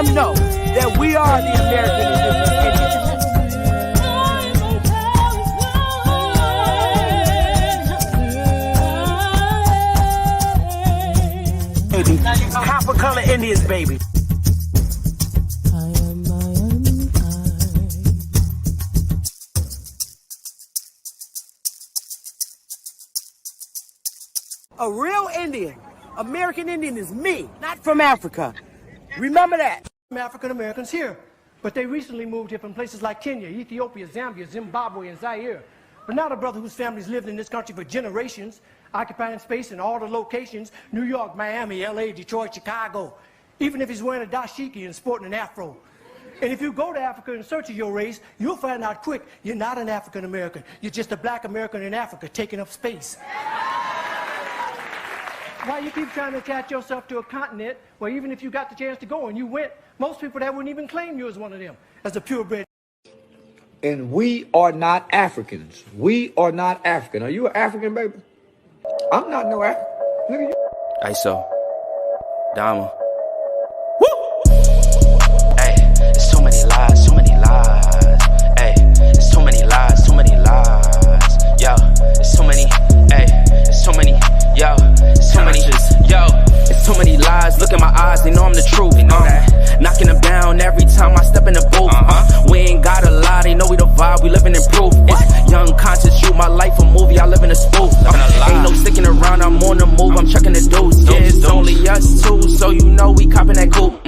them know that we are the American Indians. Copper color Indians, baby. A real Indian, American Indian is me, not from Africa. Remember that. African Americans here, but they recently moved here from places like Kenya, Ethiopia, Zambia, Zimbabwe, and Zaire. But now the brother whose family's lived in this country for generations, occupying space in all the locations, New York, Miami, LA, Detroit, Chicago, even if he's wearing a dashiki and sporting an afro. And if you go to Africa in search of your race, you'll find out quick you're not an African American. You're just a black American in Africa taking up space. Why you keep trying to attach yourself to a continent where even if you got the chance to go and you went, most people that wouldn't even claim you as one of them, as a purebred. And we are not Africans. We are not African. Are you an African, baby? I'm not no African. Look at you. ISO. Dama. Woo! Hey, there's so many lies, so many lies. Hey, there's so many lies, so many lies. Yo, there's so many, hey, there's so many, yo, there's so many, yo, there's so many lies. Look in my eyes, they know I'm the truth. They know that. Knocking them down every time I step in the booth. We ain't gotta lie, they know we the vibe, we living in proof. It's young, conscious, shoot my life a movie, I live in a spoof. Ain't no sticking around, I'm on the move, I'm checking the dudes. Yeah, it's only us two, so you know we copping that coupe.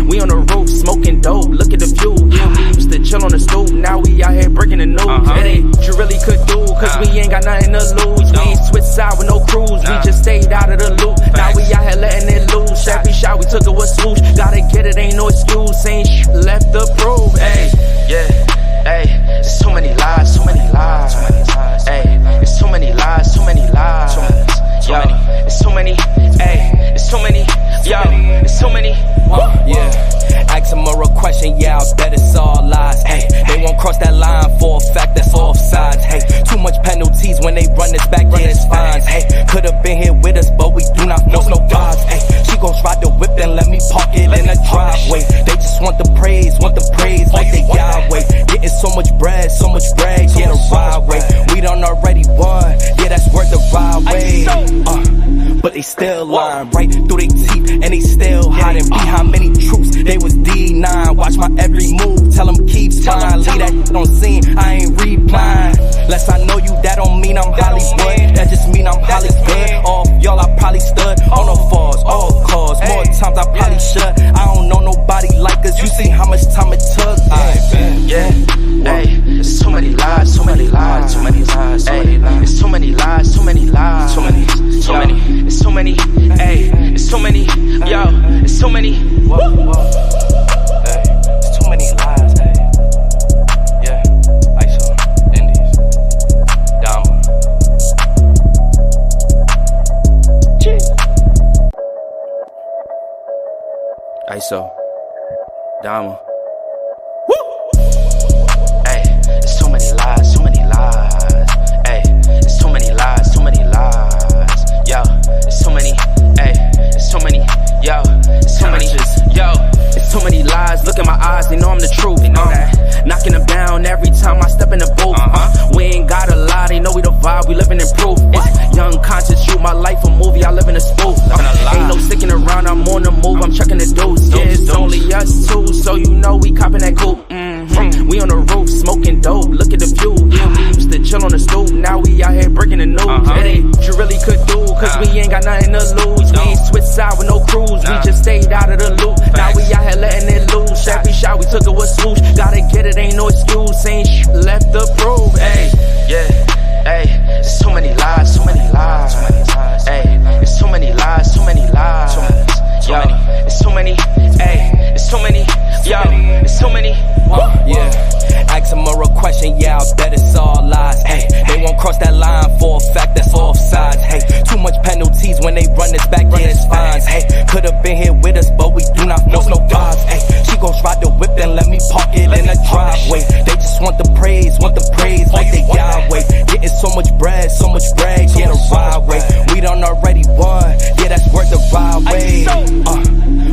We on the roof, smoking dope, look at the view. Yeah, we used to chill on the stoop, now we out here breaking the news. It ain't what you really could do, cause we ain't got nothing to lose. We ain't switch side with no cruise, we just stayed out of the loop. Now we out here letting it loose, every shot we took it was swoosh. Gotta get it, ain't no excuse, ain't left to prove. Hey, yeah, hey, there's so many lies, so many lies. Hey, there's so many lies, so many lies. Yo, there's so many, hey, there's so many, yo, there's so many. Yeah, ask them a real question, yeah, I bet it's all lies. Hey, they won't cross that line for a fact that's offsides. Hey, too much penalties when they run this back, yeah, it's fines. Hey, could've been here with us, but we do not force no vibes. Hey, she gon' ride the whip and let me park it in the driveway. They just want the praise like they Yahweh. Getting so much bread, yeah, the ride way. We done already won, yeah, that's worth the ride way. But they still lying right through their teeth, and they still hiding behind many truths. They was D9, watch my every move, tell them keep trying. Leave that shit on scene, I ain't replying. Less I know you, that don't mean I'm Hollywood, that just mean I'm Hollywood. All y'all I probably stood on the falls, all cause. More times I probably should, I don't know nobody like us. You see how much time it took. Yeah, hey, there's so many lies, so many lies, so many lies. Hey, there's so many lies, so many lies, so many, there's so many, hey, there's so many, yo, there's so many. Whoa. Hey, there's too many lies. Hey, yeah, ISO, Indies, Dama. ISO, Dama. There's so many lies, so many lies. Hey, there's so many lies, so many lies. Yo, there's so many, hey, there's so many, yo, there's so many, yo, there's so many lies. Look in my eyes, they know I'm the truth. They know that. Knocking them down every time I step in the booth. We ain't gotta lie, they know we the vibe, we living in proof. It's young, conscious, shoot my life a movie, I live in a spoof. Ain't no sticking around, I'm on the move, I'm checking the dudes. Yeah, it's only us two, so you know we copping that coupe. We on the roof, smoking dope, look at the view. Yeah, we used to chill on the stoop, now we out here breaking the news. It ain't what you really could do, cause we ain't got nothing to lose. We ain't switch side with no cruise, we just stayed out of the loop. Now we out here letting it loose, every shot we took it was swoosh. Gotta get it, ain't no excuse, ain't left to prove. Hey, yeah, hey, there's so many lies, so many lies. Hey, there's so many lies, so many lies. Yo, there's so many, hey, there's so many, yo, there's so many. Yeah, ask them a real question, yeah, I bet it's all lies. Hey, they won't cross that line for a fact that's offsides. Hey, too much penalties when they run this back, yeah, it's fines. Hey, could've been here with us, but we do not force no vibes. Hey, she gon' ride the whip and let me park it in the driveway. They just want the praise like they Yahweh. Getting so much bread, yeah, the ride way. We done already won, yeah, that's worth the ride way.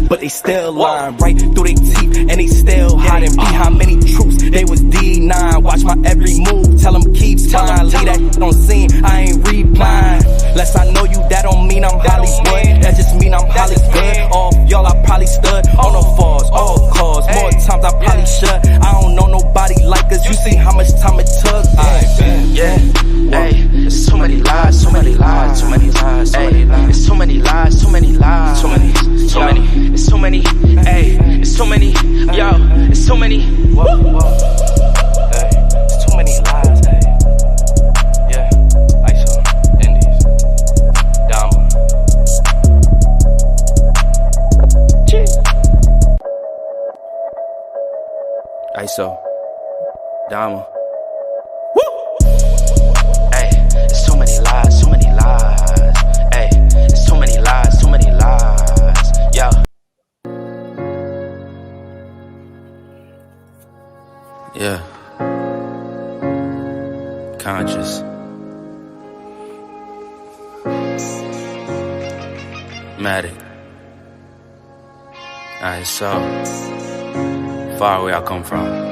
But they still lying. Right through their teeth, and they still hiding behind many truths. They was D9, watch my every move, tell them keep fine. Leave that shit on scene, I ain't replying. Less I know you, that don't mean I'm Hollywood. That just mean I'm Hollywood. All y'all, I probably stood on the falls, all cause. More times I probably should. I don't know nobody like us. You see how much time it took. Yeah, hey, it's too many lies, too many lies, too many lies, hey, it's too many lies, too many lies, too many, it's too many, hey, it's too many, yo, it's too many, whoa, hey, it's too many lies, hey, yeah, ISO, Indies, Dama, ISO, Dama. Too many lies, too many lies. Hey, it's too many lies, too many lies. Yo. Yeah. Conscious. Matic. Alright, so far away I come from.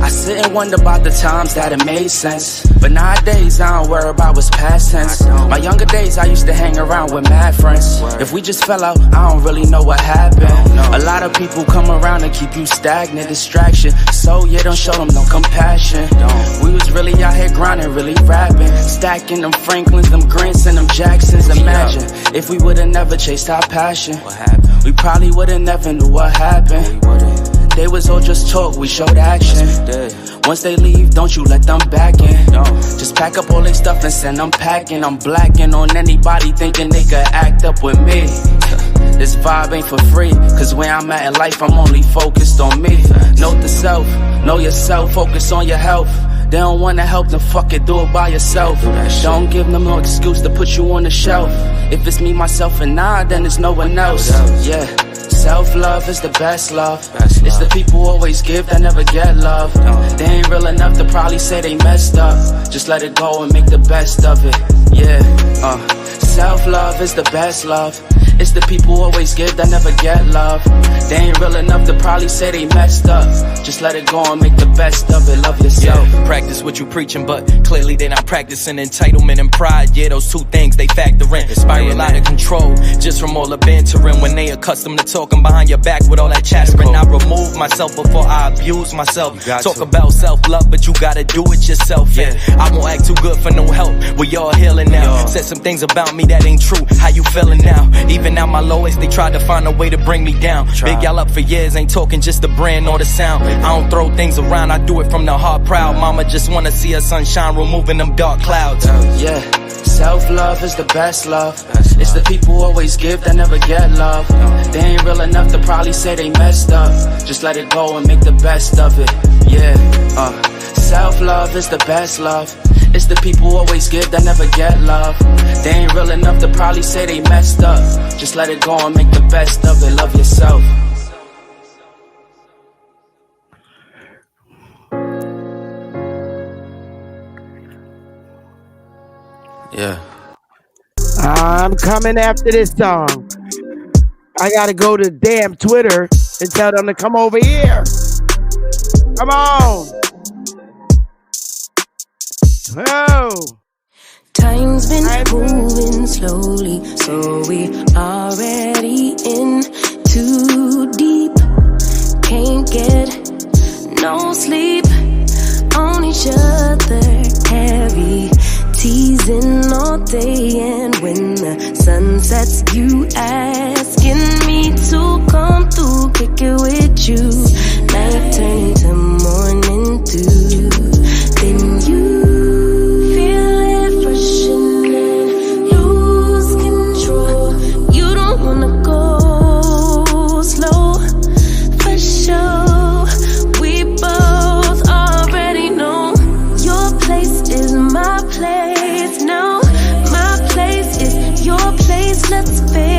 I sit and wonder about the times that it made sense. But nowadays I don't worry about what's past tense. My younger days I used to hang around with mad friends. If we just fell out, I don't really know what happened. A lot of people come around and keep you stagnant, distraction. So yeah, don't show them no compassion. We was really out here grinding, really rapping, stacking them Franklins, them Grants and them Jacksons. Imagine if we would've never chased our passion. We probably would've never knew what happened. They was all just talk, we showed action. Once they leave, don't you let them back in. Just pack up all their stuff and send them packing. I'm blacking on anybody thinking they could act up with me. This vibe ain't for free, cause where I'm at in life, I'm only focused on me. Note the self, know yourself, focus on your health. They don't wanna help, then fuck it, do it by yourself. Don't give them no excuse to put you on the shelf. If it's me, myself, and I, then it's no one else. Yeah. Self-love is the best love. It's the people who always give that never get love. They ain't real enough to probably say they messed up. Just let it go and make the best of it. Yeah, self-love is the best love. It's the people who always give that never get love. They ain't real enough to probably say they messed up. Just let it go and make the best of it. Love yourself. Yeah, practice what you preaching, but clearly they not practicing entitlement and pride. Yeah, those two things they factor in. Spiral out of control just from all the bantering. When they accustomed to talking behind your back with all that chattering, I remove myself before I abuse myself. Talk about self-love, but you gotta do it yourself. Yeah, I won't act too good for no help. We all healing now. Said some things about me that ain't true. How you feeling now? Even at my lowest, they tried to find a way to bring me down. Big y'all up for years, ain't talking just the brand or the sound. I don't throw things around, I do it from the heart proud. Mama just wanna see her sunshine, removing them dark clouds. Yeah, self-love is the best love. It's the people who always give that never get love. They ain't real enough to probably say they messed up. Just let it go and make the best of it. Yeah, self-love is the best love. It's the people who always give that never get love. They ain't real enough to probably say they messed up. Just let it go and make the best of it. Love yourself. Yeah. I'm coming after this song. I gotta go to damn Twitter and tell them to come over here. Come on. Oh. Time's been moving slowly, so we already in too deep. Can't get no sleep on each other, heavy teasing all day, and when the sun sets, you asking me to come through, kick it with you. Night turn to morning dew, then you feel it rushing and lose control. You don't wanna go slow, for sure. We both already know your place is my place. No, my place is your place. Let's face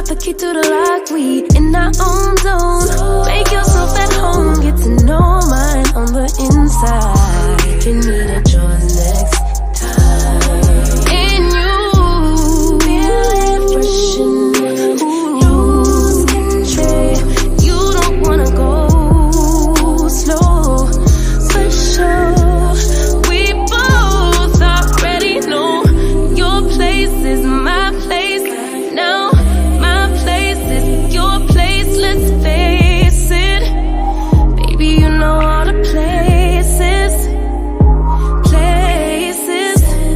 got the key to the lock, we in our own zone. Make yourself at home, get to know mine on the inside. If you needed yours next time. And you feel it fresh and lose control. You don't wanna go slow, for sure. We both already know your place is my place. Now my place is your place. Let's face it, baby. You know all the places.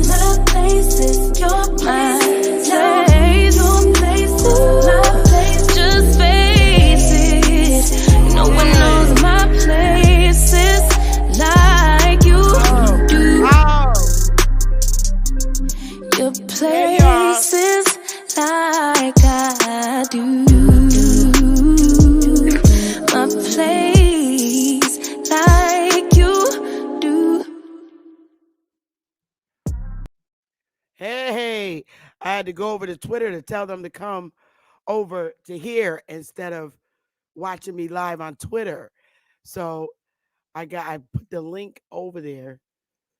My place is your place. Your place is my place. Just face it. No one knows my places like you do. Your places like I do. My place like you do. Hey, I had to go over to Twitter to tell them to come over to here instead of watching me live on Twitter. So I put the link over there.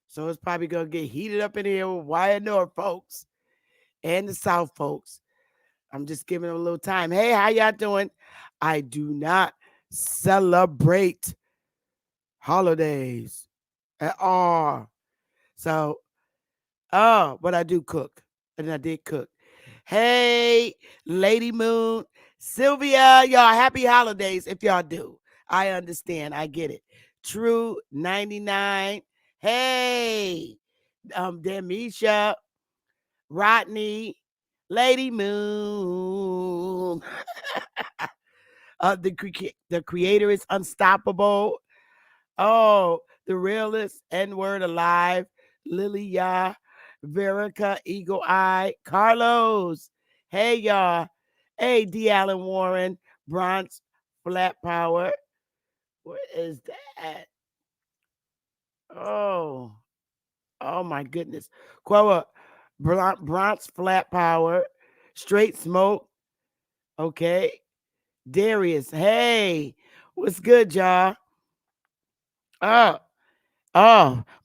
So it's probably gonna get heated up in here with Wyatt North folks and the South folks. I'm just giving them a little time. Hey, how y'all doing? I do not celebrate holidays at all. So, but I do cook. And I did cook. Hey, Lady Moon, Sylvia, y'all, happy holidays if y'all do. I understand. I get it. True 99. Hey, Demisha, Rodney, Lady Moon. The creator is unstoppable. Oh, the realest N-word alive. Lilia, Verica, Eagle Eye, Carlos. Hey, y'all. Hey, D. Allen Warren, Bronx, Flat Power. What is that? Oh my goodness. Quella, Bronx, Flat Power, Straight Smoke. Okay. Darius, hey, what's good, y'all?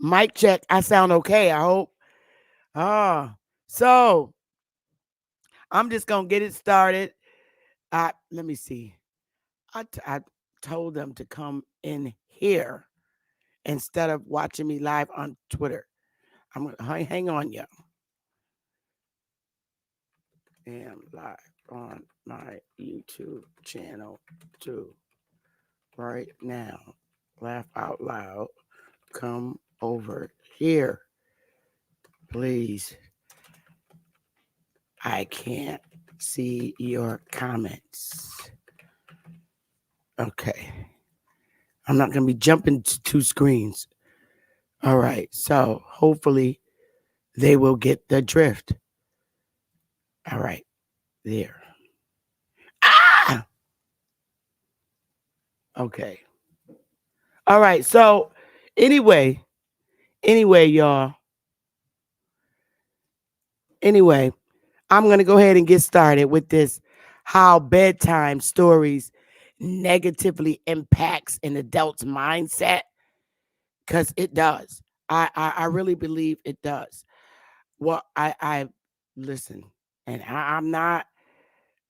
Mic check. I sound okay, I hope. So I'm just gonna get it started. Let me see. I told them to come in here instead of watching me live on Twitter. I'm gonna hang on, y'all. And live on my YouTube channel too. Right now. Laugh out loud. Come over here. Please. I can't see your comments. Okay. I'm not going to be jumping to two screens. All right. So hopefully they will get the drift. All right. There. Ah! Okay. All right. So anyway, y'all. Anyway, I'm going to go ahead and get started with this. How bedtime stories negatively impacts an adult's mindset. Because it does. I really believe it does. Well, I listen, and I'm not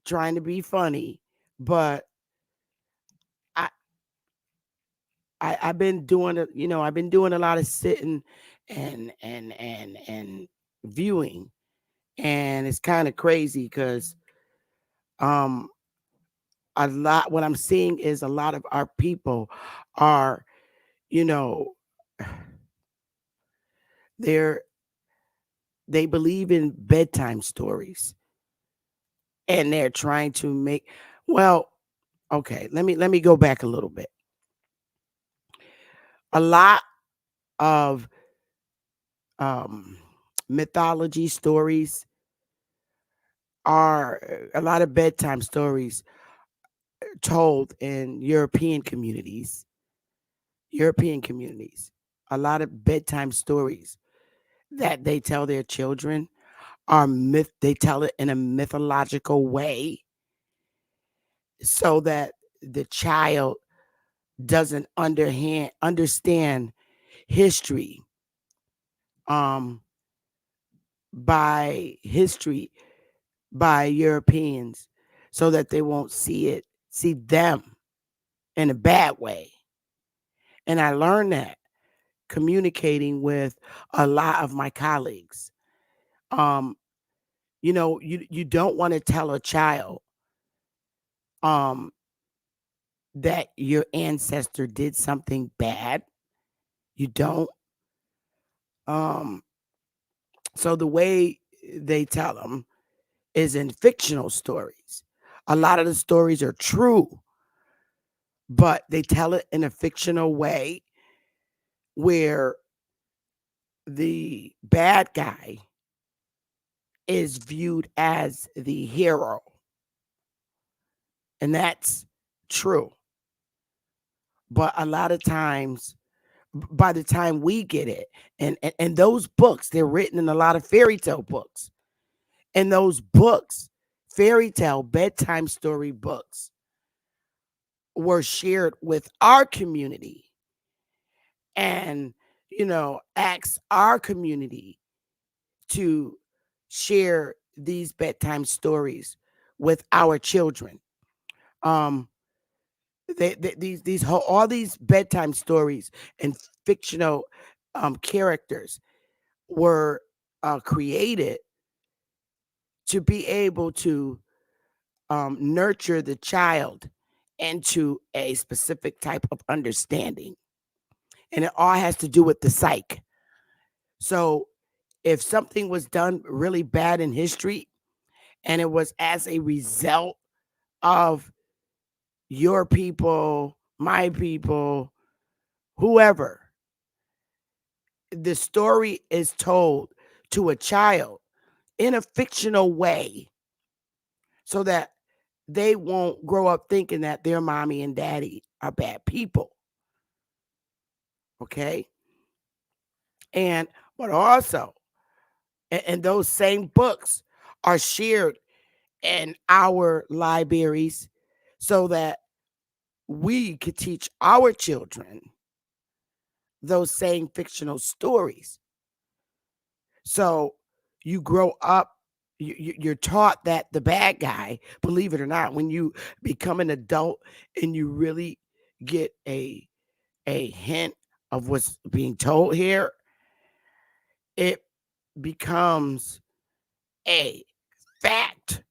trying to be funny, but I, I've been doing I've been doing a lot of sitting and viewing, and it's kind of crazy because um what I'm seeing is a lot of our people are, you know, they believe in bedtime stories, and they're trying to make, well, okay, let me go back a little bit. A lot of mythology stories are a lot of bedtime stories told in European communities. A lot of bedtime stories that they tell their children are they tell it in a mythological way. so that the child doesn't understand history, um by history by Europeans, so that they won't see them in a bad way. And I learned that communicating with a lot of my colleagues. Um, you don't want to tell a child um that your ancestor did something bad. You don't. Um, so the way they tell them is in fictional stories. A lot of the stories are true, but they tell it in a fictional way where the bad guy is viewed as the hero. And that's true. But a lot of times, by the time we get it, and those books, they're written in a lot of fairy tale books. And those books, fairy tale, bedtime story books, were shared with our community and, asked our community to share these bedtime stories with our children. Um, all these bedtime stories and fictional characters were created to be able to nurture the child into a specific type of understanding. And it all has to do with the psyche. So if something was done really bad in history and it was as a result of your people, my people, whoever, the story is told to a child in a fictional way so that they won't grow up thinking that their mommy and daddy are bad people. Okay. And, but also, and those same books are shared in our libraries so that we could teach our children those same fictional stories. So you grow up, you're taught that the bad guy, believe it or not, when you become an adult and you really get a hint of what's being told here, it becomes a fact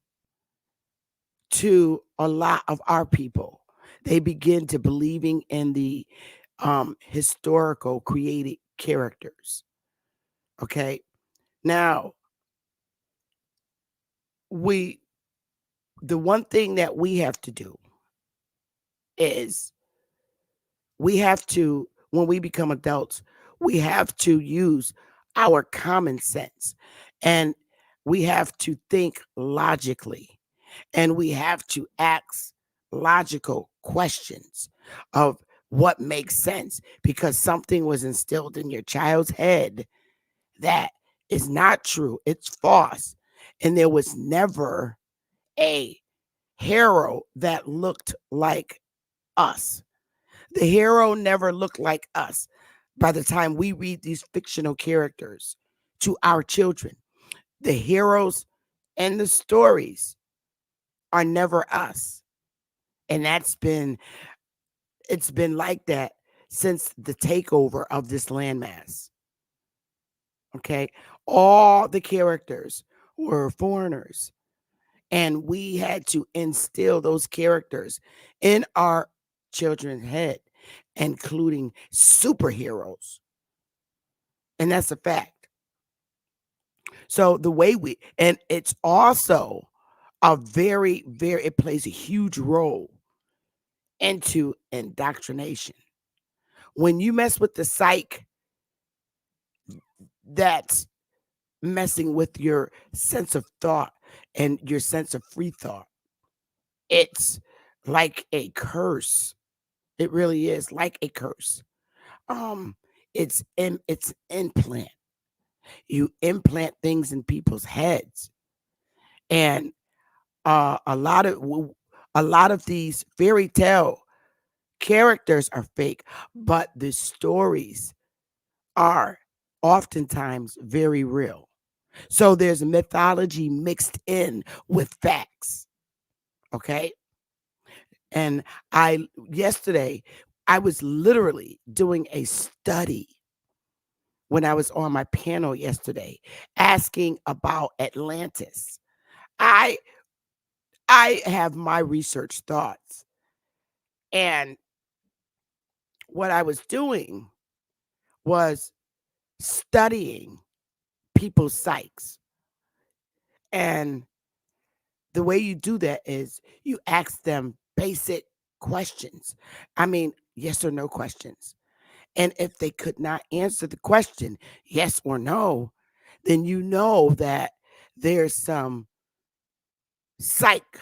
to a lot of our people. They begin to believing in the historical created characters. Okay. Now, we the one thing that we have to do is we have to, when we become adults, we have to use our common sense, and we have to think logically, and we have to ask logical questions of what makes sense, because something was instilled in your child's head that is not true, it's false, and there was never a hero that looked like us. The hero never looked like us. By the time we read these fictional characters to our children, the heroes and the stories are never us. And it's been like that since the takeover of this landmass. Okay. All the characters were foreigners, and we had to instill those characters in our children's head, including superheroes. And that's a fact. So the way and it's also a it plays a huge role into indoctrination. When you mess with the psyche, that's messing with your sense of thought and your sense of free thought. It's like a curse. It really is like a curse. Um, it's implant. You implant things in people's heads, and a lot of A lot of these fairy tale characters are fake, but the stories are oftentimes very real. So there's mythology mixed in with facts. Okay. And yesterday, I was literally doing a study when I was on my panel yesterday, asking about Atlantis. I I have my research thoughts, and what I was doing was studying people's psyches. And the way you do that is you ask them basic questions. I mean, yes or no questions. And if they could not answer the question, yes or no, then you know that there's some psych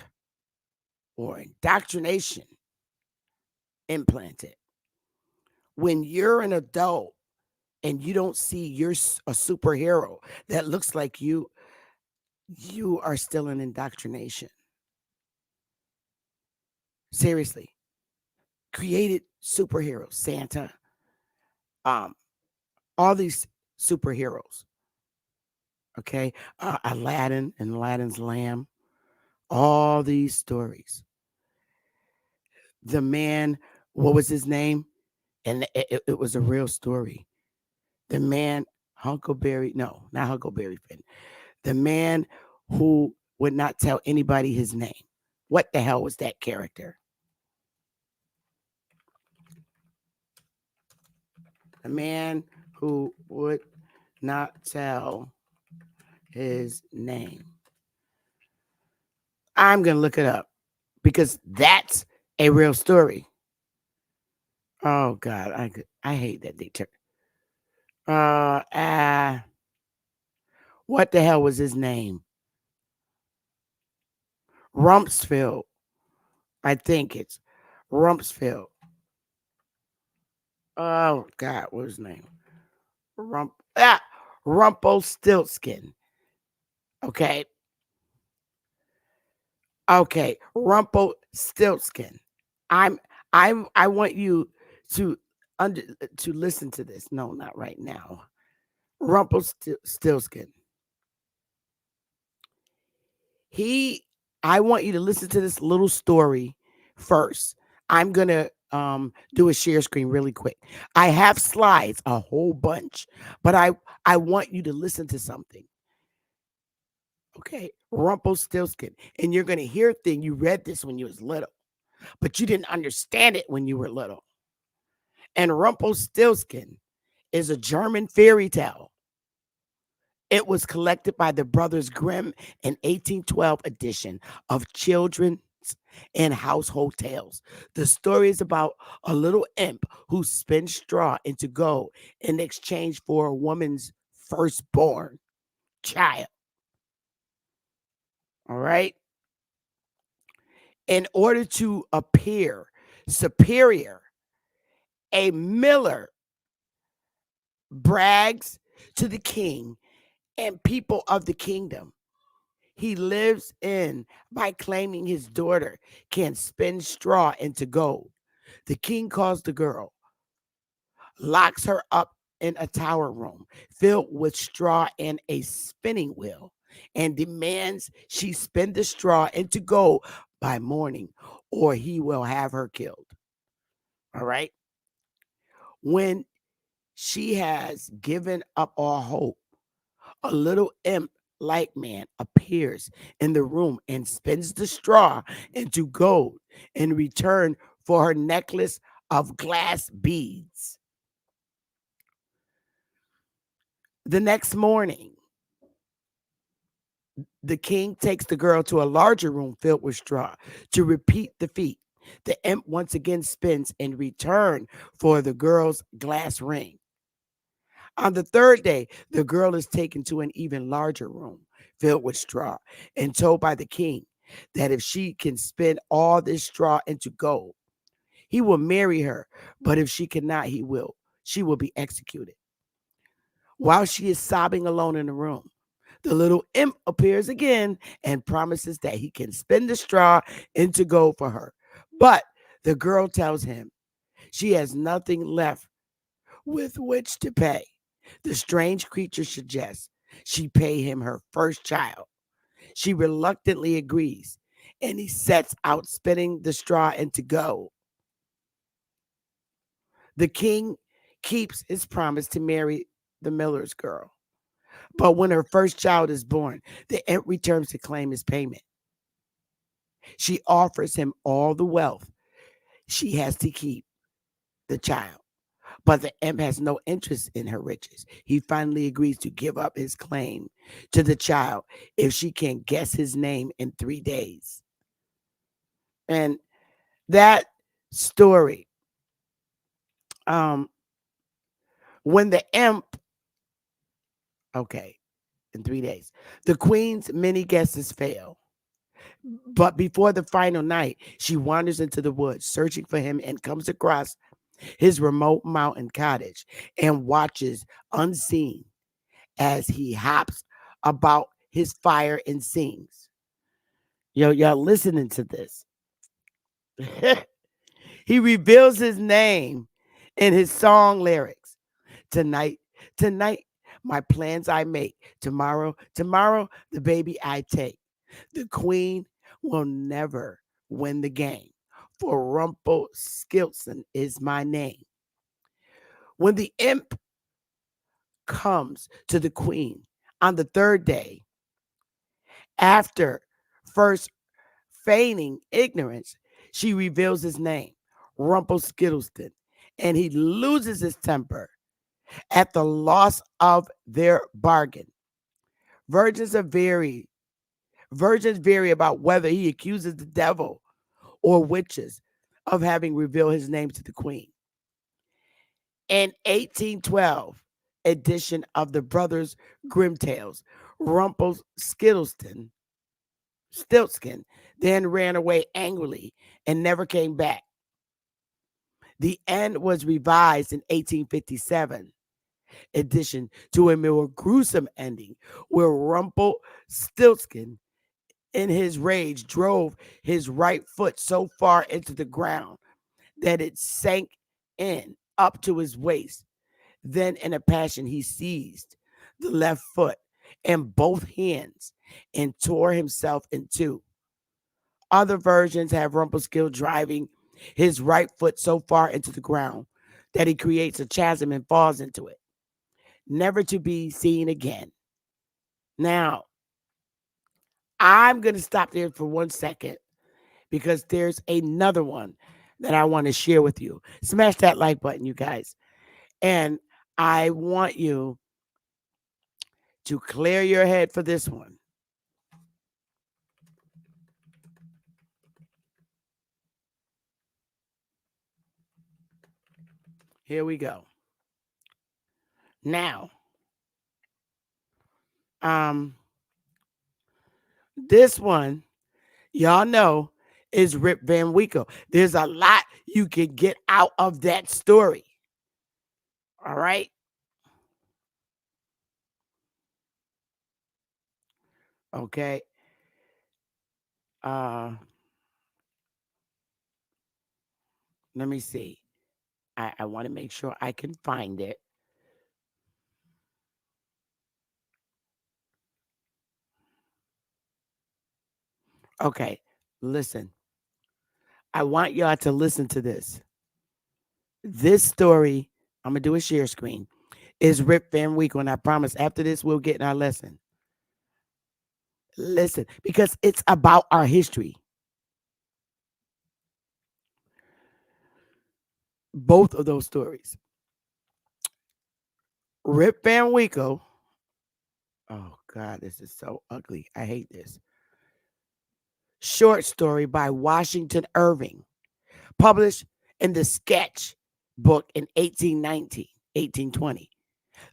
or indoctrination implanted. When you're an adult and you don't see you're a superhero that looks like you are still in indoctrination. Seriously, created superheroes, Santa, um, all these superheroes. Okay, Aladdin and Aladdin's lamb, all these stories. The man, what was his name? And it was a real story. The man, Huckleberry, no, not Huckleberry Finn. The man who would not tell anybody his name. What the hell was that character? The man who would not tell his name. I'm going to look it up because that's a real story. Oh God, I hate that they took. Uh, uh, what the hell was his name? Rumpsfield. I think it's Rumpsfield. Oh God, what was his name? Rumpelstiltskin. Okay. Okay. Rumpelstiltskin. I'm I want you to to listen to this. No, not right now. Rumpelstiltskin. He I want you to listen to this little story first. I'm going to do a share screen really quick. I have slides, a whole bunch, but I want you to listen to something. Okay, Rumpelstiltskin, and you're going to hear a thing. You read this when you was little, but you didn't understand it when you were little. And Rumpelstiltskin is a German fairy tale. It was collected by the Brothers Grimm in 1812 edition of Children's and Household Tales. The story is about a little imp who spins straw into gold in exchange for a woman's firstborn child. All right. In order to appear superior, a miller brags to the king and people of the kingdom he lives in by claiming his daughter can spin straw into gold. The king calls the girl, locks her up in a tower room filled with straw and a spinning wheel, and demands she spin the straw into gold by morning, or he will have her killed. All right. When she has given up all hope, a little imp like man appears in the room and spins the straw into gold in return for her necklace of glass beads. The next morning, the king takes the girl to a larger room filled with straw to repeat the feat. The imp once again spins in return for the girl's glass ring. On the third day, the girl is taken to an even larger room filled with straw and told by the king that if she can spin all this straw into gold, he will marry her. But if she cannot, she will be executed. While she is sobbing alone in the room, The little imp appears again and promises that he can spin the straw into gold for her. But the girl tells him she has nothing left with which to pay. The strange creature suggests she pay him her first child. She reluctantly agrees, and he sets out spinning the straw into gold. The king keeps his promise to marry the miller's girl. But when her first child is born, the imp returns to claim his payment. She offers him all the wealth she has to keep the child. But the imp has no interest in her riches. He finally agrees to give up his claim to the child if she can guess his name in 3 days. And that story, um, when the imp, okay, in 3 days, the queen's many guesses fail. But before the final night, she wanders into the woods searching for him and comes across his remote mountain cottage and watches unseen as he hops about his fire and sings. Yo, y'all listening to this. He reveals his name in his song lyrics. Tonight, tonight, my plans I make. Tomorrow, tomorrow, the baby I take. The queen will never win the game, for Rumpelstiltskin is my name. When the imp comes to the queen on the third day, after first feigning ignorance, she reveals his name, Rumpelstiltskin, and he loses his temper at the loss of their bargain. Virgins are vary. Virgins vary about whether he accuses the devil or witches of having revealed his name to the queen. In 1812 edition of the Brothers Grimm Tales, Rumpelstiltskin Stiltskin then ran away angrily and never came back. The end was revised in 1857 edition to a more gruesome ending where Rumpelstiltskin in his rage drove his right foot so far into the ground that it sank in up to his waist. Then, in a passion, he seized the left foot in both hands and tore himself in two. Other versions have Rumpelstiltskin driving his right foot so far into the ground that he creates a chasm and falls into it, never to be seen again. Now, I'm going to stop there for 1 second because there's another one that I want to share with you. Smash that like button, you guys. And I want you to clear your head for this one. Here we go. Now, this one, y'all know, is Rip Van Winkle. There's a lot you can get out of that story. All right. Okay. Uh, Let me see. I want to make sure I can find it. Okay. Listen. I want y'all to listen to this. This story, I'm going to do a share screen, is Rip Van Winkle. And I promise after this, we'll get in our lesson. Listen, because it's about our history. Both of those stories. Rip Van Winkle. Oh, God, this is so ugly. I hate this. Short story by Washington Irving, published in the Sketch book in 1819, 1820,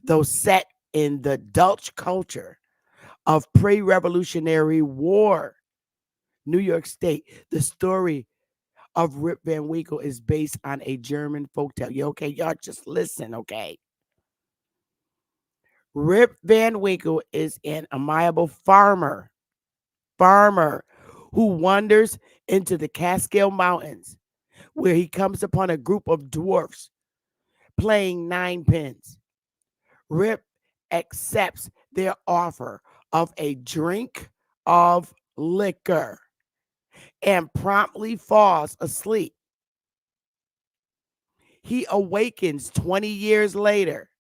though set in the Dutch culture of pre-Revolutionary War, New York State. The story of Rip Van Winkle is based on a German folktale. Okay, y'all just listen, okay? Rip Van Winkle is an amiable farmer who wanders into the Catskill Mountains, where he comes upon a group of dwarfs playing nine pins. Rip accepts their offer of a drink of liquor and promptly falls asleep. He awakens 20 years later.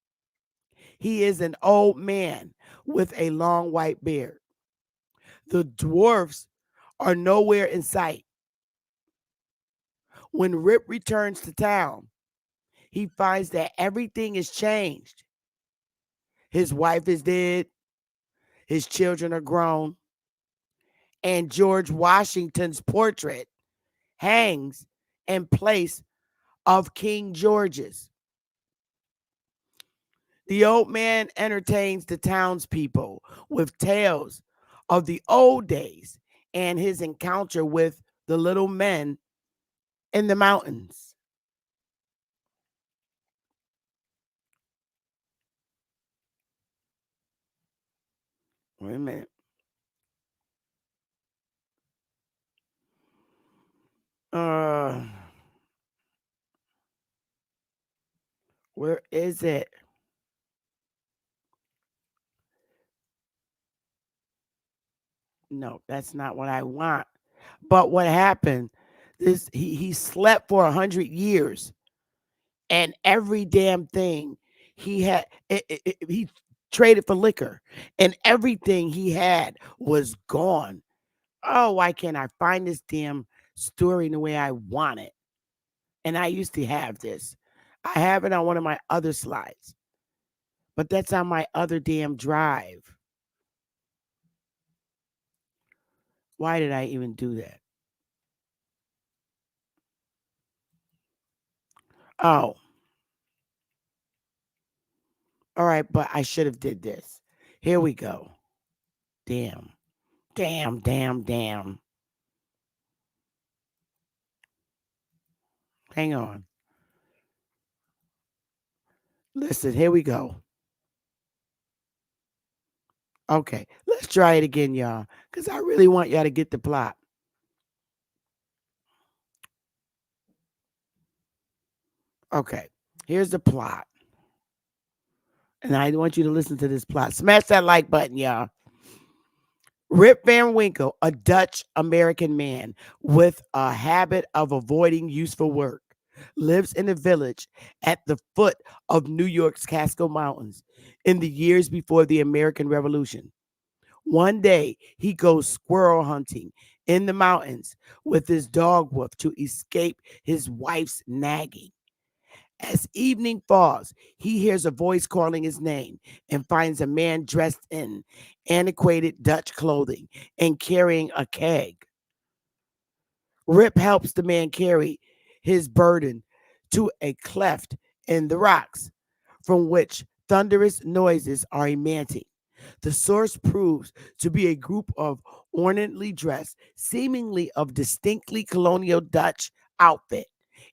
He is an old man with a long white beard. The dwarfs are nowhere in sight. When Rip returns to town, he finds that everything is changed. His wife is dead, his children are grown, and George Washington's portrait hangs in place of King George's. The old man entertains the townspeople with tales of the old days and his encounter with the little men in the mountains. Wait a minute. Uh, where is it? No, that's not what I want. But what happened? He slept for 100 years, and every damn thing he had, he traded for liquor, and everything he had was gone. Oh, why can't I find this damn story in the way I want it? And I used to have this. I have it on one of my other slides, but that's on my other damn drive. Why did I even do that? Oh, all right, but I should have did this. Here we go. Damn. Damn. Hang on. Listen, here we go. Okay, let's try it again, y'all, because I really want y'all to get the plot. Okay, here's the plot. And I want you to listen to this plot. Smash that like button, y'all. Rip Van Winkle, a Dutch American man with a habit of avoiding useful work, lives in a village at the foot of New York's Catskill Mountains in the years before the American Revolution. One day, he goes squirrel hunting in the mountains with his dog Wolf to escape his wife's nagging. As evening falls, he hears a voice calling his name and finds a man dressed in antiquated Dutch clothing and carrying a keg. Rip helps the man carry his burden to a cleft in the rocks from which thunderous noises are emanating. The source proves to be a group of ornately dressed, seemingly of distinctly colonial Dutch outfit,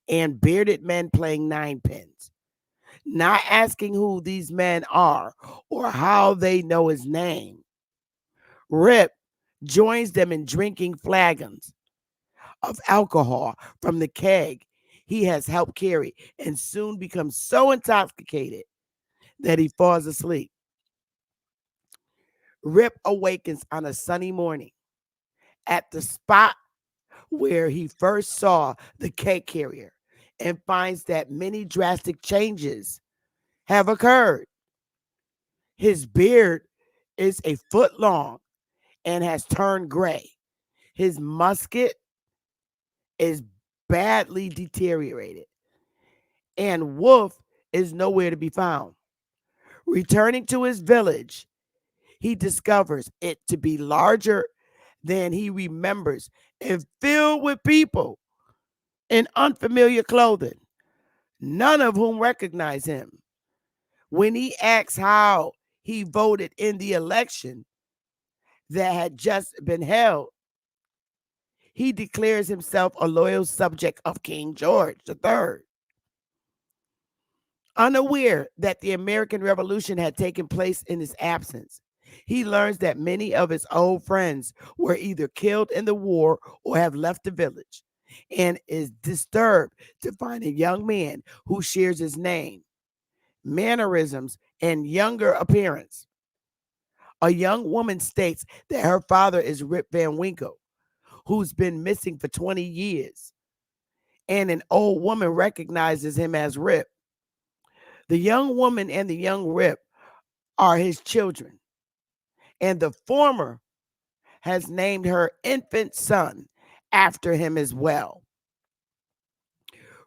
and bearded men playing ninepins. Not asking who these men are or how they know his name, Rip joins them in drinking flagons of alcohol from the keg he has helped carry and soon becomes so intoxicated that he falls asleep. Rip awakens on a sunny morning at the spot where he first saw the keg carrier and finds that many drastic changes have occurred. His beard is a foot long and has turned gray. His musket is badly deteriorated, and Wolf is nowhere to be found. Returning to his village, he discovers it to be larger than he remembers and filled with people in unfamiliar clothing, none of whom recognize him. When he asks how he voted in the election that had just been held, he declares himself a loyal subject of King George III. Unaware that the American Revolution had taken place in his absence, he learns that many of his old friends were either killed in the war or have left the village, and is disturbed to find a young man who shares his name, mannerisms, and younger appearance. A young woman states that her father is Rip Van Winkle, who's been missing for 20 years, and an old woman recognizes him as Rip. The young woman and the young Rip are his children, and the former has named her infant son after him as well.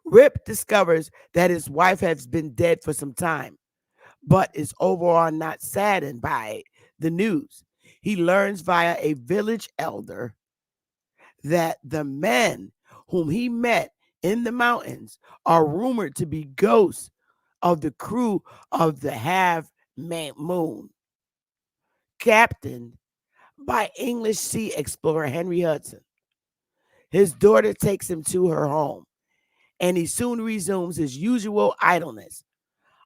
Rip discovers that his wife has been dead for some time, but is overall not saddened by the news. He learns via a village elder that the men whom he met in the mountains are rumored to be ghosts of the crew of the Half Moon, captained by English sea explorer Henry Hudson. His daughter takes him to her home, and he soon resumes his usual idleness,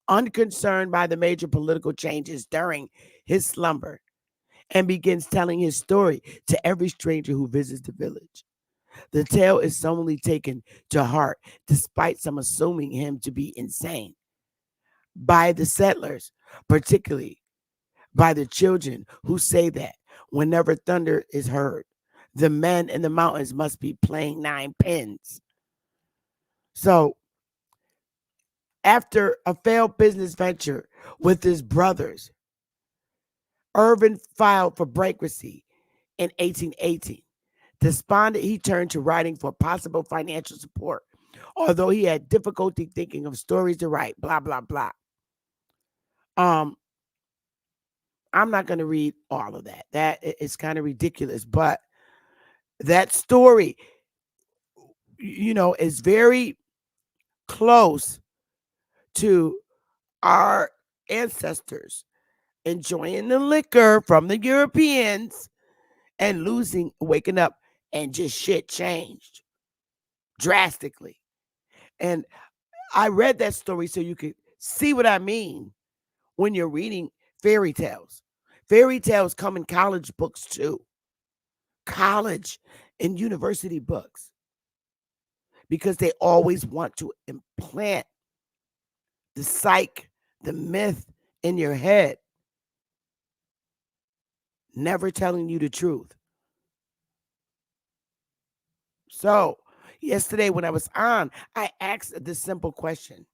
unconcerned by the major political changes during his slumber, and begins telling his story to every stranger who visits the village. The tale is solemnly taken to heart, despite some assuming him to be insane, by the settlers, particularly by the children who say that whenever thunder is heard, the men in the mountains must be playing nine pins. So, after a failed business venture with his brothers, Irvin filed for bankruptcy in 1818. Despondent, he turned to writing for possible financial support, although he had difficulty thinking of stories to write, blah, blah, blah. Um, I'm not going to read all of that. That is kind of ridiculous, but that story, is very close to our ancestors enjoying the liquor from the Europeans and waking up, and just shit changed drastically. And I read that story so you could see what I mean when you're reading fairy tales. Fairy tales come in college books too, college and university books, because they always want to implant the psych, the myth in your head, never telling you the truth. So, yesterday when I was on, I asked this simple question.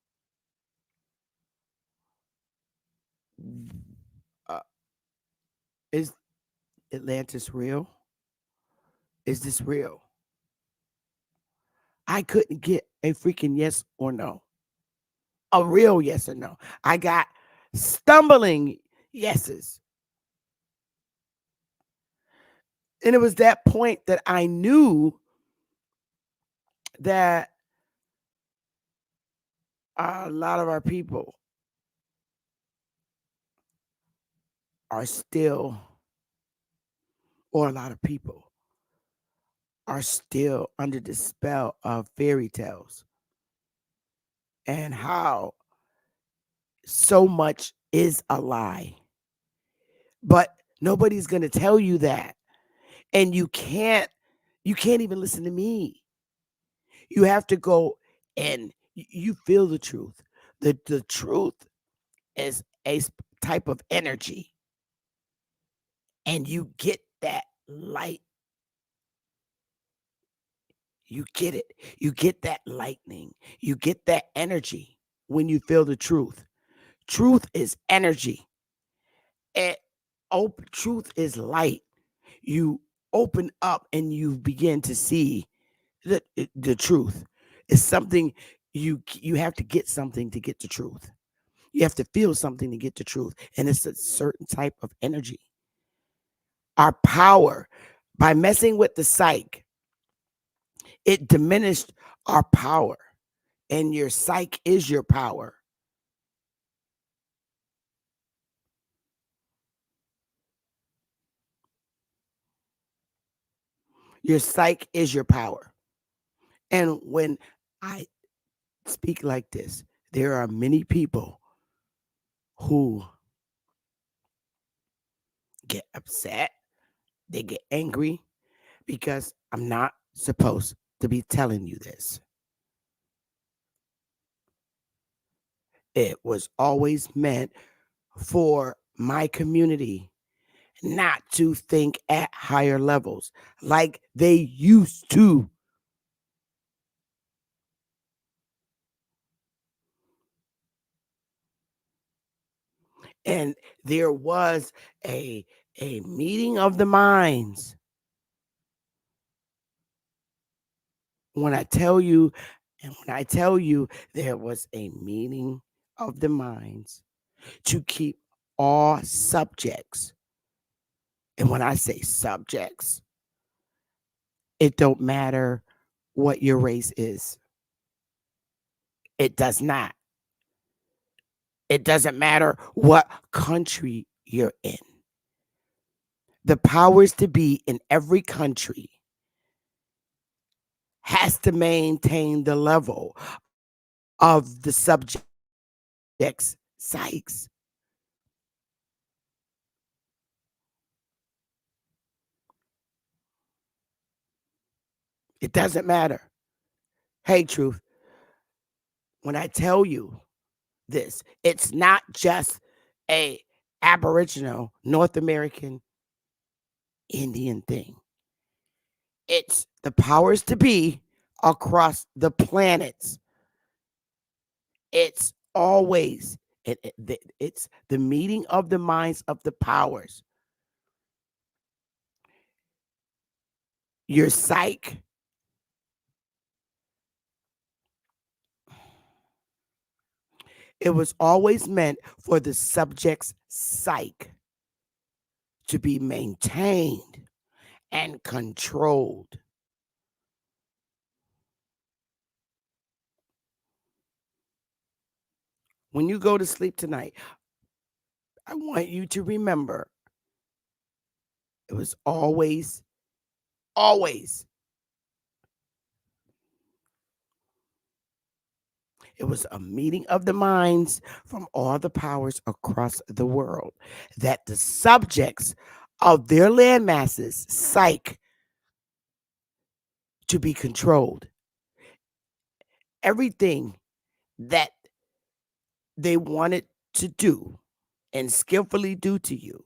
Uh, is Atlantis real? Is this real? I couldn't get a freaking yes or no, a real yes or no. I got stumbling yeses. And it was that point that I knew that a lot of our people are still, or a lot of people are still under the spell of fairy tales, and how so much is a lie. But nobody's going to tell you that. And you can't even listen to me. You have to go and you feel the truth. The truth is a type of energy, and you get that light. You get it. You get that lightning. You get that energy when you feel the truth. Truth is energy. And truth is light. You open up and you begin to see the truth. It's something you have to get something to get the truth. You have to feel something to get the truth. And it's a certain type of energy. Our power, by messing with the psyche, it diminished our power. And your psyche is your power. Your psyche is your power. And when I speak like this, there are many people who get upset, they get angry because I'm not supposed to be telling you this. It was always meant for my community not to think at higher levels like they used to. And there was a a meeting of the minds. When I tell you, and when I tell you there was a meeting of the minds to keep all subjects. And when I say subjects, it don't matter what your race is. It does not. It doesn't matter what country you're in. The powers to be in every country has to maintain the level of the subject's psyches. It doesn't matter. Hey, truth, when I tell you this, it's not just a Aboriginal North American Indian thing. It's the powers to be across the planets. It's always it's the meeting of the minds of the powers. Your psyche, it was always meant for the subject's psyche to be maintained and controlled. When you go to sleep tonight, I want you to remember it was always, it was a meeting of the minds from all the powers across the world that the subjects of their land masses, psych, to be controlled. Everything that they wanted to do and skillfully do to you,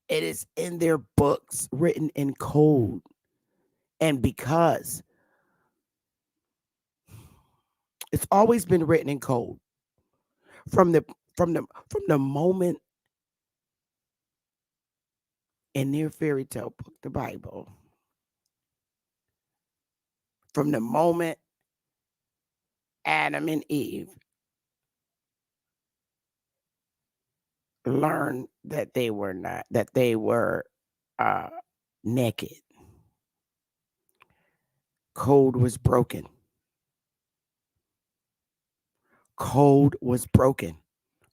it is in their books written in code. And because it's always been written in code from the from the moment in their fairy tale book, the Bible, from the moment Adam and Eve learned that they were uh, naked. Code was broken. Code was broken.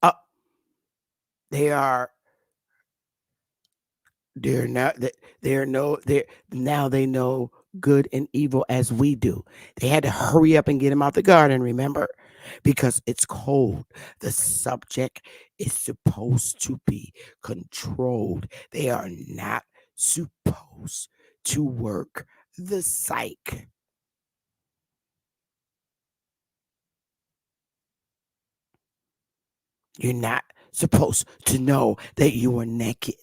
Uh, they are they're not they're no they're now they know good and evil as we do. They had to hurry up and get him out the garden, remember? Because it's cold. The subject is supposed to be controlled. They are not supposed to work the psyche. You're not supposed to know that you are naked.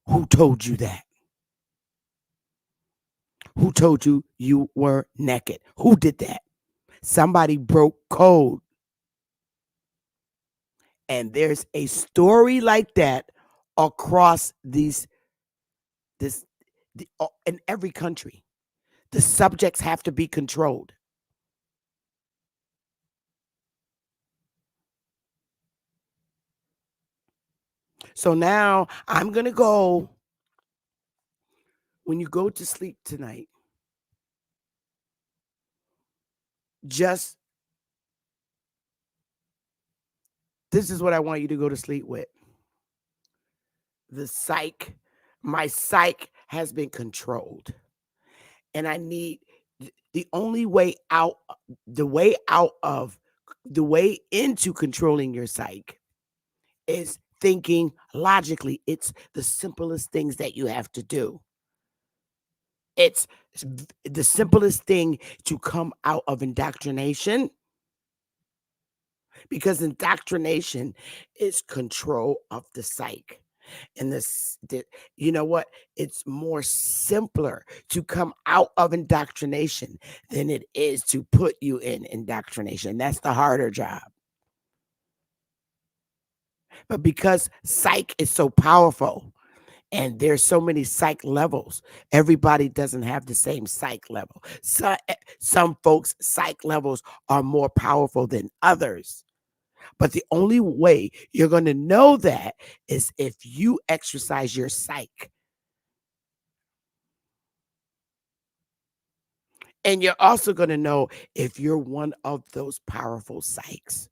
Who told you that? Who told you you were naked? Who did that? Somebody broke code. And there's a story like that across this in every country. The subjects have to be controlled. So now I'm going to go, when you go to sleep tonight, just this is what I want you to go to sleep with. The psyche, my psyche has been controlled. And I need The only way out, the way out of, the way into controlling your psyche is thinking logically. It's the simplest things that you have to do. It's the simplest thing to come out of indoctrination, because indoctrination is control of the psyche. And you know what? It's more simpler to come out of indoctrination than it is to put you in indoctrination. That's the harder job. But because psych is so powerful and there's so many psych levels, everybody doesn't have the same psych level. So, some folks' psych levels are more powerful than others. But the only way you're going to know that is if you exercise your psych. And you're also going to know if you're one of those powerful psychs.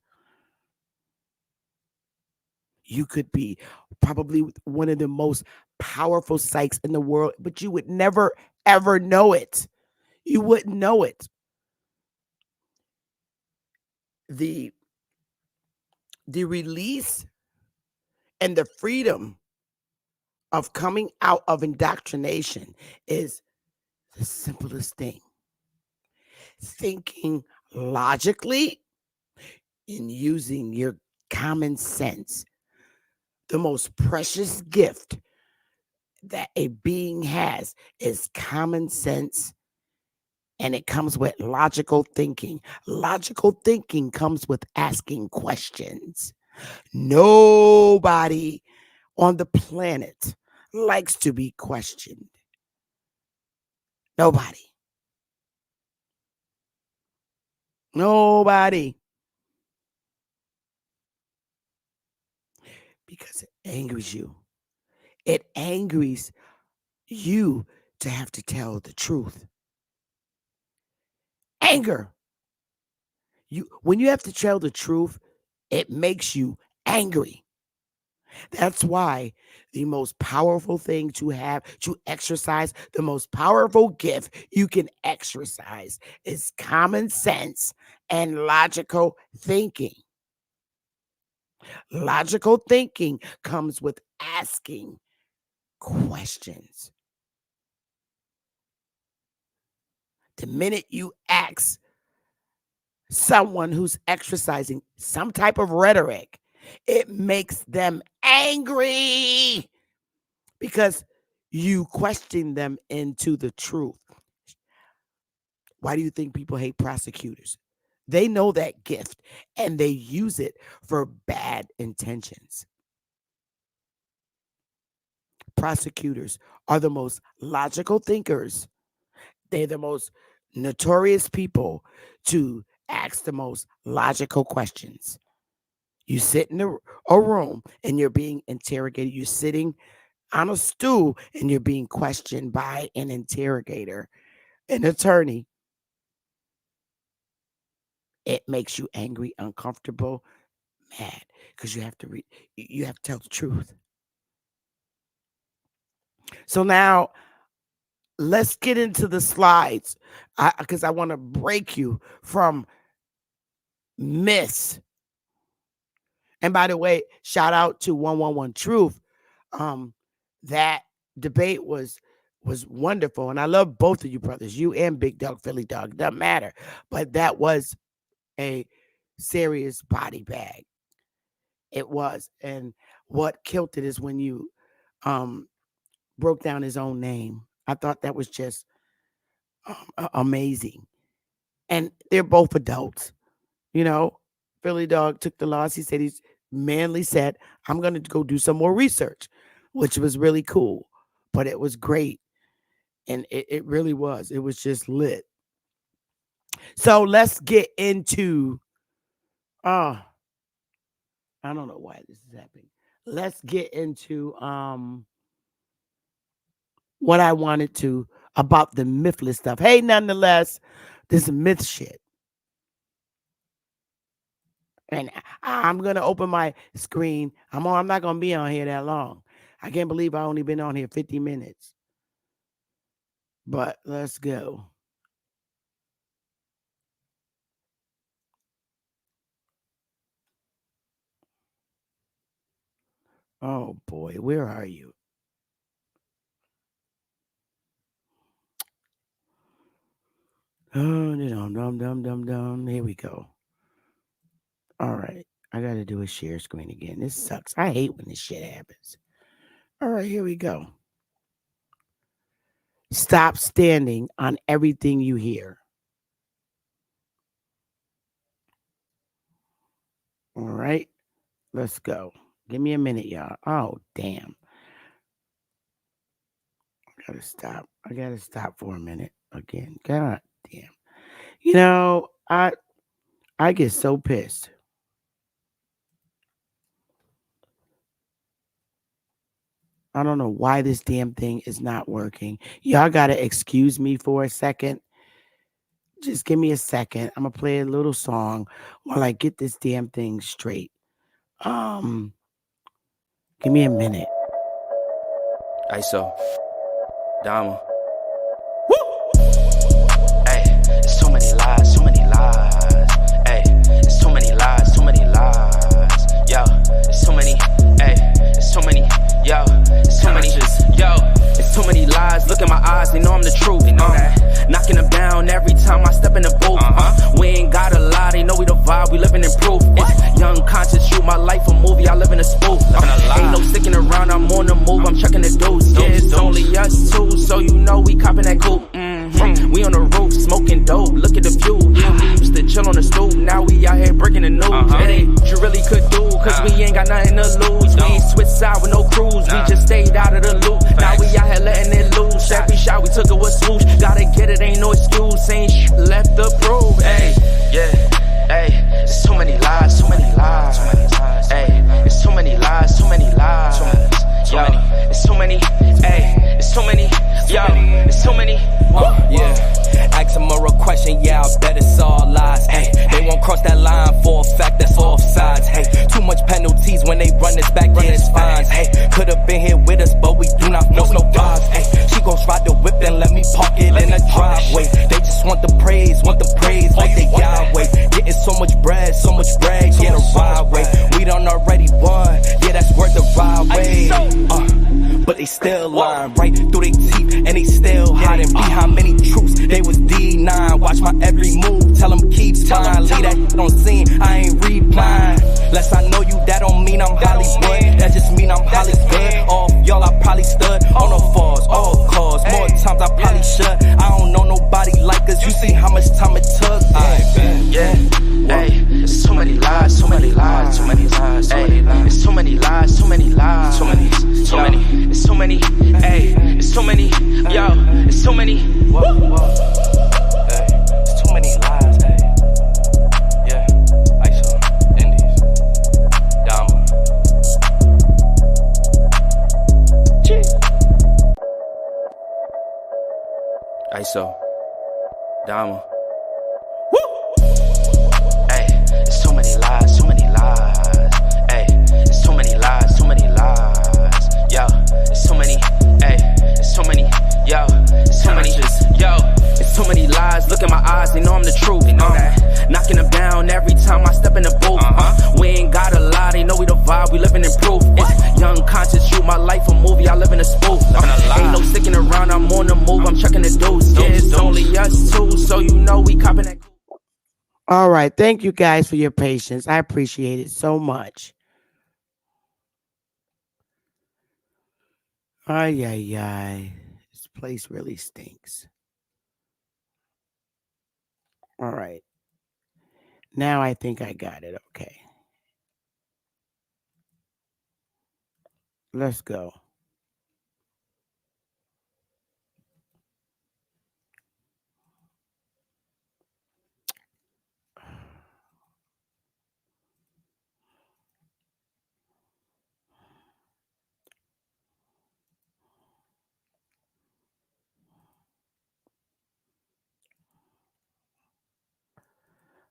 You could be probably one of the most powerful psychs in the world, but you would never, ever know it. You wouldn't know it. The, the release and the freedom of coming out of indoctrination is the simplest thing. Thinking logically and using your common sense. The most precious gift that a being has is common sense, and it comes with logical thinking. Logical thinking comes with asking questions. Nobody on the planet likes to be questioned. Nobody. Nobody. Because it angers you. It angers you to have to tell the truth. Anger. When you have to tell the truth, it makes you angry. That's why the most powerful thing to have to exercise, the most powerful gift you can exercise is common sense and logical thinking. Logical thinking comes with asking questions. The minute you ask someone who's exercising some type of rhetoric, it makes them angry because you question them into the truth. Why do you think people hate prosecutors? They know that gift and they use it for bad intentions. Prosecutors are the most logical thinkers. They're the most notorious people to ask the most logical questions. You sit in a room and you're being interrogated. You're sitting on a stool and you're being questioned by an interrogator, an attorney. It makes you angry, uncomfortable, mad, because you have to tell the truth. So now let's get into the slides, because I want to break you from myths. And by the way, shout out to 111 Truth. That debate was wonderful, and I love both of you brothers, you and Big Dog Philly Dog. Doesn't matter, but that was a serious body bag. It was, and what killed it is when you broke down his own name. I thought that was just amazing, and they're both adults. You know, Philly Dog took the loss. He said he's manly said, I'm going to go do some more research, which was really cool. But it was great. And it really was. It was just lit. So let's get into, I don't know why this is happening. Let's get into what I wanted to about the mythless stuff. Hey, nonetheless, this myth shit. And I'm gonna open my screen. I'm not gonna be on here that long. I can't believe I only been on here 50 minutes. But let's go. Oh boy, where are you? Oh, dum dum dum dum dum. Here we go. All right, I got to do a share screen again. This sucks. I hate when this shit happens. All right, here we go. Stop standing on everything you hear. All right, let's go. Give me a minute, y'all. Oh, damn. I gotta stop. I gotta stop for a minute again. God damn. You know, I get so pissed. I don't know why this damn thing is not working. Y'all gotta excuse me for a second. Just give me a second. I'm gonna play a little song while I get this damn thing straight. Um, Give me a minute. Hey, so, Dama. Hey, it's too many lies, too many lies. Hey, it's too many lies, too many lies. Yo, it's too many. Hey, it's too many. Yo, it's too many. Yo, it's too many lies. Look in my eyes, they know I'm the truth. They know that. Knocking them down every time I step in the booth. We ain't gotta lie, they know we the vibe, we living in proof. It's young conscious, shoot my life a movie, I live in a spoof. Ain't no sticking around, I'm on the move, I'm checking the deuce. Yeah, it's only us two, so you know we copping that coupe. We on the roof, smoking dope, look at the view. Yeah, we used to chill on the stoop, now we out here breaking the news. It ain't what you really could do, cause we ain't got nothing to lose. We ain't switch side with no cruise, we just stayed out of the loop. Now we out here letting it loose, every shot we took it was swoosh. Gotta get it, ain't no excuse, ain't left to prove. Hey, yeah, hey, it's too many lies, too many lies. Hey, it's too many lies, too many lies. Yo, it's too many, hey, it's too many, yo, it's too many. Yeah, ask them a real question, yeah, I bet it's all lies. Hey, they won't cross that line for a fact that's offsides. Hey, too much penalties when they run this back, yeah, it's fines. Hey, could've been here with us, but we do not force no vibes. Hey, she gon' ride the whip and let me park it in the driveway. They just want the praise like they Yahweh. Getting so much bread, yeah, the ride way. We done already won, yeah, that's worth the ride way. But they still lying right through their teeth, and they still hiding behind many truths. They was D9, watch my every move, tell them keep fine. Leave that shit on scene, I ain't replying. Less I know you, that don't mean I'm Hollywood. That just mean I'm Hollywood. All y'all, I probably stood on the falls, all cause. More times I probably should. I don't know nobody like us. You see how much time it took. Yeah, hey, it's too many lies, too many lies, too many lies. Hey, it's too many lies, too many lies, too many, too many. It's too many, hey, it's too many, yo, it's too many. Whoa, hey, it's too many lies, hey. Yeah, ISO, Indies, Dama. ISO, Dama. Hey, it's too many lies, too many lies. Hey, it's too many lies, too many lies. Yo, it's too many, hey, it's too many, yo, it's too many, yo, it's too many lies. Look in my eyes, they know I'm the truth. They know that. Knocking them down every time I step in the booth. We ain't gotta lie, they know we the vibe, we living in proof. It's young conscious, shoot my life a movie, I live in a spoof. Ain't no sticking around, I'm on the move, I'm checking the deuce. Yeah, it's only us two, so you know we copping that. All right. Thank you guys for your patience. I appreciate it so much. Ay, ay, ay. This place really stinks. All right. Now I think I got it. Okay. Let's go.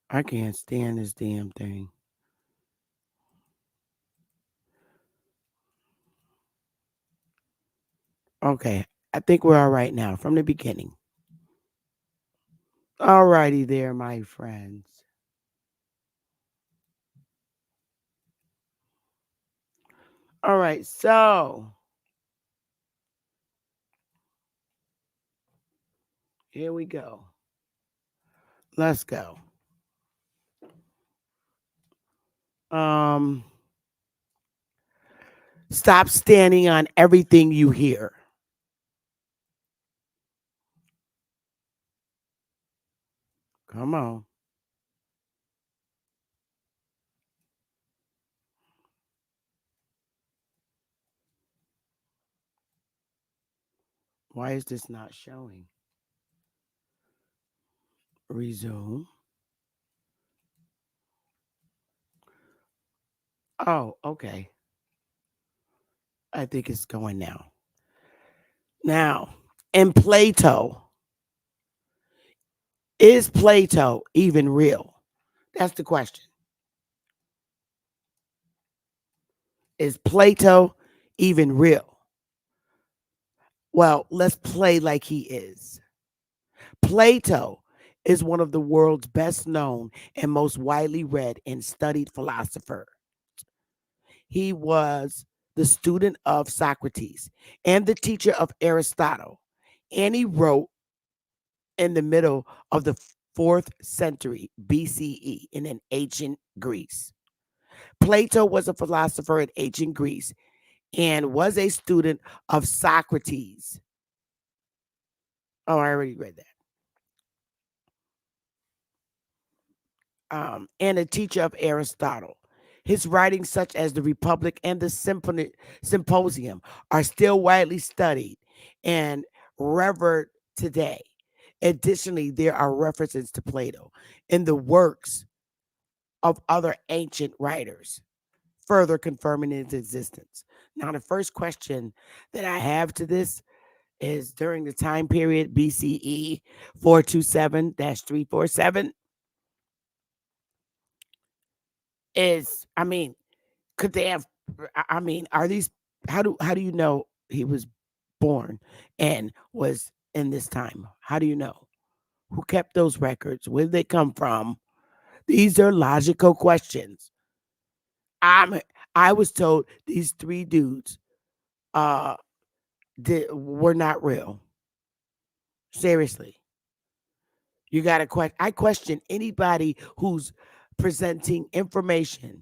I can't stand this damn thing. Okay. I think we're all right now from the beginning. All righty there, my friends. All right, so here we go. Let's go. Um, Stop standing on everything you hear. Come on. Why is this not showing? Resume. Oh, okay. I think it's going now. Now, in Plato, is Plato even real? That's the question. Is Plato even real? Well, let's play like he is. Plato is one of the world's best known and most widely read and studied philosophers. He was the student of Socrates and the teacher of Aristotle. And he wrote in the middle of the 4th century BCE in an ancient Greece. Plato was a philosopher in ancient Greece and was a student of Socrates. Oh, I already read that. And a teacher of Aristotle. His writings, such as the Republic and the Symposium, are still widely studied and revered today. Additionally, there are references to Plato in the works of other ancient writers, further confirming its existence. Now, the first question that I have to this is during the time period BCE 427 347 is, I mean, could they have, I mean, are these, how do you know he was born and was in this time? How do you know? Who kept those records? Where did they come from? These are logical questions. I'm I was told these three dudes uh were not real. Seriously. You got to question. I question anybody who's presenting information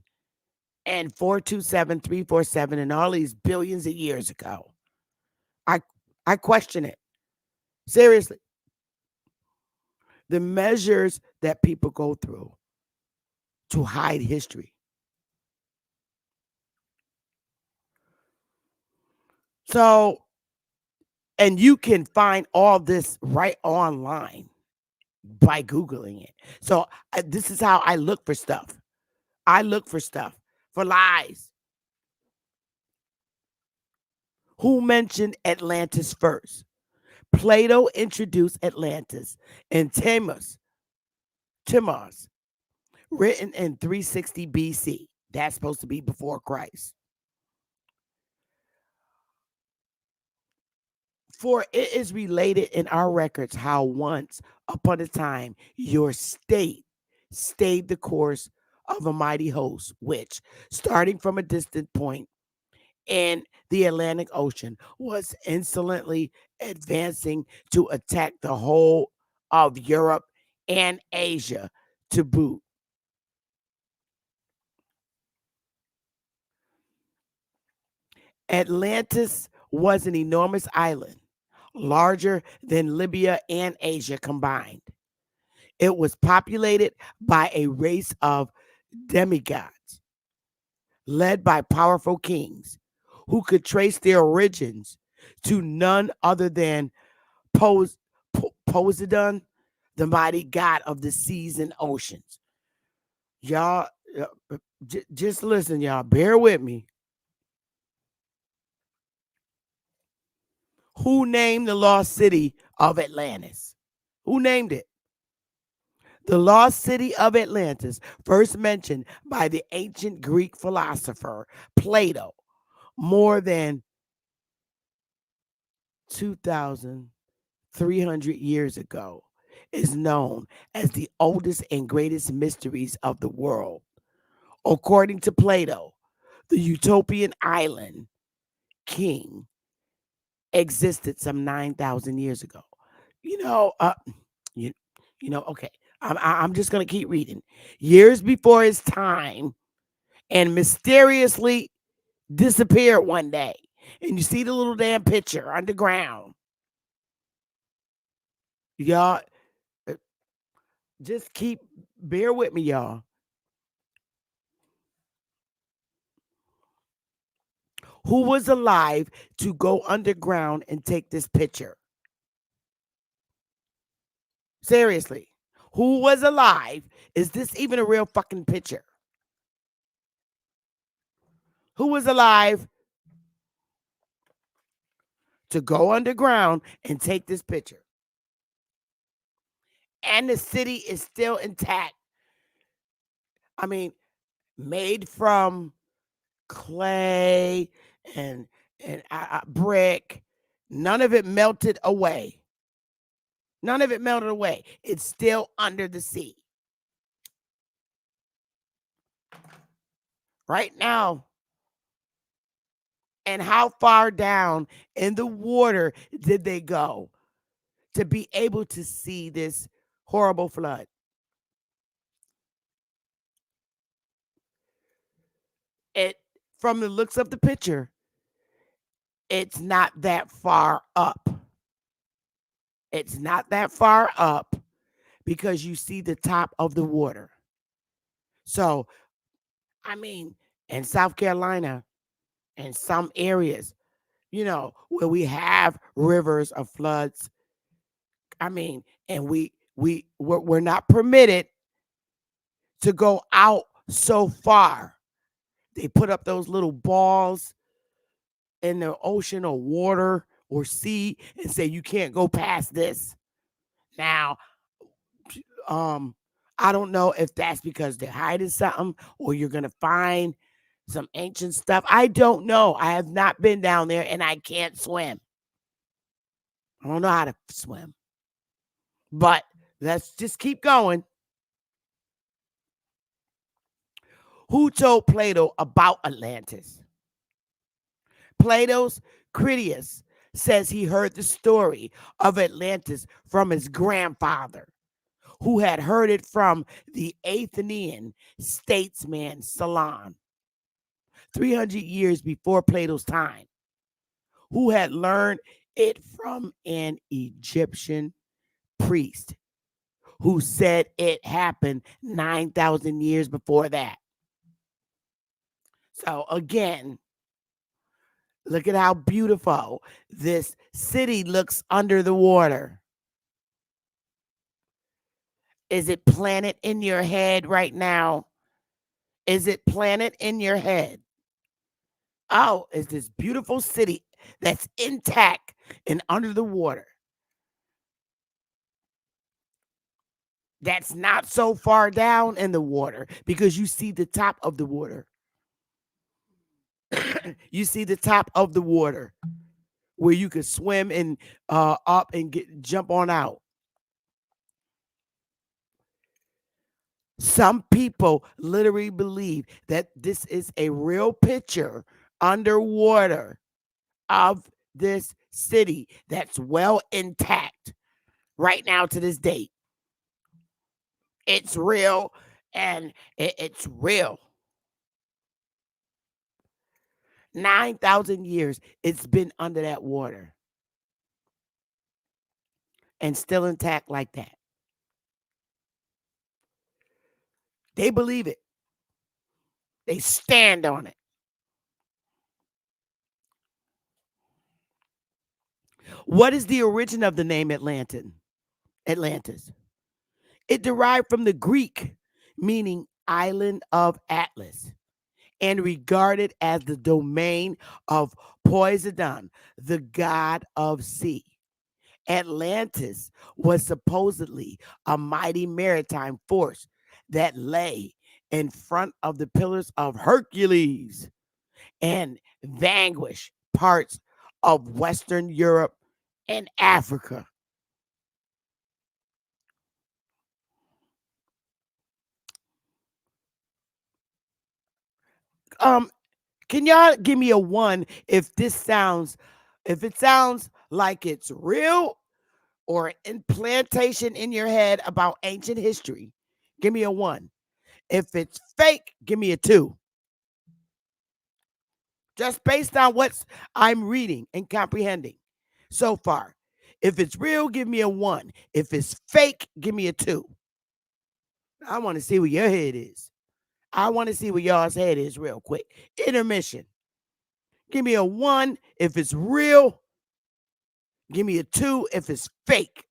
and 427 347 and all these billions of years ago. I I question it. Seriously. The measures that people go through to hide history. So, and you can find all this right online by Googling it. So, this is how I look for stuff. I look for stuff, for lies. Who mentioned Atlantis first? Plato introduced Atlantis in Timaeus, written in 360 BC. That's supposed to be before Christ. For it is related in our records how once upon a time your state stayed the course of a mighty host, which, starting from a distant point in the Atlantic Ocean, was insolently advancing to attack the whole of Europe and Asia to boot. Atlantis was an enormous island, larger than Libya and Asia combined. It was populated by a race of demigods, led by powerful kings who could trace their origins to none other than Poseidon, the mighty god of the seas and oceans. Y'all, just listen, y'all. Bear with me. Who named the lost city of Atlantis? Who named it? The lost city of Atlantis, first mentioned by the ancient Greek philosopher Plato, more than 2,300 years ago, is known as the oldest and greatest mysteries of the world. According to Plato, The utopian island king existed some 9,000 years ago. You know, you, okay. I'm just going to keep reading. Years before his time and mysteriously disappeared one day. And you see the little damn picture underground. Y'all, uh, just bear with me, y'all. Who was alive to go underground and take this picture? Seriously. Who was alive? Is this even a real fucking picture? Who was alive to go underground and take this picture? And the city is still intact. I mean, made from clay and brick. None of it melted away. None of it melted away. It's still under the sea. Right now. And how far down in the water did they go to be able to see this horrible flood? It, from the looks of the picture, it's not that far up. It's not that far up because you see the top of the water. So, I mean, in South Carolina and some areas, where we have rivers of floods, I mean, and we're not permitted to go out so far. They put up those little balls in the ocean or water or sea and say you can't go past this. Now, I don't know if that's because they're hiding something or you're gonna find some ancient stuff. I don't know. I have not been down there and I can't swim. I don't know how to swim. But let's just keep going. Who told Plato about Atlantis? Plato's Critias says he heard the story of Atlantis from his grandfather, who had heard it from the Athenian statesman Solon 300 years before Plato's time, who had learned it from an Egyptian priest who said it happened 9,000 years before that. So again, look at how beautiful this city looks under the water. Is it planted in your head right now? Is it planted in your head? Oh, it's this beautiful city that's intact and under the water. That's not so far down in the water because you see the top of the water. You see the top of the water where you could swim and up and jump on out. Some people literally believe that this is a real picture underwater of this city that's well intact right now to this date. It's real and it's real. 9,000 years it's been under that water and still intact like that. They believe it. They stand on it. What is the origin of the name Atlantis? It derived from the Greek, meaning island of Atlas, and regarded as the domain of Poseidon, the god of sea. Atlantis was supposedly a mighty maritime force that lay in front of the pillars of Hercules and vanquished parts of Western Europe and Africa. Um, Can y'all give me a one if it sounds like it's real or an implantation in your head about ancient history? Give me a one. If it's fake, give me a two. Just based on what I'm reading and comprehending so far. If it's real, give me a one. If it's fake, give me a two. I want to see where your head is. I want to see where y'all's head is real quick. Intermission. Give me a one if it's real. Give me a two if it's fake.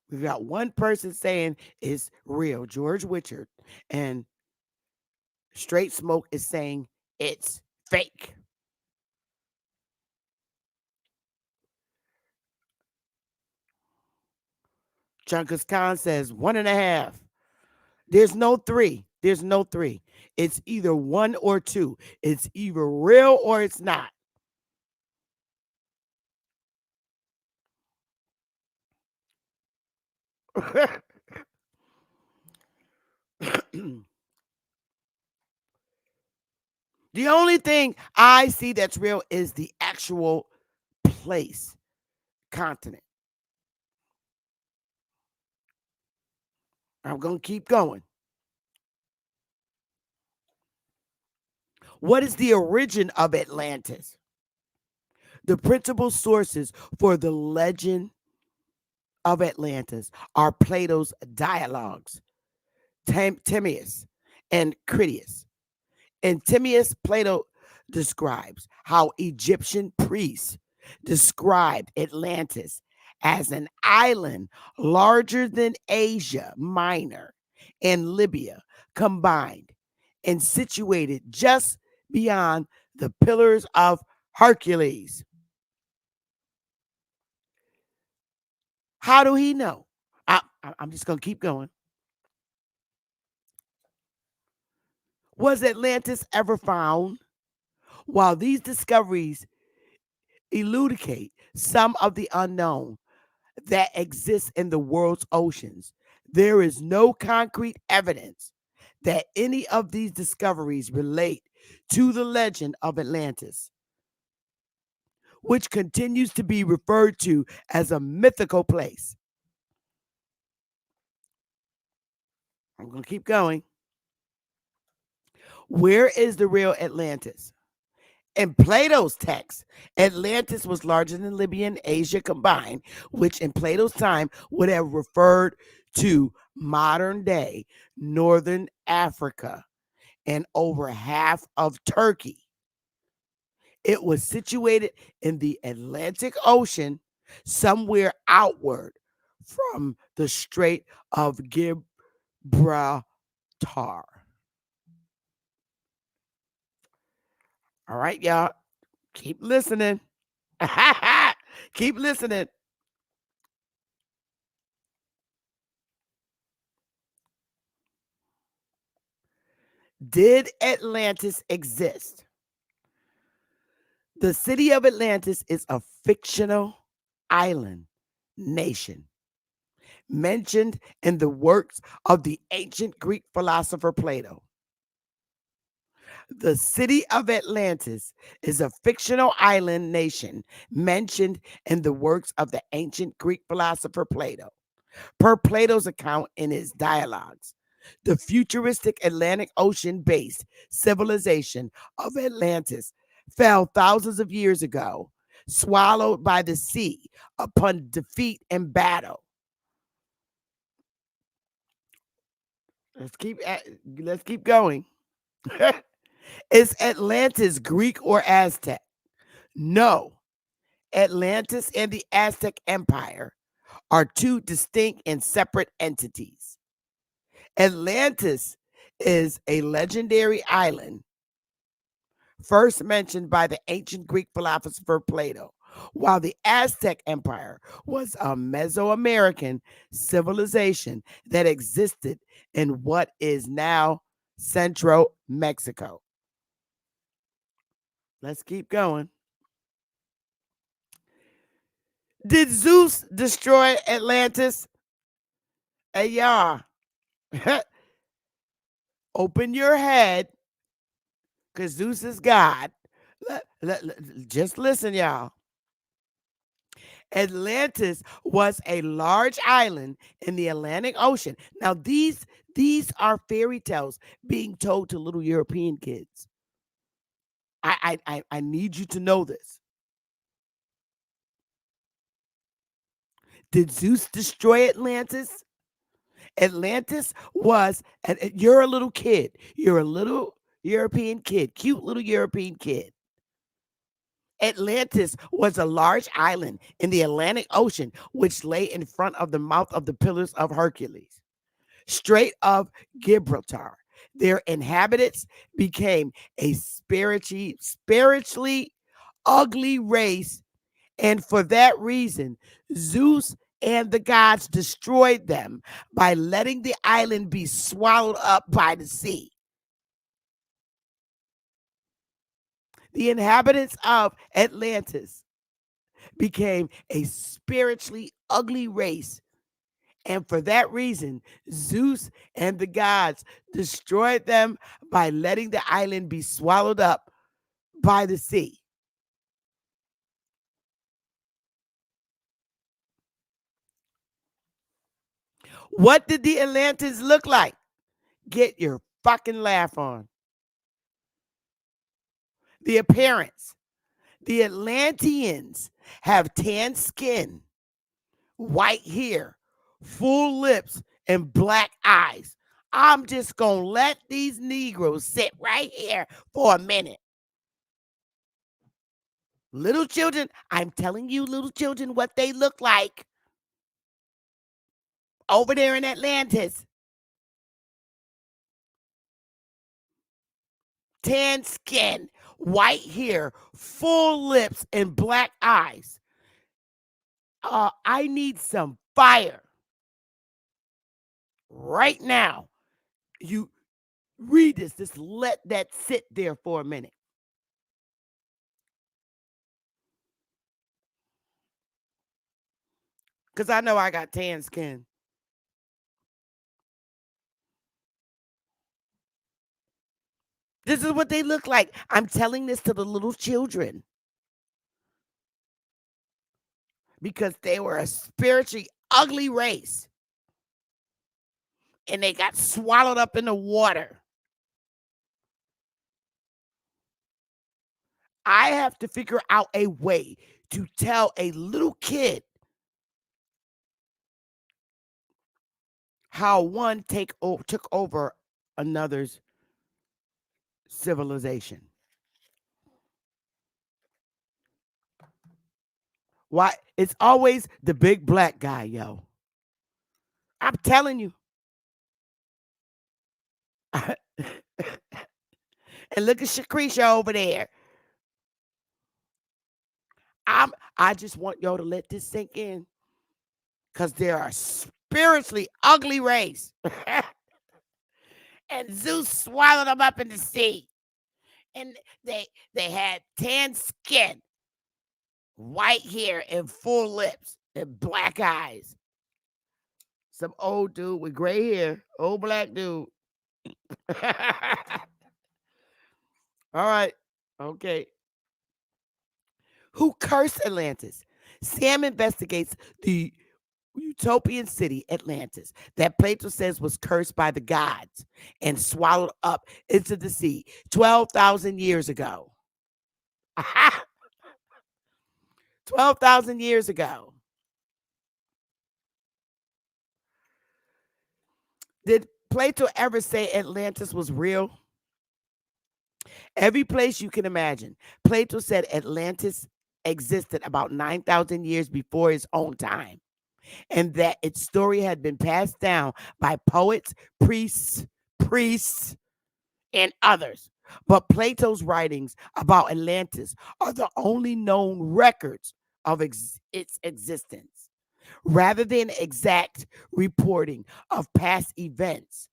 We've got one person saying it's real, George Richard, and Straight Smoke is saying it's fake. Chunkus Khan says 1.5. There's no three. There's no three. It's either one or two. It's either real or it's not. The only thing I see that's real is the actual place, continent. I'm going to keep going. What is the origin of Atlantis? The principal sources for the legend of Atlantis are Plato's dialogues, Timaeus and Critias. In Timaeus, Plato describes how Egyptian priests described Atlantis as an island larger than Asia Minor and Libya combined and situated just beyond the Pillars of Hercules. How do he know? I'm just going to keep going. Was Atlantis ever found? While these discoveries elucidate some of the unknown that exists in the world's oceans, there is no concrete evidence that any of these discoveries relate to the legend of Atlantis, which continues to be referred to as a mythical place. I'm going to keep going. Where is the real Atlantis? In Plato's text, Atlantis was larger than Libya and Asia combined, which in Plato's time would have referred to modern day northern Africa and over half of Turkey. It was situated in the Atlantic Ocean, somewhere outward from the Strait of Gibraltar. All right, y'all. Keep listening. Keep listening. Did Atlantis exist? The city of Atlantis is a fictional island nation mentioned in the works of the ancient Greek philosopher Plato. The city of Atlantis is a fictional island nation mentioned in the works of the ancient Greek philosopher Plato. Per Plato's account in his dialogues, the futuristic Atlantic Ocean based civilization of Atlantis fell thousands of years ago, swallowed by the sea upon defeat in battle. Let's keep going. Is Atlantis Greek or Aztec? No. Atlantis and the Aztec Empire are two distinct and separate entities. Atlantis is a legendary island first mentioned by the ancient Greek philosopher Plato, while the Aztec Empire was a Mesoamerican civilization that existed in what is now Central Mexico. Let's keep going. Did Zeus destroy Atlantis? Hey, y'all. Open your head, because Zeus is God. Just listen, y'all. Atlantis was a large island in the Atlantic Ocean. Now, these are fairy tales being told to little European kids. I need you to know this. Did Zeus destroy Atlantis? Atlantis was, and you're a little kid. You're a little European kid, cute little European kid. Atlantis was a large island in the Atlantic Ocean, which lay in front of the mouth of the Pillars of Hercules, Strait of Gibraltar. Their inhabitants became a spiritually ugly race, and for that reason, Zeus and the gods destroyed them by letting the island be swallowed up by the sea. The inhabitants of Atlantis became a spiritually ugly race, and for that reason, Zeus and the gods destroyed them by letting the island be swallowed up by the sea. What did the Atlanteans look like? Get your fucking laugh on. The appearance. The Atlanteans have tan skin, white hair, full lips, and black eyes. I'm just going to let these Negroes sit right here for a minute. Little children, I'm telling you, little children, what they look like over there in Atlantis. Tan skin, white hair, full lips, and black eyes. I need some fire right now. You read this. Just let that sit there for a minute. Because I know I got tan skin. This is what they look like. I'm telling this to the little children because they were a spiritually ugly race and they got swallowed up in the water. I have to figure out a way to tell a little kid how one took over another's civilization. Why? It's always the big black guy, yo. I'm telling you. And look at Shakrisha over there. I just want y'all to let this sink in. Because they're a spiritually ugly race. And Zeus swallowed them up in the sea. And they had tan skin, white hair, and full lips, and black eyes. Some old dude with gray hair, old black dude. All right. Okay. Who cursed Atlantis? Sam investigates the utopian city, Atlantis, that Plato says was cursed by the gods and swallowed up into the sea 12,000 years ago. 12,000 years ago. Did Plato ever say Atlantis was real? Every place you can imagine. Plato said Atlantis existed about 9,000 years before his own time, and that its story had been passed down by poets, priests, and others. But Plato's writings about Atlantis are the only known records of its existence. Rather than exact reporting of past events,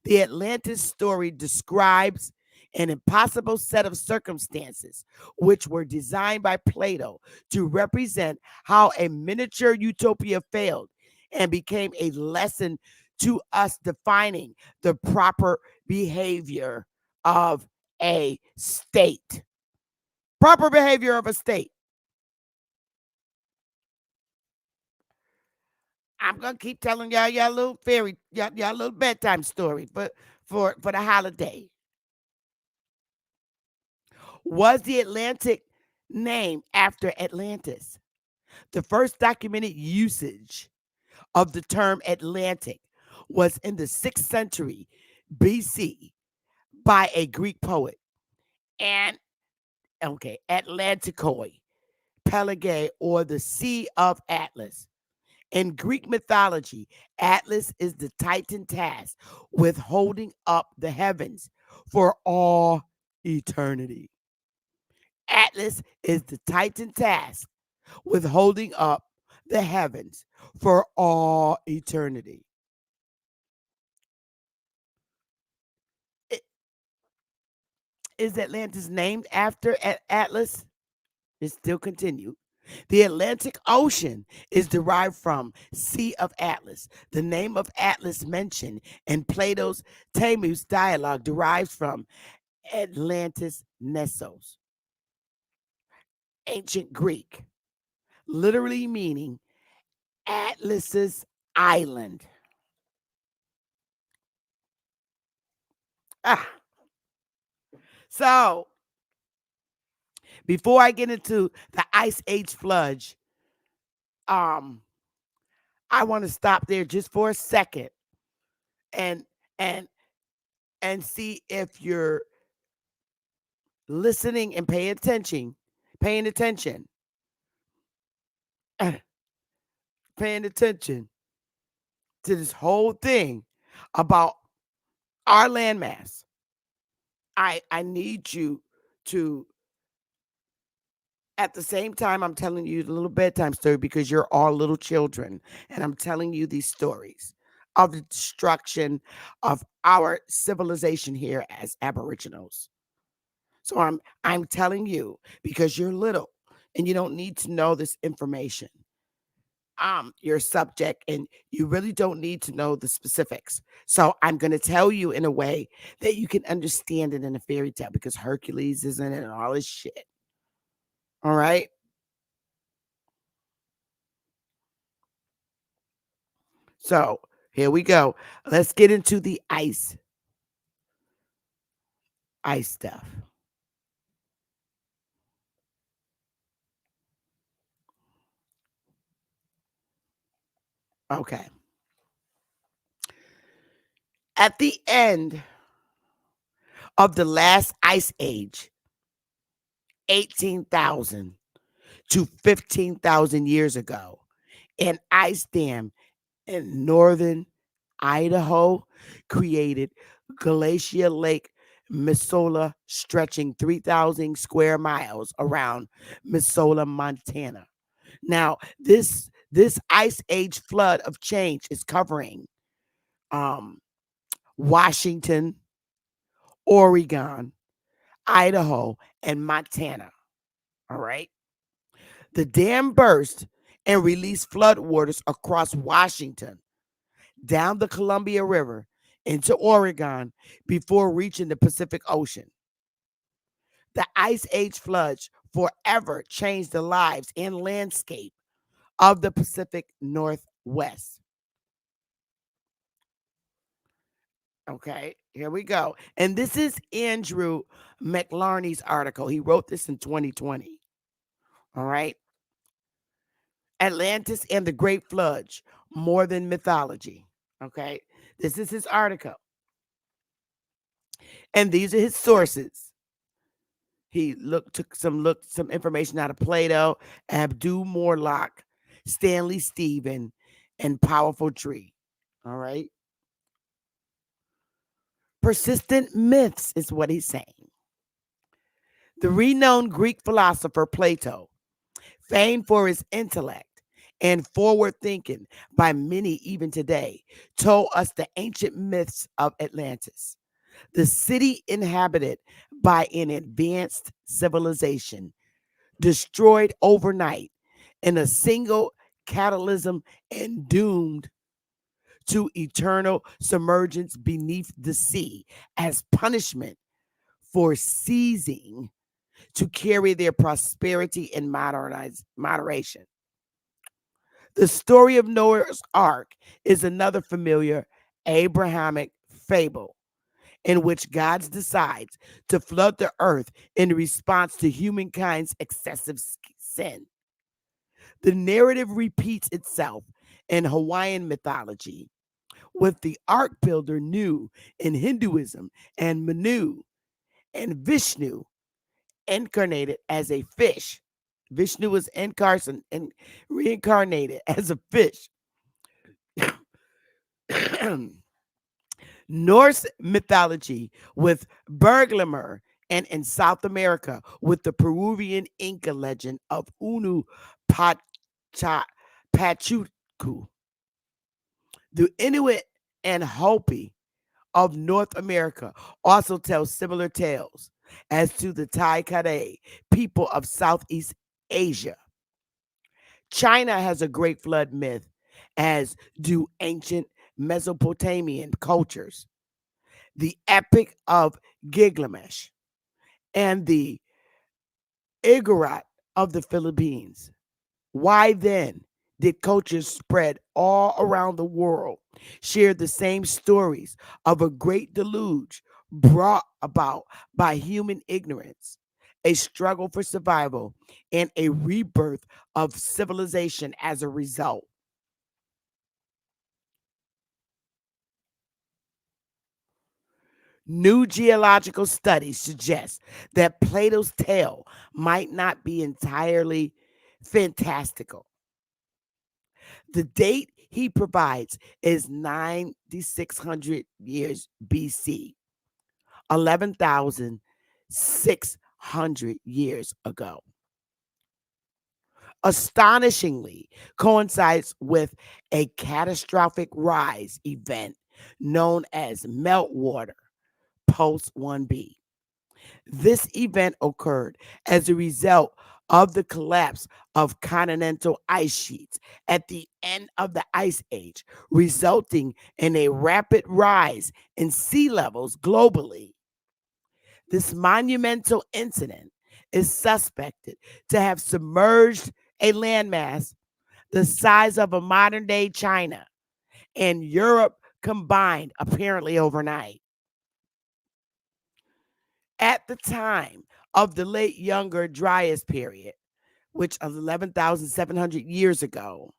the Atlantis story describes an impossible set of circumstances which were designed by Plato to represent how a miniature utopia failed and became a lesson to us defining the proper behavior of a state. Proper behavior of a state. I'm gonna keep telling y'all little y'all little bedtime story, but for the holiday. Was the Atlantic named after Atlantis? The first documented usage of the term Atlantic was in the 6th century BC by a Greek poet. And Atlantikoi, Pelasgi, or the Sea of Atlas. In Greek mythology, Atlas is the Titan tasked with holding up the heavens for all eternity. Atlas is the Titan tasked with holding up the heavens for all eternity. I- Is Atlantis named after Atlas? It still continued. The Atlantic Ocean is derived from Sea of Atlas. The name of Atlas mentioned in Plato's Timaeus dialogue derives from Atlantis Nessos, ancient Greek, literally meaning Atlas's island. Ah, so before I get into the Ice Age flood, um, I want to stop there just for a second and and and see if you're listening and paying attention, paying attention to this whole thing about our landmass. I need you to, at the same time, I'm telling you the little bedtime story because you're all little children, and I'm telling you these stories of the destruction of our civilization here as Aboriginals. So I'm telling you because you're little and you don't need to know this information. Your subject and you really don't need to know the specifics. So I'm going to tell you in a way that you can understand it in a fairy tale because Hercules is in it and all this shit. All right. So here we go. Let's get into the ice stuff. Okay. At the end of the last ice age, 18,000 to 15,000 years ago, an ice dam in northern Idaho created Glacier Lake Missoula, stretching 3,000 square miles around Missoula, Montana. Now, this ice age flood of change is covering um, Washington, Oregon, Idaho, and Montana. All right. The dam burst and released floodwaters across Washington, down the Columbia River, into Oregon before reaching the Pacific Ocean. The Ice Age floods forever changed the lives and landscape of the Pacific Northwest. Okay, here we go. And this is Andrew McLarney's article. He wrote this in 2020. All right. Atlantis and the Great Flood, More Than Mythology. Okay. This is his article. And these are his sources. He took some information out of Plato, Abdul Morlock, Stanley Stephen, and Powerful Tree. All right. Persistent myths is what he's saying. The renowned Greek philosopher Plato, famed for his intellect and forward thinking by many even today, told us the ancient myths of Atlantis, the city inhabited by an advanced civilization, destroyed overnight in a single catalysm and doomed to eternal submergence beneath the sea as punishment for ceasing to carry their prosperity and moderation. The story of Noah's Ark is another familiar Abrahamic fable in which God decides to flood the earth in response to humankind's excessive sin. The narrative repeats itself in Hawaiian mythology, with the ark builder Nu in Hinduism and Manu and Vishnu incarnated as a fish. Vishnu was reincarnated as a fish. Norse mythology with Berglamer, and in South America with the Peruvian Inca legend of Unu Pacha, Pachuku. The Inuit and Hopi of North America also tell similar tales as to the Tai Kare people of Southeast Asia. China has a great flood myth, as do ancient Mesopotamian cultures. The Epic of Gilgamesh and the Igorot of the Philippines. Why then did cultures spread all around the world share the same stories of a great deluge brought about by human ignorance, a struggle for survival, and a rebirth of civilization as a result? New geological studies suggest that Plato's tale might not be entirely fantastical. The date he provides is 9,600 years BC, 11,600 years ago. Astonishingly, coincides with a catastrophic rise event known as meltwater post 1B. This event occurred as a result of the collapse of continental ice sheets at the end of the Ice Age, resulting in a rapid rise in sea levels globally. This monumental incident is suspected to have submerged a landmass the size of a modern day China and Europe combined, apparently overnight. At the time of the late Younger Dryas period, which is 11,700 years ago,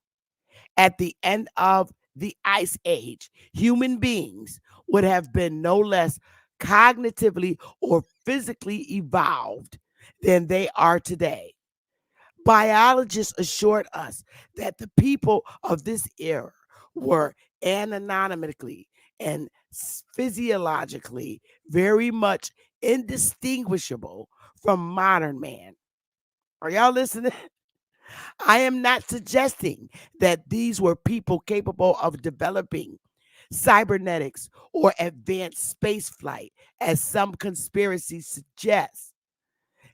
at the end of the Ice Age, human beings would have been no less cognitively or physically evolved than they are today. Biologists assured us that the people of this era were anatomically and physiologically very much indistinguishable from modern man. Are y'all listening? I am not suggesting that these were people capable of developing cybernetics or advanced space flight, as some conspiracies suggest,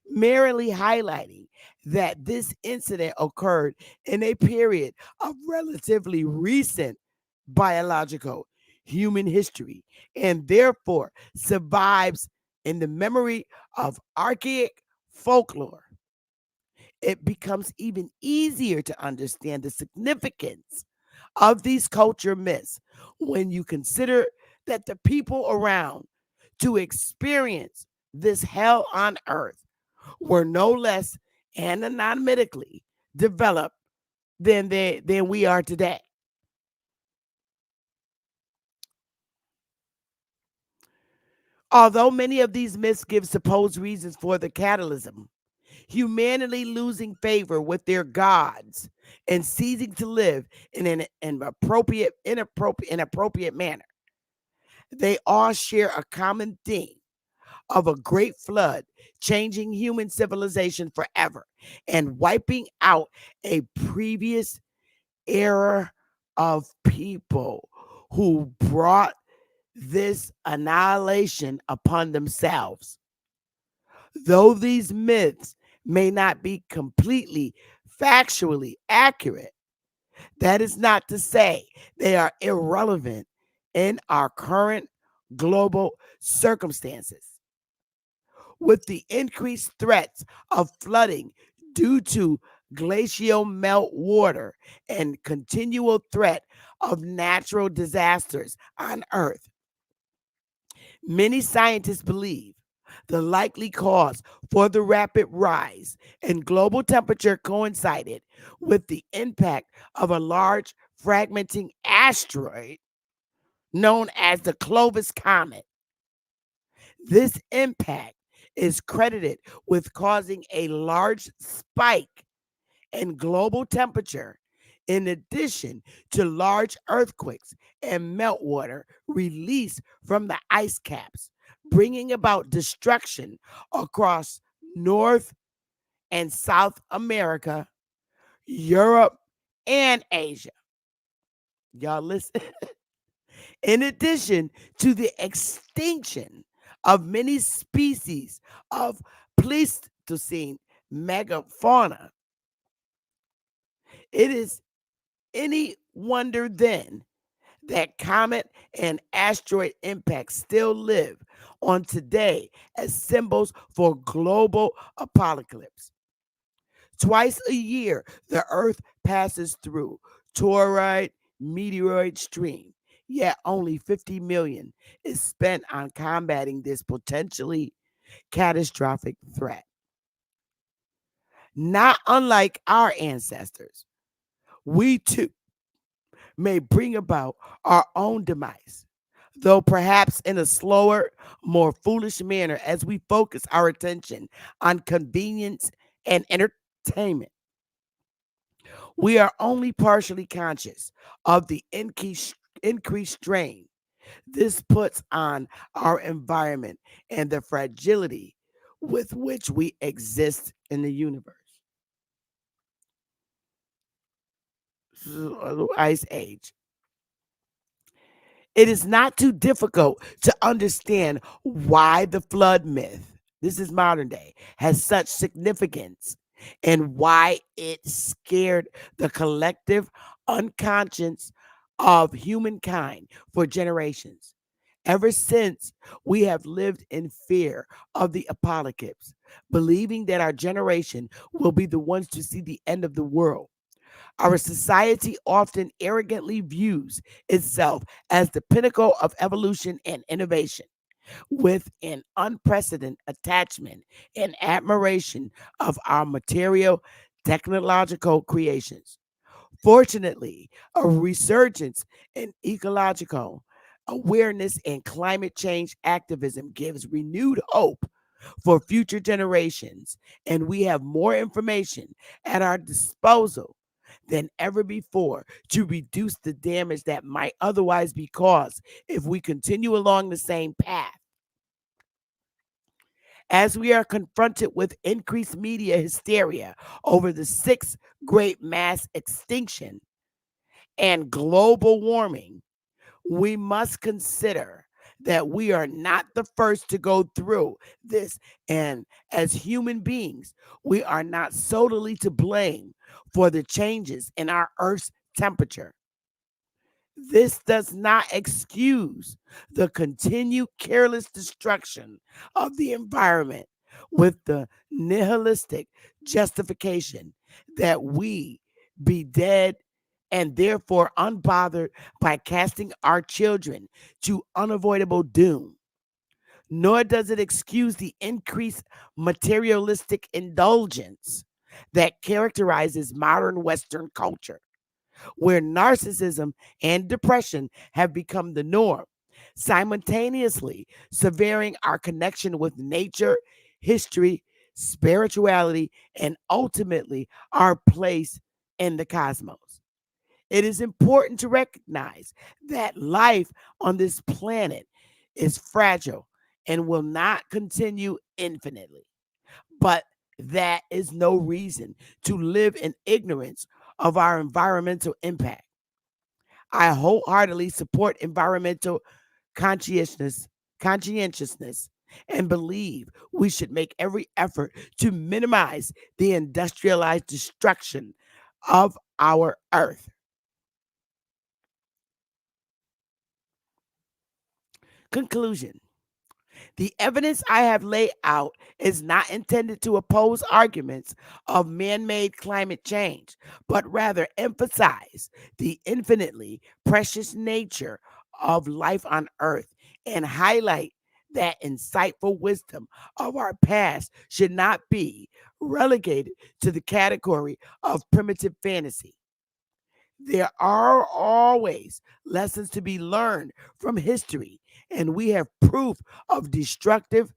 merely highlighting that this incident occurred in a period of relatively recent biological human history and therefore survives in the memory of archaic folklore. It becomes even easier to understand the significance of these culture myths when you consider that the people around to experience this hell on earth were no less anatomically developed than we are today. Although many of these myths give supposed reasons for the catalysm, humanity losing favor with their gods and ceasing to live in an inappropriate manner, they all share a common theme of a great flood changing human civilization forever and wiping out a previous era of people who brought this annihilation upon themselves. Though these myths may not be completely factually accurate, That is not to say they are irrelevant in our current global circumstances. With the increased threats of flooding due to glacial melt water and continual threat of natural disasters on Earth, many scientists believe the likely cause for the rapid rise in global temperature coincided with the impact of a large fragmenting asteroid known as the Clovis Comet. This impact is credited with causing a large spike in global temperature, in addition to large earthquakes and meltwater released from the ice caps, bringing about destruction across North and South America, Europe, and Asia. Y'all listen. In addition to the extinction of many species of Pleistocene megafauna, it is any wonder then that comet and asteroid impacts still live on today as symbols for global apocalypse. Twice a year, the Earth passes through toroid meteoroid stream, yet only 50 million is spent on combating this potentially catastrophic threat. Not unlike our ancestors, we too may bring about our own demise, though perhaps in a slower, more foolish manner as we focus our attention on convenience and entertainment. We are only partially conscious of the increased strain this puts on our environment and the fragility with which we exist in the universe. Ice Age. It is not too difficult to understand why the flood myth, this is modern day, has such significance and why it scared the collective unconscious of humankind for generations. Ever since, we have lived in fear of the apocalypse, believing that our generation will be the ones to see the end of the world. Our society often arrogantly views itself as the pinnacle of evolution and innovation, with an unprecedented attachment and admiration of our material technological creations. Fortunately, a resurgence in ecological awareness and climate change activism gives renewed hope for future generations, and we have more information at our disposal than ever before to reduce the damage that might otherwise be caused if we continue along the same path. As we are confronted with increased media hysteria over the sixth great mass extinction and global warming, we must consider that we are not the first to go through this. And as human beings, we are not solely to blame for the changes in our Earth's temperature. This does not excuse the continued careless destruction of the environment with the nihilistic justification that we be dead and therefore unbothered by casting our children to unavoidable doom. Nor does it excuse the increased materialistic indulgence that characterizes modern Western culture, where narcissism and depression have become the norm, simultaneously severing our connection with nature, history, spirituality, and ultimately our place in the cosmos. It is important to recognize that life on this planet is fragile and will not continue infinitely. But that is no reason to live in ignorance of our environmental impact. I wholeheartedly support environmental conscientiousness, conscientiousness and believe we should make every effort to minimize the industrialized destruction of our earth. Conclusion. The evidence I have laid out is not intended to oppose arguments of man made climate change, but rather emphasize the infinitely precious nature of life on Earth and highlight that insightful wisdom of our past should not be relegated to the category of primitive fantasy. There are always lessons to be learned from history, and we have proof of destructive,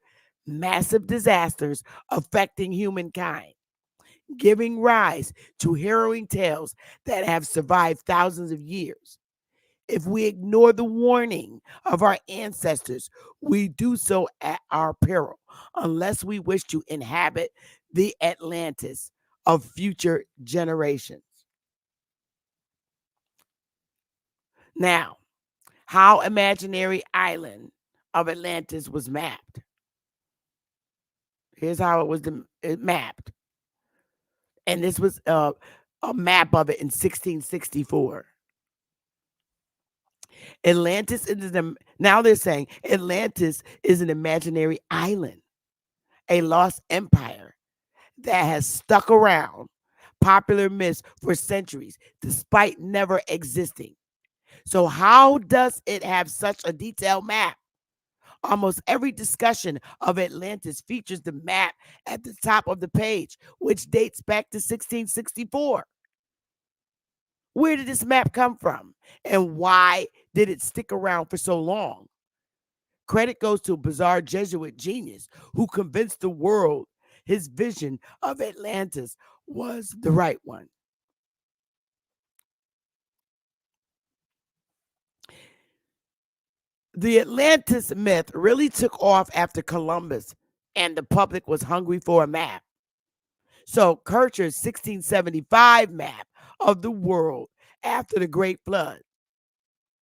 massive disasters affecting humankind, giving rise to harrowing tales that have survived thousands of years. If we ignore the warning of our ancestors, we do so at our peril, unless we wish to inhabit the Atlantis of future generations. Now, how imaginary island of Atlantis was mapped. Here's how it mapped. And this was a map of it in 1664. Atlantis is now they're saying Atlantis is an imaginary island, a lost empire that has stuck around popular myths for centuries despite never existing. So how does it have such a detailed map? Almost every discussion of Atlantis features the map at the top of the page, which dates back to 1664. Where did this map come from? And why did it stick around for so long? Credit goes to a bizarre Jesuit genius who convinced the world his vision of Atlantis was the right one. The Atlantis myth really took off after Columbus and the public was hungry for a map. So Kircher's 1675 map of the world after the Great Flood.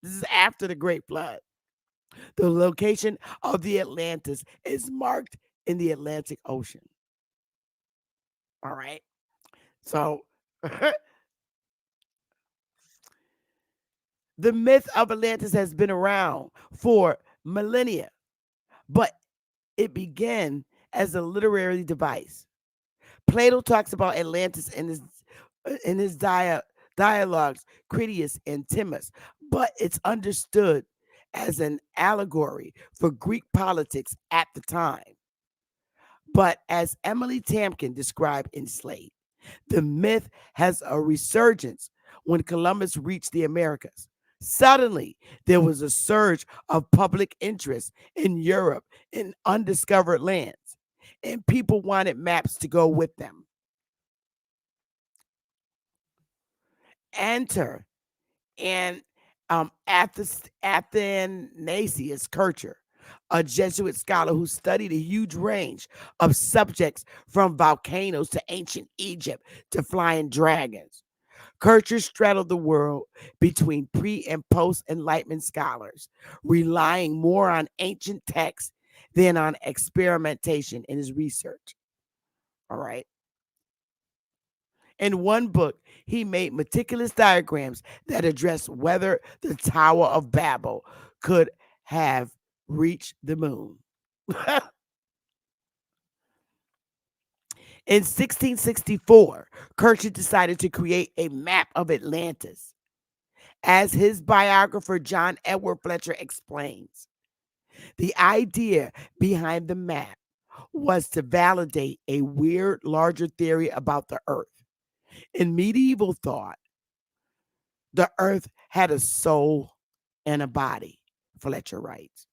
This is after the Great Flood. The location of the Atlantis is marked in the Atlantic Ocean. All right. So the myth of Atlantis has been around for millennia, but it began as a literary device. Plato talks about Atlantis in his dialogues, Critias and Timaeus, but it's understood as an allegory for Greek politics at the time. But as Emily Tamkin described in Slate, the myth has a resurgence when Columbus reached the Americas. Suddenly, there was a surge of public interest in Europe in undiscovered lands, and people wanted maps to go with them. Enter and Athanasius Kircher, a Jesuit scholar who studied a huge range of subjects from volcanoes to ancient Egypt to flying dragons. Kircher straddled the world between pre and post Enlightenment scholars, relying more on ancient texts than on experimentation in his research. All right. In one book, he made meticulous diagrams that address whether the Tower of Babel could have reached the moon. In 1664, Kircher decided to create a map of Atlantis. As his biographer John Edward Fletcher explains, the idea behind the map was to validate a weird, larger theory about the Earth. In medieval thought, the Earth had a soul and a body, Fletcher writes.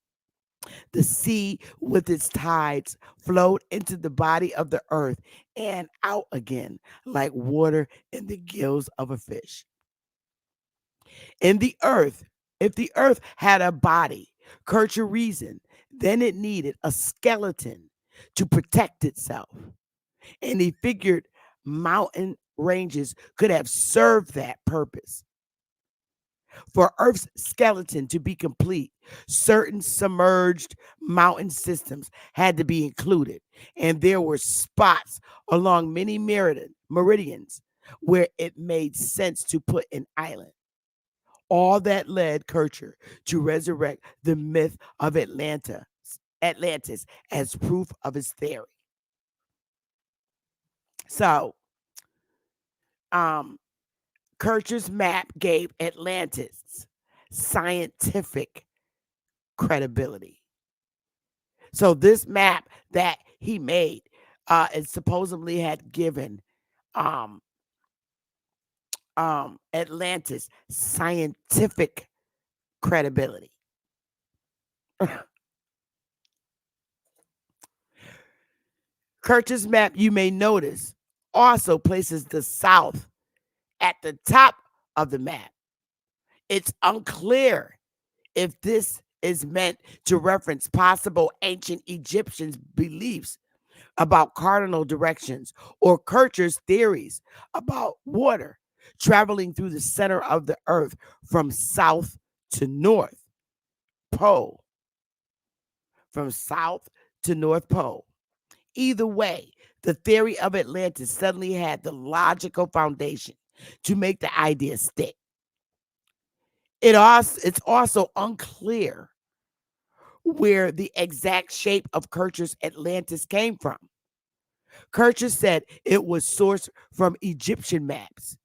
The sea, with its tides, flowed into the body of the earth and out again like water in the gills of a fish. In the earth, if the earth had a body, Kircher reasoned, then it needed a skeleton to protect itself. And he figured mountain ranges could have served that purpose. For Earth's skeleton to be complete, certain submerged mountain systems had to be included, and there were spots along many meridians where it made sense to put an island. All that led Kircher to resurrect the myth of Atlantis as proof of his theory. So, um, Kircher's map gave Atlantis scientific credibility. So this map that he made, it supposedly had given um, Atlantis scientific credibility. Kircher's map, you may notice, also places the South at the top of the map. It's unclear if this is meant to reference possible ancient Egyptians' beliefs about cardinal directions or Kircher's theories about water traveling through the center of the earth from south to north pole. From south to north pole. Either way, the theory of Atlantis suddenly had the logical foundation to make the idea stick. It's also unclear where the exact shape of Kircher's Atlantis came from. Kircher said it was sourced from Egyptian maps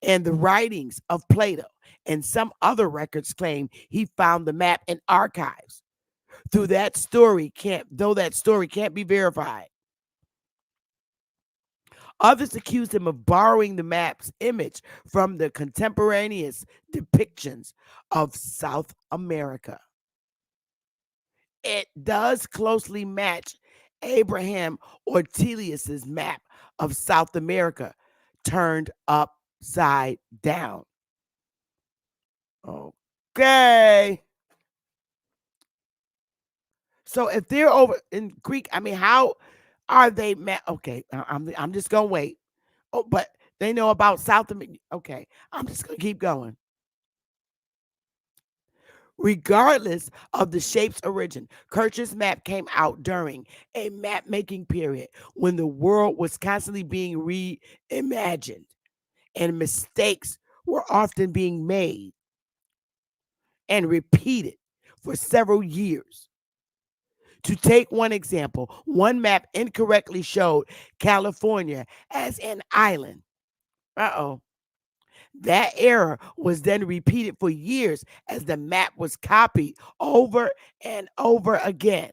and the writings of Plato, and some other records claim he found the map in archives. Though that story can't be verified. Others accused him of borrowing the map's image from the contemporaneous depictions of South America. It does closely match Abraham Ortelius's map of South America turned upside down. Okay. So if they're over in Greek, I mean, how are they met? Okay, I'm just gonna wait. Oh, but they know about South America. Okay, I'm just gonna keep going. Regardless of the shape's origin, Kircher's map came out during a map making period when the world was constantly being reimagined and mistakes were often being made and repeated for several years. To take one example, one map incorrectly showed California as an island. Uh-oh. That error was then repeated for years as the map was copied over and over again.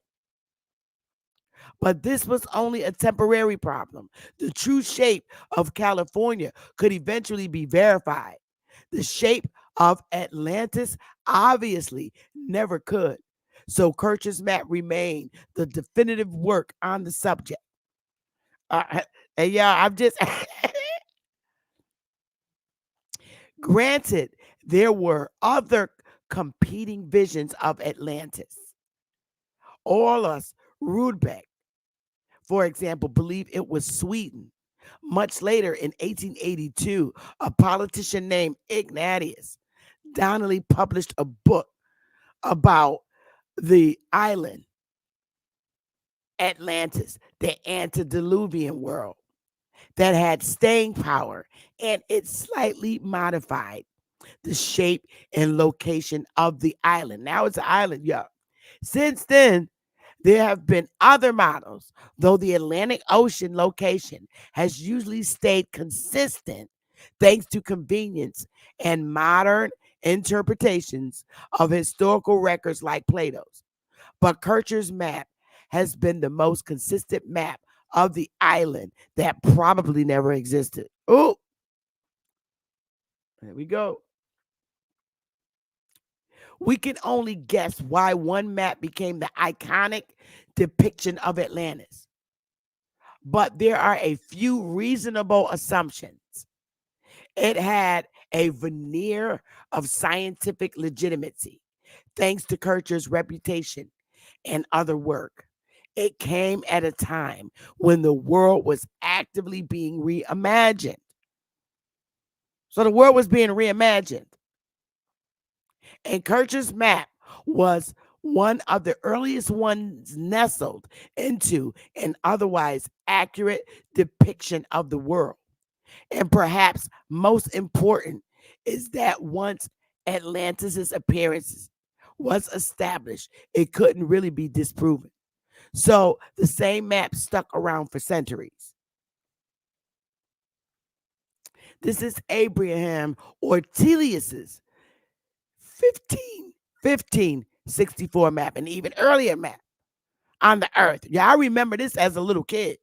But this was only a temporary problem. The true shape of California could eventually be verified. The shape of Atlantis obviously never could. So Kircher's map remained the definitive work on the subject. And yeah, I'm just granted, there were other competing visions of Atlantis. Orlas Rudbeck, for example, believed it was Sweden. Much later in 1882, a politician named Ignatius Donnelly published a book about the island Atlantis, the antediluvian world that had staying power, and it slightly modified the shape and location of the island. Now it's an island, yeah. Since then, there have been other models, though the Atlantic Ocean location has usually stayed consistent thanks to convenience and modern interpretations of historical records like Plato's. But Kircher's map has been the most consistent map of the island that probably never existed. Oh, there we go. We can only guess why one map became the iconic depiction of Atlantis. But there are a few reasonable assumptions. It had a veneer of scientific legitimacy, thanks to Kircher's reputation and other work. It came at a time when the world was actively being reimagined. So the world was being reimagined. And Kircher's map was one of the earliest ones nestled into an otherwise accurate depiction of the world. And perhaps most important is that once Atlantis' appearance was established, it couldn't really be disproven. So the same map stuck around for centuries. This is Abraham Ortelius's 1564 map, an even earlier map on the earth. Yeah, I remember this as a little kid.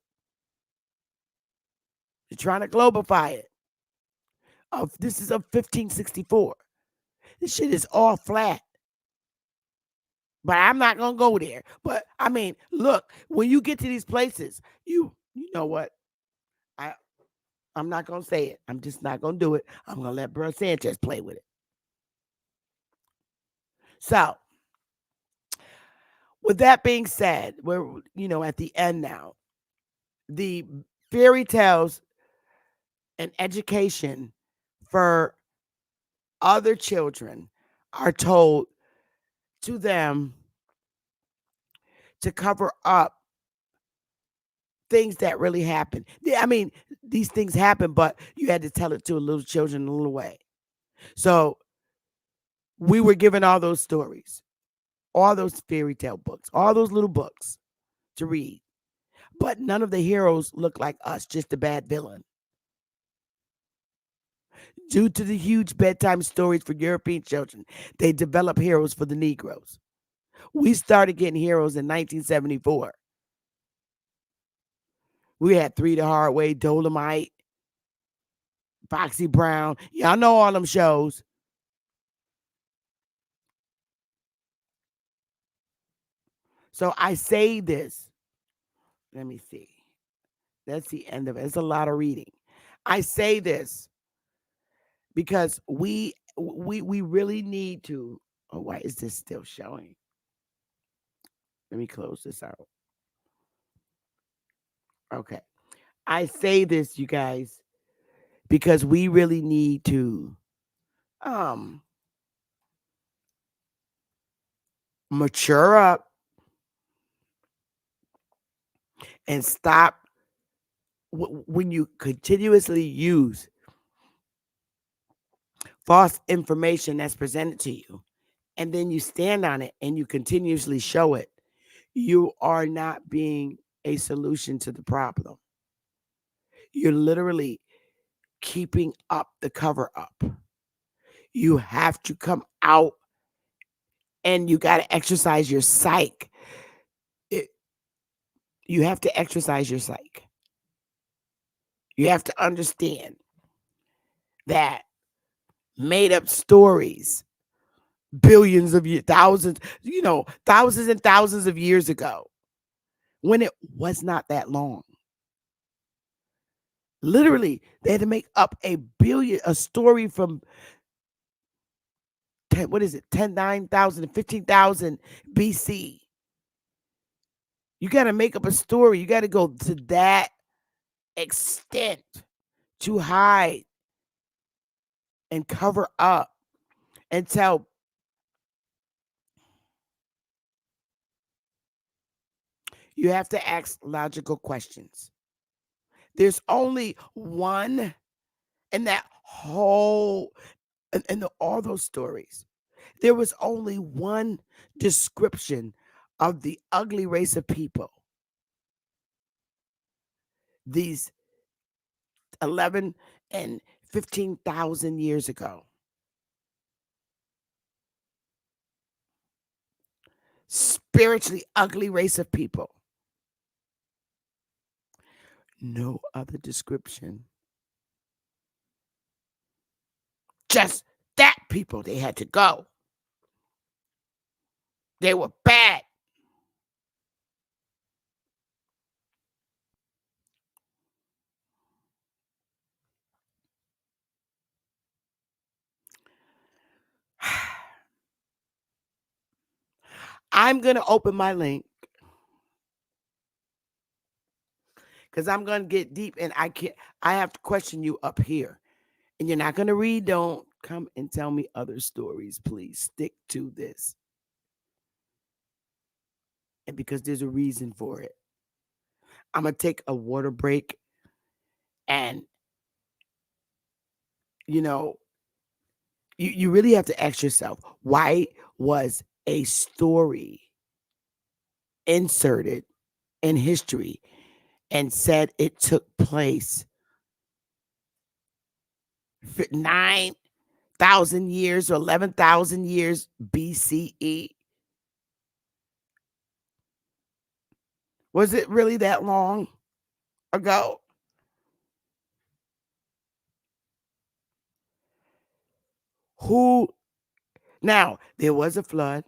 They're trying to globify it. This is of 1564. This shit is all flat. But I'm not gonna go there. But I mean, look, when you get to these places, you know what? I I'm not gonna say it. I'm just not gonna do it. I'm gonna let Bro Sanchez play with it. So, with that being said, we're at the end now. The fairy tales and education for other children are told to them to cover up things that really happen. Yeah, I mean, these things happen, but you had to tell it to a little children in a little way. So we were given all those stories, all those fairy tale books, all those little books to read. But none of the heroes look like us, just a bad villain. Due to the huge bedtime stories for European children, they developed heroes for the Negroes. We started getting heroes in 1974. We had Three the Hard Way, Dolomite, Foxy Brown. Y'all know all them shows. So I say this. Let me see. That's the end of it. It's a lot of reading. I say this because we really need to. Oh, why is this still showing? Let me close this out. Okay. I say this, you guys, because we really need to um mature up and stop when you continuously use false information that's presented to you and then you stand on it and you continuously show it. You are not being a solution to the problem. You're literally keeping up the cover up. You have to come out and you got to exercise your psyche. You have to exercise your psyche. You have to understand that made up stories, billions of years, thousands and thousands of years ago, when it was not that long. Literally, they had to make up a story from 9,000 to 15,000 BC. You got to make up a story. You got to go to that extent to hide and cover up and tell. You have to ask logical questions. There's only one in that whole, and all those stories. There was only one description of the ugly race of people. These 11 and 15,000 years ago. Spiritually ugly race of people. No other description. Just that people, they had to go. They were bad. I'm going to open my link because I'm going to get deep and I have to question you up here. And you're not going to read, don't come and tell me other stories. Please stick to this. And because there's a reason for it. I'm going to take a water break and, you really have to ask yourself, why was a story inserted in history and said it took place 9,000 years or 11,000 years BCE? Was it really that long ago? Now, there was a flood,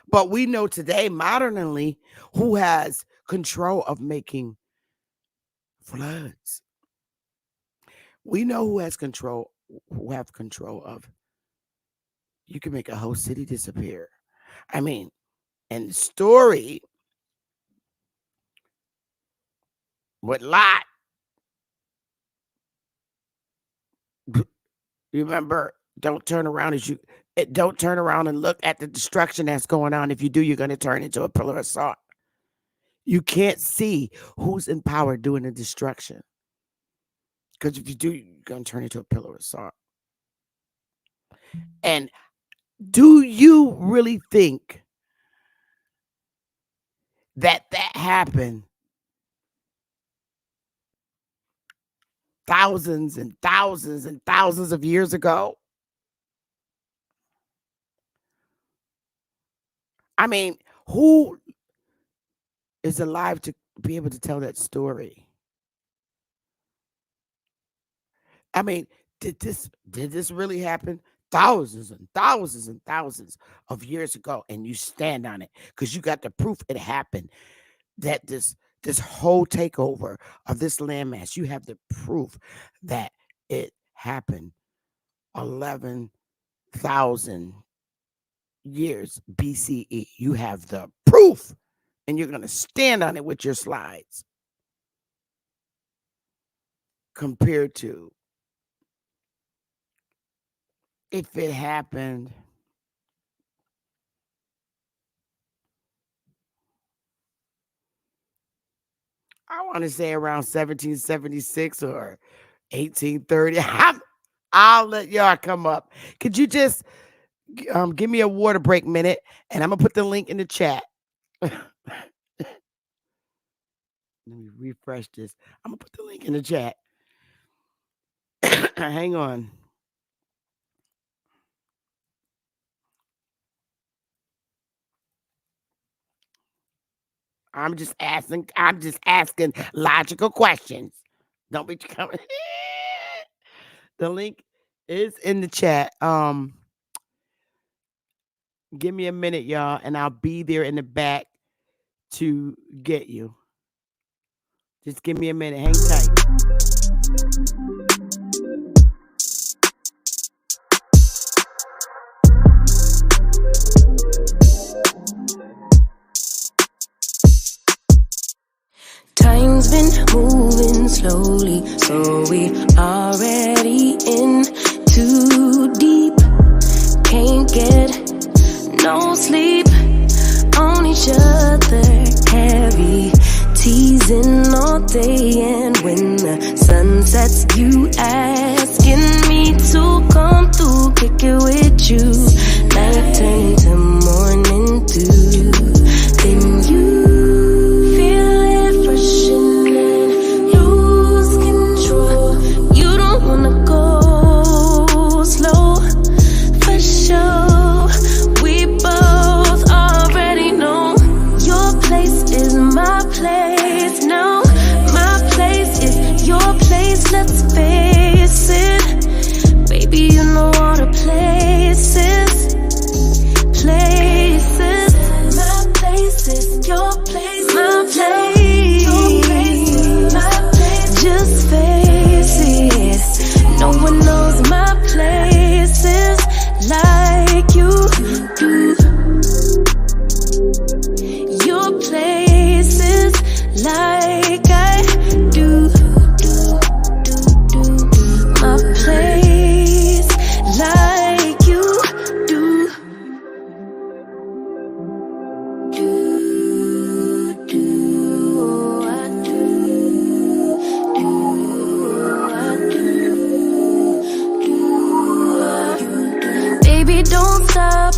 but we know today, modernly, who has control of making floods. We know who have control of. You can make a whole city disappear. I mean, and the story with Lot. Remember, don't turn around and look at the destruction that's going on. If you do, you're going to turn into a pillar of salt. You can't see who's in power doing the destruction. Because if you do, you're going to turn into a pillar of salt. And do you really think that happened thousands and thousands and thousands of years ago? I mean, who is alive to be able to tell that story? I mean, did this really happen thousands and thousands and thousands of years ago? And you stand on it because you got the proof it happened. That this whole takeover of this landmass, you have the proof that it happened 11,000 years BCE. You have the proof, and you're going to stand on it with your slides. Compared to if it happened I want to say around 1776 or 1830. I'll let y'all come up. Could you just give me a water break minute, and I'm going to put the link in the chat. Let me refresh this. I'm going to put the link in the chat. Hang on. I'm just asking logical questions. Don't be coming. The link is in the chat. Give me a minute, y'all, and I'll be there in the back to get you. Just give me a minute. Hang tight. Time's been moving slowly, so we already in too deep. Can't get no sleep on each other, heavy teasing all day. And when the sun sets, you asking me to come through, kick it with you. Night turn to morning dew, then you let's face it, baby, you know all the places. we don't stop.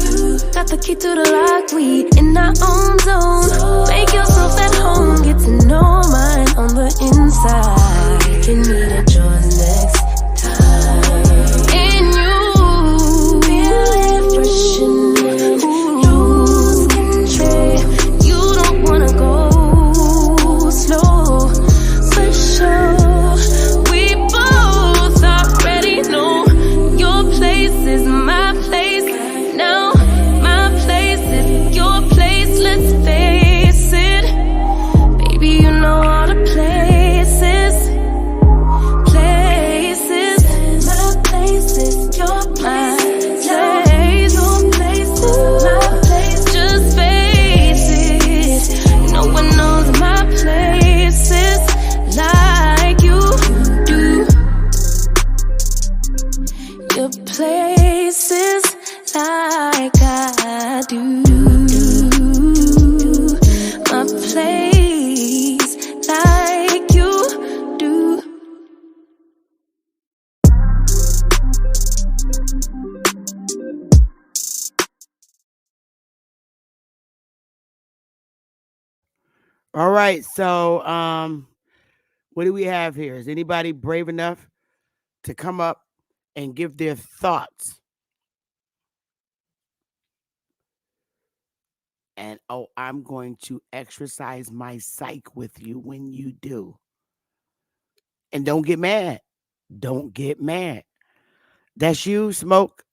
Got the key to the lock, we in our own zone. Make yourself at home, get to know mine on the inside. Can meet at your next time. And you feel it fresh and lose control. You don't wanna go slow, for sure. We both already know your place is my place. Now my place is your place. Let's face it, baby. You know all the places. My place is your place. Your place is my place. Just face it. No one knows my places like you do. Your places like I do. My place like you do. All right. So, what do we have here? Is anybody brave enough to come up and give their thoughts? And oh, I'm going to exercise my psych with you when you do. And don't get mad. Don't get mad. That's you, Smoke.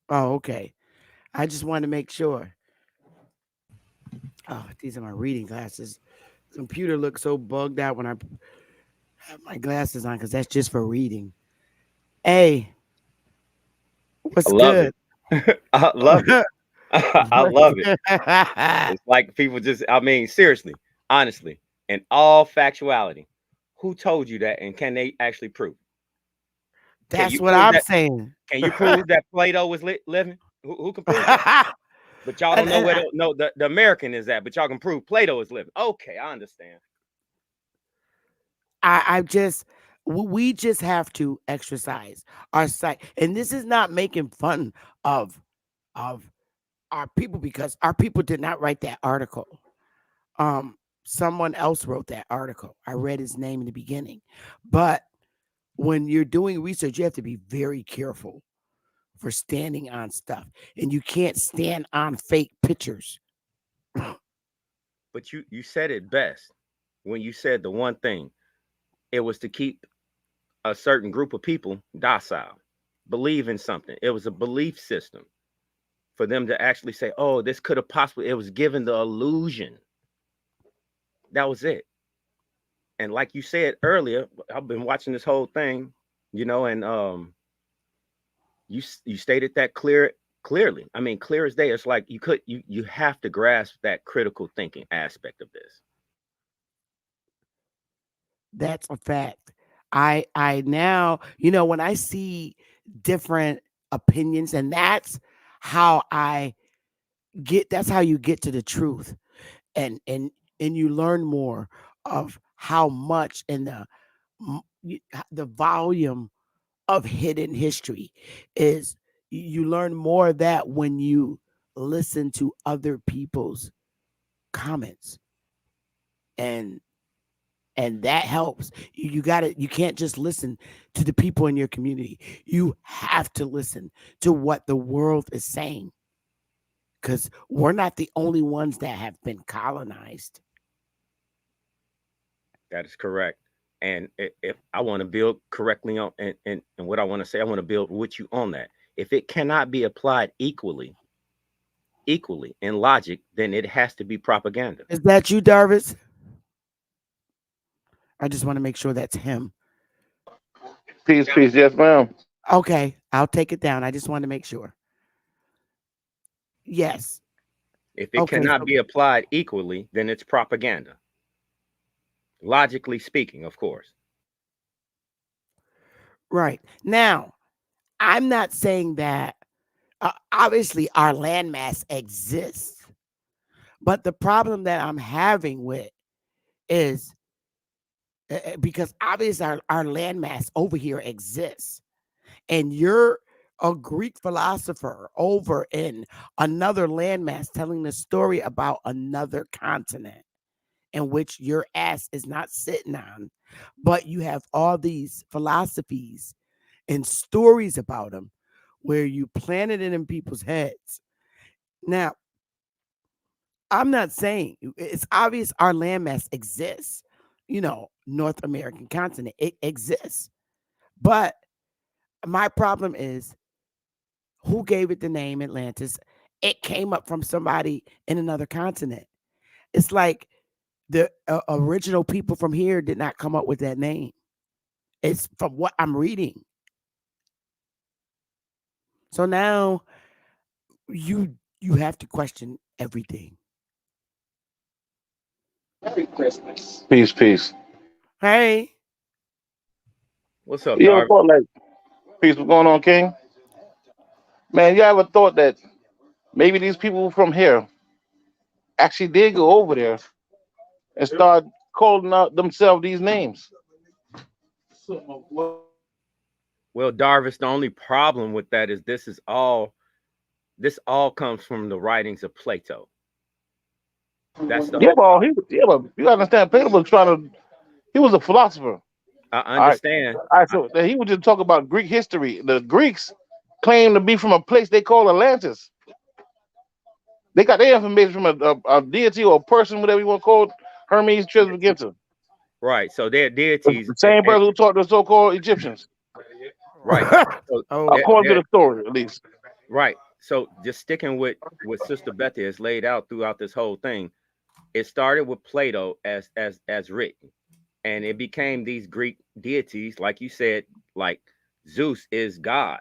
Oh, okay. I just want to make sure. Oh, these are my reading glasses. Computer looks so bugged out when I have my glasses on because that's just for reading. Hey, I what's love good? it. I love it. I What's love it. good? It's like people just, I mean, seriously, honestly, in all factuality, who told you that and can they actually prove? Can That's you what prove I'm that? saying. Can you prove that Plato was living? Who can prove that? But y'all don't and, know and where no the American is at, but y'all can prove Plato is living. Okay, I understand. I just we just have to exercise our sight, and this is not making fun of of our people because our people did not write that article. Um, Someone else wrote that article. I read his name in the beginning, but when you're doing research, you have to be very careful for standing on stuff, and you can't stand on fake pictures. But you said it best when you said the one thing. It was to keep a certain group of people docile, believe in something. It was a belief system for them to actually say, "Oh, this could have possibly." It was given the illusion. That was it. And like you said earlier, I've been watching this whole thing, and you stated that clearly. I mean, clear as day. It's like you have to grasp that critical thinking aspect of this. That's a fact. I now, when I see different opinions, and how I that's how you get to the truth, and you learn more of how much in the volume of hidden history is. You learn more of that when you listen to other people's comments, and that helps. You can't just listen to the people in your community. You have to listen to what the world is saying, because we're not the only ones that have been colonized. That is correct. And if I want to build correctly on and what I want to say, I want to build with you on that. If it cannot be applied equally in logic, then it has to be propaganda. Is that you, Darvis? I just want to make sure that's him. Peace, peace. Yes, ma'am. Okay, I'll take it down. I just want to make sure. Yes. If it Okay. cannot be applied equally, then it's propaganda. Logically speaking, of course. Right. Now, I'm not saying that obviously our landmass exists, but the problem that I'm having with is because obviously our landmass over here exists, and you're a Greek philosopher over in another landmass telling the story about another continent in which your ass is not sitting on, but you have all these philosophies and stories about them where you planted it in people's heads. Now, I'm not saying it's obvious our landmass exists, North American continent, it exists. But my problem is who gave it the name Atlantis? It came up from somebody in another continent. It's like the original people from here did not come up with that name. It's from what I'm reading. So now you have to question everything. Peace, peace. Hey, What's up, You ever Darvin? thought like peace was going on, King? Man, you ever thought that maybe these people from here actually did go over there and start calling out themselves these names? Well, Darvis, the only problem with that is this all comes from the writings of Plato. That's the Yeah, whole but problem. you gotta understand, Plato was trying to. He was a philosopher. I All right, understand. all right. So he was just talking about Greek history. The Greeks claim to be from a place they call Atlantis. They got their information from a deity or a person, whatever you want to call it, Hermes Trismegistus, Right. So they're deities. the same person who taught the so-called Egyptians, Right. So oh, according to they're the story, at least. right. So just sticking with what Sister Betty has laid out throughout this whole thing, it started with Plato as written, and it became these Greek deities, like you said, like Zeus is God.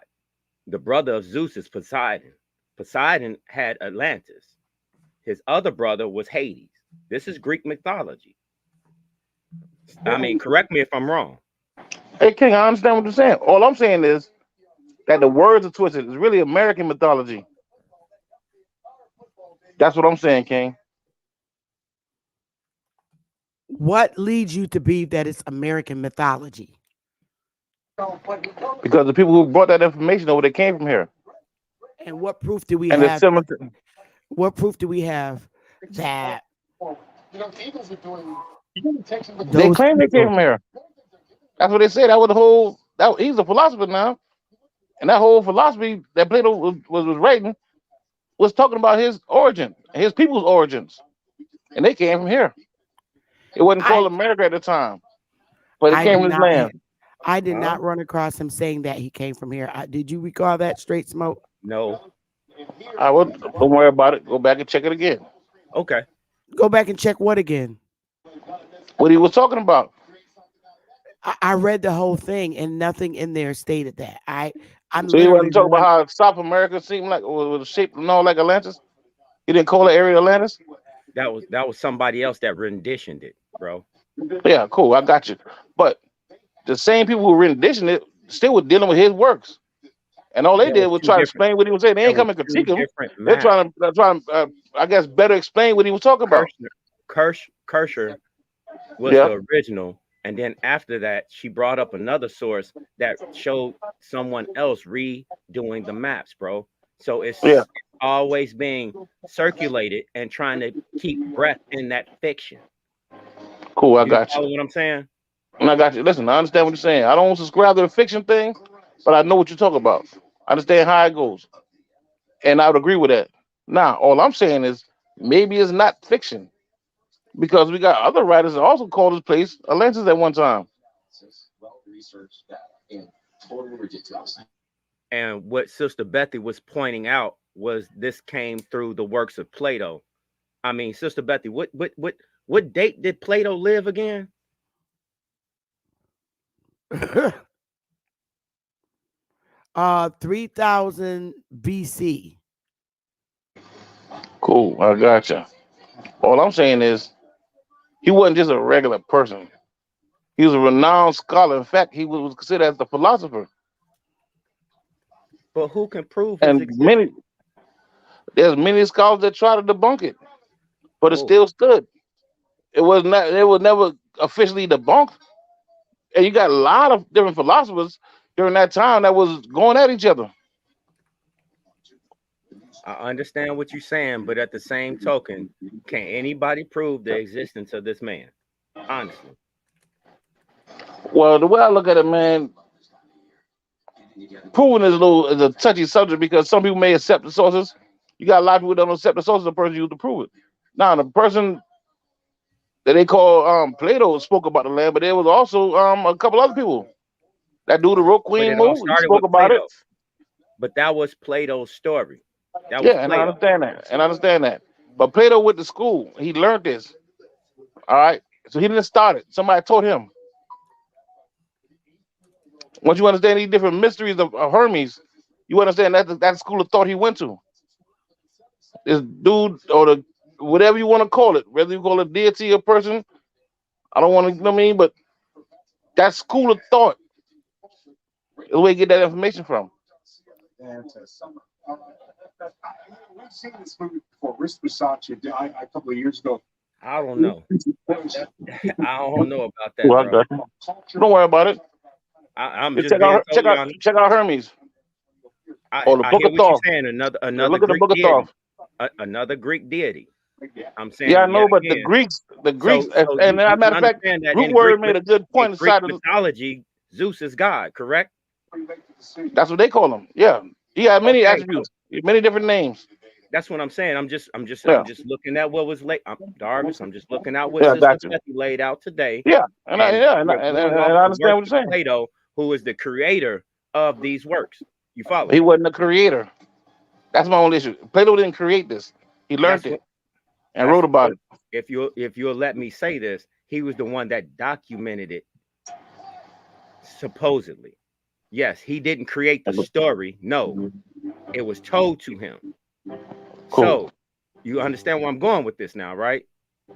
The brother of Zeus is Poseidon. Poseidon had Atlantis. His other brother was Hades. This is Greek mythology. I mean, correct me if I'm wrong. Hey, King, I understand what you're saying. All I'm saying is that the words are twisted. It's really American mythology. That's what I'm saying, King. what leads you to believe that it's American mythology? Because the people who brought that information over, they came from here, And what proof do we and it's have? similar. What proof do we have that They those claim they came people? from here. That's what they say. That was the whole. He's a philosopher now, and that whole philosophy that Plato was writing was talking about his origin, his people's origins, and they came from here. It wasn't I called America at the time, but it I came did from his not land. I did Huh? not run across him saying that he came from here. Did you recall that, Straight Smoke? No. I would don't worry about it. Go back and check it again. Okay. Go back and check what again? What he was talking about. I read the whole thing and nothing in there stated that. I'm So he literally wasn't the talking about one. how South America seemed like was shaped like Atlantis. He didn't call the area Atlantis. That was somebody else that renditioned it, bro. Yeah, cool. I got you. But the same people who renditioned it still were dealing with his works, and all they There did was was two try to different explain what he was saying. They there ain't was come and two critique him. different They're maps. trying to, I guess, better explain what he was talking about. Kirscher was Yeah, the original, and then after that, she brought up another source that showed someone else redoing the maps, bro. So yeah, it's always being circulated and trying to keep breath in that fiction. cool. I You got you. follow what I'm saying? And I got you. Listen, I understand what you're saying. I don't subscribe to the fiction thing, but I know what you're talking about. I understand how it goes, and I would agree with that. Now, all I'm saying is maybe it's not fiction because we got other writers that also called this place Atlantis at one time. And what Sister Bethy was pointing out was this came through the works of Plato. I mean, Sister Bethy, what date did Plato live again? 3000 BC. Cool, I got you. All I'm saying is he wasn't just a regular person. He was a renowned scholar. In fact, he was considered as the philosopher. But who can prove his And existence? there's many scholars that try to debunk it, but it Oh, still stood. It was never officially debunked. And you got a lot of different philosophers. during that time that was going at each other. I understand what you're saying, but at the same token, can anybody prove the existence of this man? Honestly. Well, the way I look at it, man, proving is a touchy subject because some people may accept the sources. You got a lot of people that don't accept the sources of the person used to prove it. Now, the person that they call Plato spoke about the land, but there was also a couple other people. That dude, the Rook But Queen it all Mo, he started spoke with about it. Plato. But that was Plato's story. That was Yeah, and I Plato. understand that. And I understand that. But Plato went to school. He learned this. All right. So he didn't start it. Somebody taught him. Once you understand these different mysteries of Hermes, you understand that school of thought he went to. This dude or the whatever you want to call it, whether you call it deity or person, I don't want to, you know what I mean, but that school of thought is where you get that information from. We've seen this movie before. Risk Versace, a couple of years ago. I don't know. I don't know about that, Well, I bro. got you. Don't worry about it. I'm Just just being totally honest. check out Hermes or the I Book hear of what you're Thoth. saying. Yeah, Another look at the Greek Book of deity. Thoth. Another Greek deity. I'm Yeah, I saying yet know, but the again. Greeks, So and as a you matter of fact, understand that Root Word made a good in point Greek inside of mythology, Zeus is God, correct? that's what they call him. Yeah, he had many Okay, so attributes, many different names. that's what I'm saying. I'm just Yeah, looking at what was late. Darvis, I'm just looking at what yeah, I Sister got you. Betty laid out today, Yeah, and I, and yeah, we're going off and I the understand works what of you're saying. Plato, who is the creator of these works. You follow? He wasn't the creator. That's my only issue. Plato didn't create this. He learned That's it what and wrote about but it. if you'll let me say this, he was the one that documented it supposedly. Yes, he didn't create the story. No, it was told to him. Cool. So you understand where I'm going with this now, right?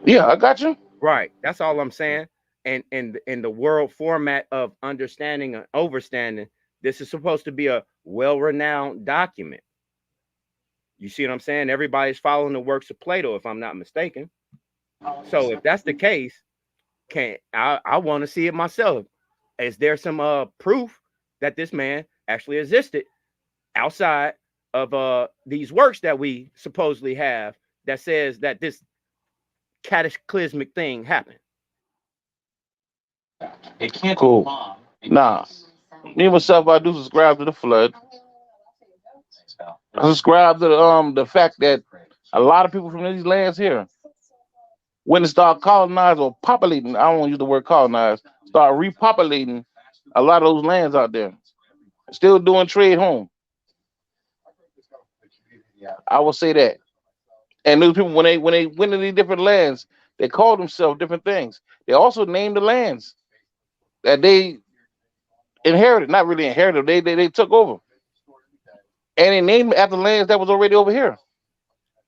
Yeah, I got you. Right. That's all I'm saying. And in the world format of understanding and overstanding, this is supposed to be a well-renowned document. You see what I'm saying? Everybody's following the works of Plato, if I'm not mistaken. So if that's the case, I want to see it myself. Is there some proof that this man actually existed outside of these works that we supposedly have that says that this cataclysmic thing happened? Cool. Nah, me myself, I do subscribe to the flood. I subscribe to the fact that a lot of people from these lands here, when they start colonizing or populating, I don't want to use the word colonize, start repopulating a lot of those lands out there. Still doing trade home. I will say that. And those people, when they went to these different lands, they called themselves different things. They also named the lands that they inherited, not really inherited, they took over. And they named it after lands that was already over here.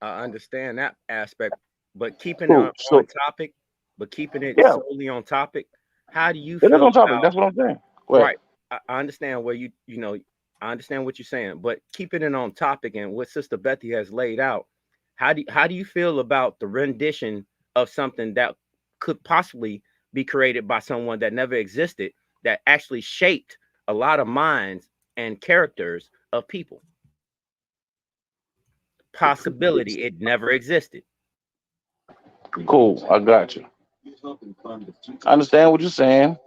I understand that aspect, but keeping it Cool. on So topic, but keeping it yeah, solely on topic, how do you it is feel on topic. about That's what I'm saying. Go ahead. right? I understand where you know, I understand what you're saying, but keeping it on topic and what Sister Betty has laid out, how do you feel about the rendition of something that could possibly be created by someone that never existed, that actually shaped a lot of minds and characters of people? Possibility it never existed. Cool. I got you. I understand what you're saying.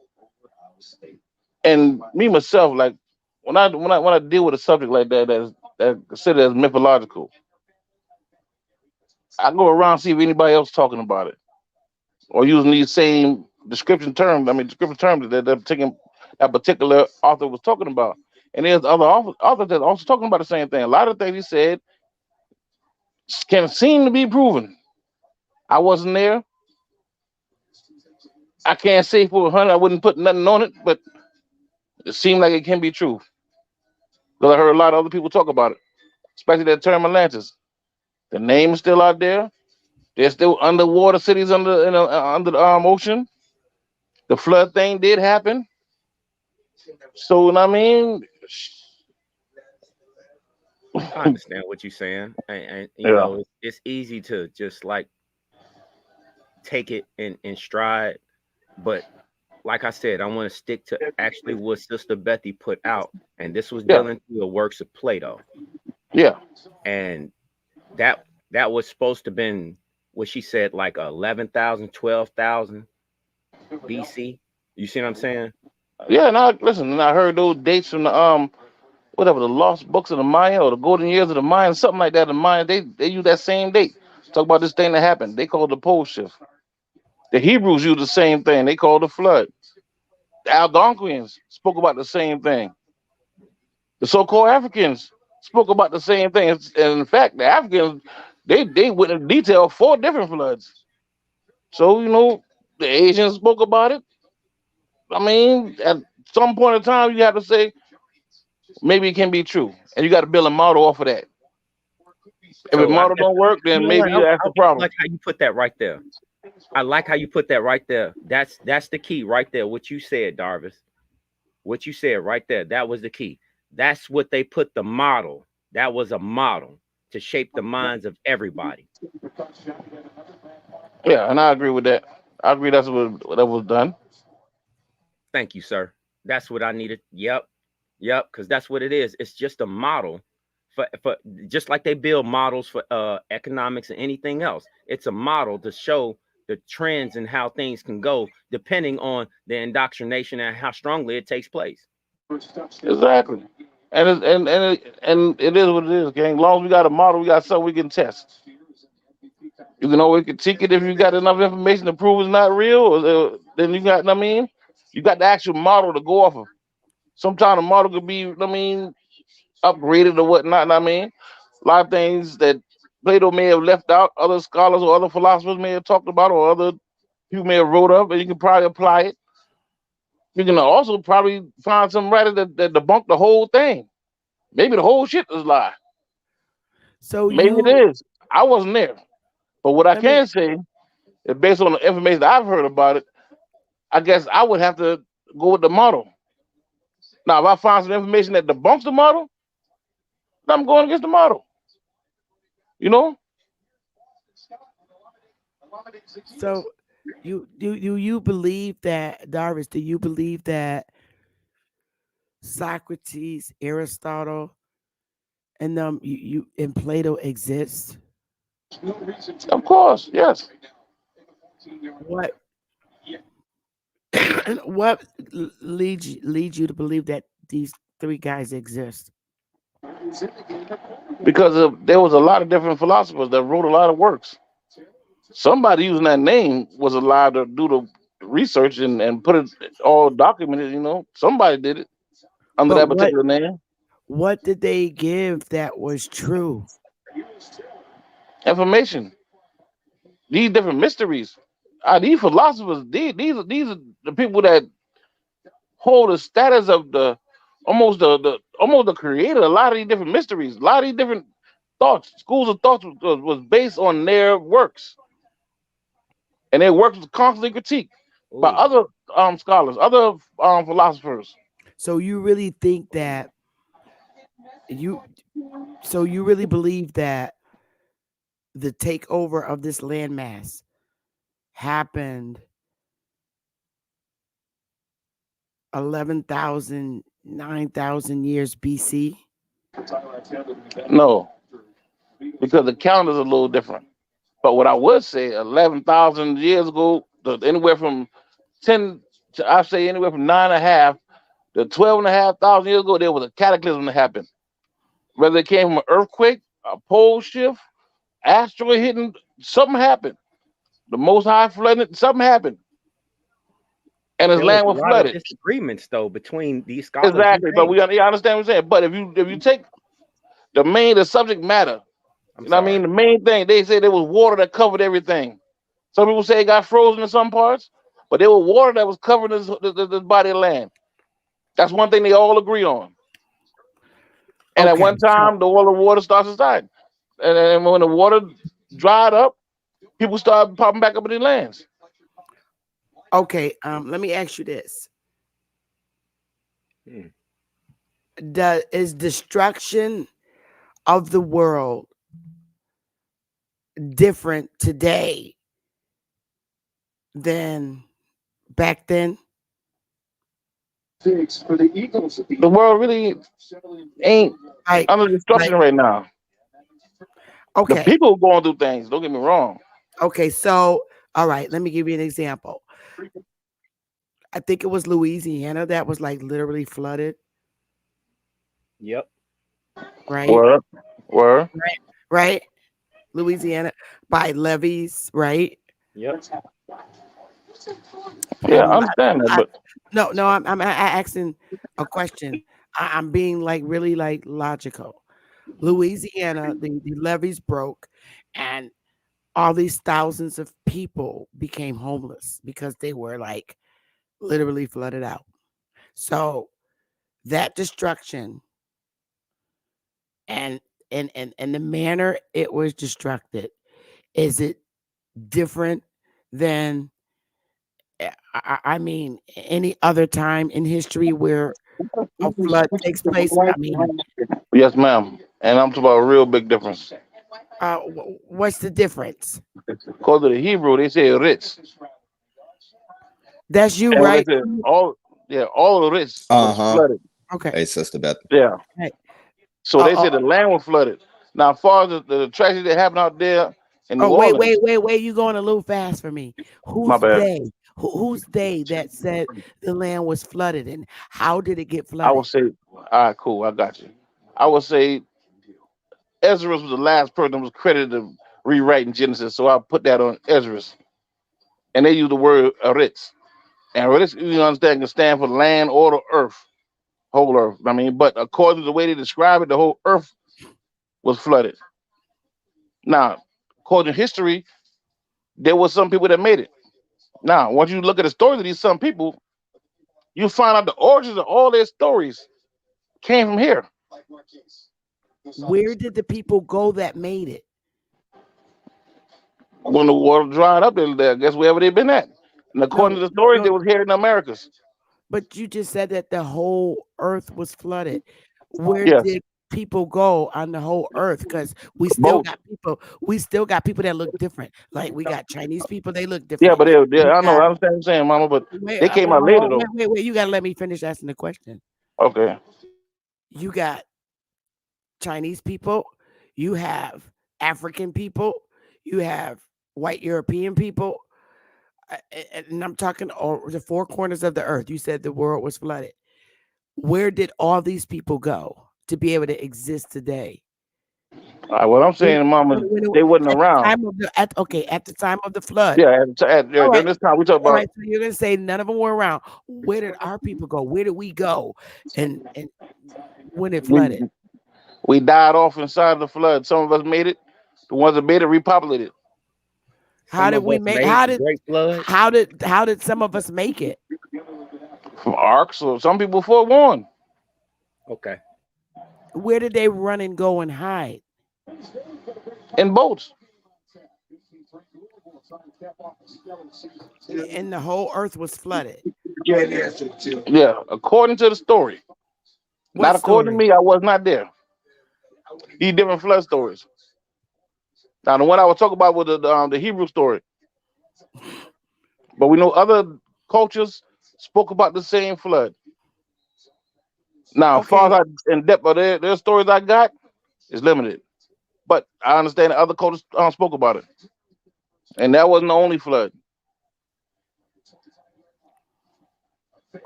And me myself, like when I deal with a subject like that considered as mythological, I go around see if anybody else talking about it or using these same description terms that particular author was talking about. And there's other authors that also talking about the same thing. A lot of things he said can seem to be proven. I wasn't there. I can't say for 100 I wouldn't put nothing on it, but it seemed like it can be true. Because I heard a lot of other people talk about it, especially that term Atlantis. The name is still out there. There's still underwater cities under the ocean. The flood thing did happen. So, what I mean, I understand what you're saying, and you yeah, know it's easy to just like take it in stride, but like I said, I want to stick to actually what Sister Bethy put out, and this was Yeah, dealing through the works of Plato, yeah, and that that was supposed to been what she said, like 11,000, 12,000 BC. You see what I'm saying? yeah. And I listen, and I heard those dates from the whatever the lost books of the Maya or the golden years of the Maya, something like that. The Maya they use that same date. Talk about this thing that happened. They call it the pole shift. The Hebrews use the same thing. They call it the flood. The Algonquians spoke about the same thing. The so-called Africans spoke about the same thing. And in fact, the Africans they went in detail 4 different floods. So the Asians spoke about it. I mean, at some point in time, you have to say maybe it can be true, and you got to build a model off of that. If the So I model guess don't work, you then know what? maybe that's I the really problem. like how you put that right there. I like how you put that right there. That's the key right there. What you said, Darvis. What you said right there. That was the key. That's what they put the model. That was a model to shape the minds of everybody. Yeah, and I agree with that. I agree that's what that was done. Thank you, sir. That's what I needed. Yep. Yep. Because that's what it is. It's just a model for just like they build models for economics and anything else. It's a model to show the trends and how things can go depending on the indoctrination and how strongly it takes place. Exactly. And it is what it is, gang. As long as we got a model, we got something we can test. You can always critique it if you got enough information to prove it's not real. Then you got, I mean, you got the actual model to go off of. Sometimes the model could be, I mean, upgraded or whatnot. I mean, a lot of things that Plato may have left out, other scholars or other philosophers may have talked about, or other people may have wrote up, and you can probably apply it. You can also probably find some writer that debunk the whole thing. Maybe the whole shit is a lie. So Maybe it you is. I wasn't there. But what I let me can say is based on the information that I've heard about it, I guess I would have to go with the model. Now, if I find some information that debunks the model, then I'm going against the model. You know? so you believe that, Darvis, do you believe that Socrates, Aristotle, and you and Plato exist? Of course, yes. What what leads you to believe that these three guys exist? Because there was a lot of different philosophers that wrote a lot of works. Somebody using that name was allowed to do the research and put it all documented. Somebody did it under But that particular name. what did they give that was true? Information. These different mysteries. These philosophers, these are the people that hold the status of the almost the creator. A lot of these different mysteries, a lot of these different thoughts, schools of thoughts was based on their works, and their works was constantly critiqued by Ooh. other scholars, other philosophers. So you really think that you so you really believe that the takeover of this landmass happened 11,000, 9,000 years BC? No, because the calendar's a little different. But what I would say, 11,000 years ago, anywhere from 10, I say anywhere from 9.5 to 12,500 years ago, there was a cataclysm that happened. Whether it came from an earthquake, a pole shift, asteroid hitting, something happened. The Most High flooded, something happened, and But his there was land a was lot of flooded. disagreements though between these scholars you Exactly, but named. I understand what I'm saying. But if you take the subject matter, I'm what I mean, sorry. the main thing they say there was water that covered everything. Some people say it got frozen in some parts, but there was water that was covering this body of land. That's one thing they all agree on. And at Okay, one so time, all the water starts to subside, and then when the water dried up, people started popping back up in their lands. okay, let me ask you this. Hmm. Is destruction of the world different today than back then? The world really ain't Like, under destruction like, right now. The okay, people going through things. Don't get me wrong. okay. So, all right, let me give you an example. I think it was Louisiana that was like literally flooded, Yep. right? Word, word. Right, right. Louisiana by levees, right? Yep. Yeah, And I understand that, but no, no, I'm asking a question. I'm being like really like logical. Louisiana, the levees broke, and all these thousands of people became homeless because they were like literally flooded out. So that destruction and and the manner it was destructed, is it different than I mean any other time in history where a flood takes place? I mean, yes, ma'am. And I'm talking about a real big difference. what's the difference? According to the Hebrew, they say Ritz. That's you, And when they right? said all of Ritz was Uh-huh. flooded. Okay. Hey, Sister Beth. Yeah. Right. So they said the land was flooded. Now, as far as the tragedy that happened out there in New Oh, wait, Orleans, wait, wait, wait. You going a little fast for me. my Who's bad. they? Who's they that said the land was flooded, and how did it get I flooded? would say, all right, cool, I got you. I would say Ezra was the last person that was credited of rewriting Genesis, so I'll put that on Ezra. And they use the word Eretz. And Eretz, you understand, can stand for land or the earth, whole earth. I mean, but according to the way they describe it, the whole earth was flooded. Now, according to history, there was some people that made it. Now, once you look at the stories of these some people, you find out the origins of all their stories came from here. Where did the people go that made it? When the water dried up, I guess wherever they've been at. And according No, to the no, stories, no. they was here in the Americas. But you just said that the whole earth was flooded. Where Yes, did people go on the whole earth? Because both. we still got people that look different. Like we got Chinese people, they look Yeah, different. but We I know, got I understand what you're saying, Mama, but wait, they came wait, out later though. wait, wait, wait. You gotta let me finish asking the question. Okay. You got Chinese people, you have African people, you have white European people, and I'm talking all the four corners of the earth. You said the world was flooded. Where did all these people go to be able to exist today? All right, what I'm When, saying, Mama, they wasn't at the around. time of Yeah, at the time of the flood. yeah, All during right, this time we talk all about right. So you're gonna say none of them were around. Where did our people go? Where did we go? And when it we flooded, we died off inside the flood. Some of us made it. The ones that made it repopulated how Some did of we us make? made the great flood. How did some of us make it? from arcs. So some people forewarned Okay. Where did they run and go and hide? in boats. And the whole earth was flooded. Yeah, according to the story. What Not according to story? me. I was not there. These different flood stories. Now the one I was talking about was the Hebrew story, but we know other cultures spoke about the same flood. Now, as far Okay, as I in depth of their stories I got is limited, but I understand that other cultures spoke about it, and that wasn't the only flood.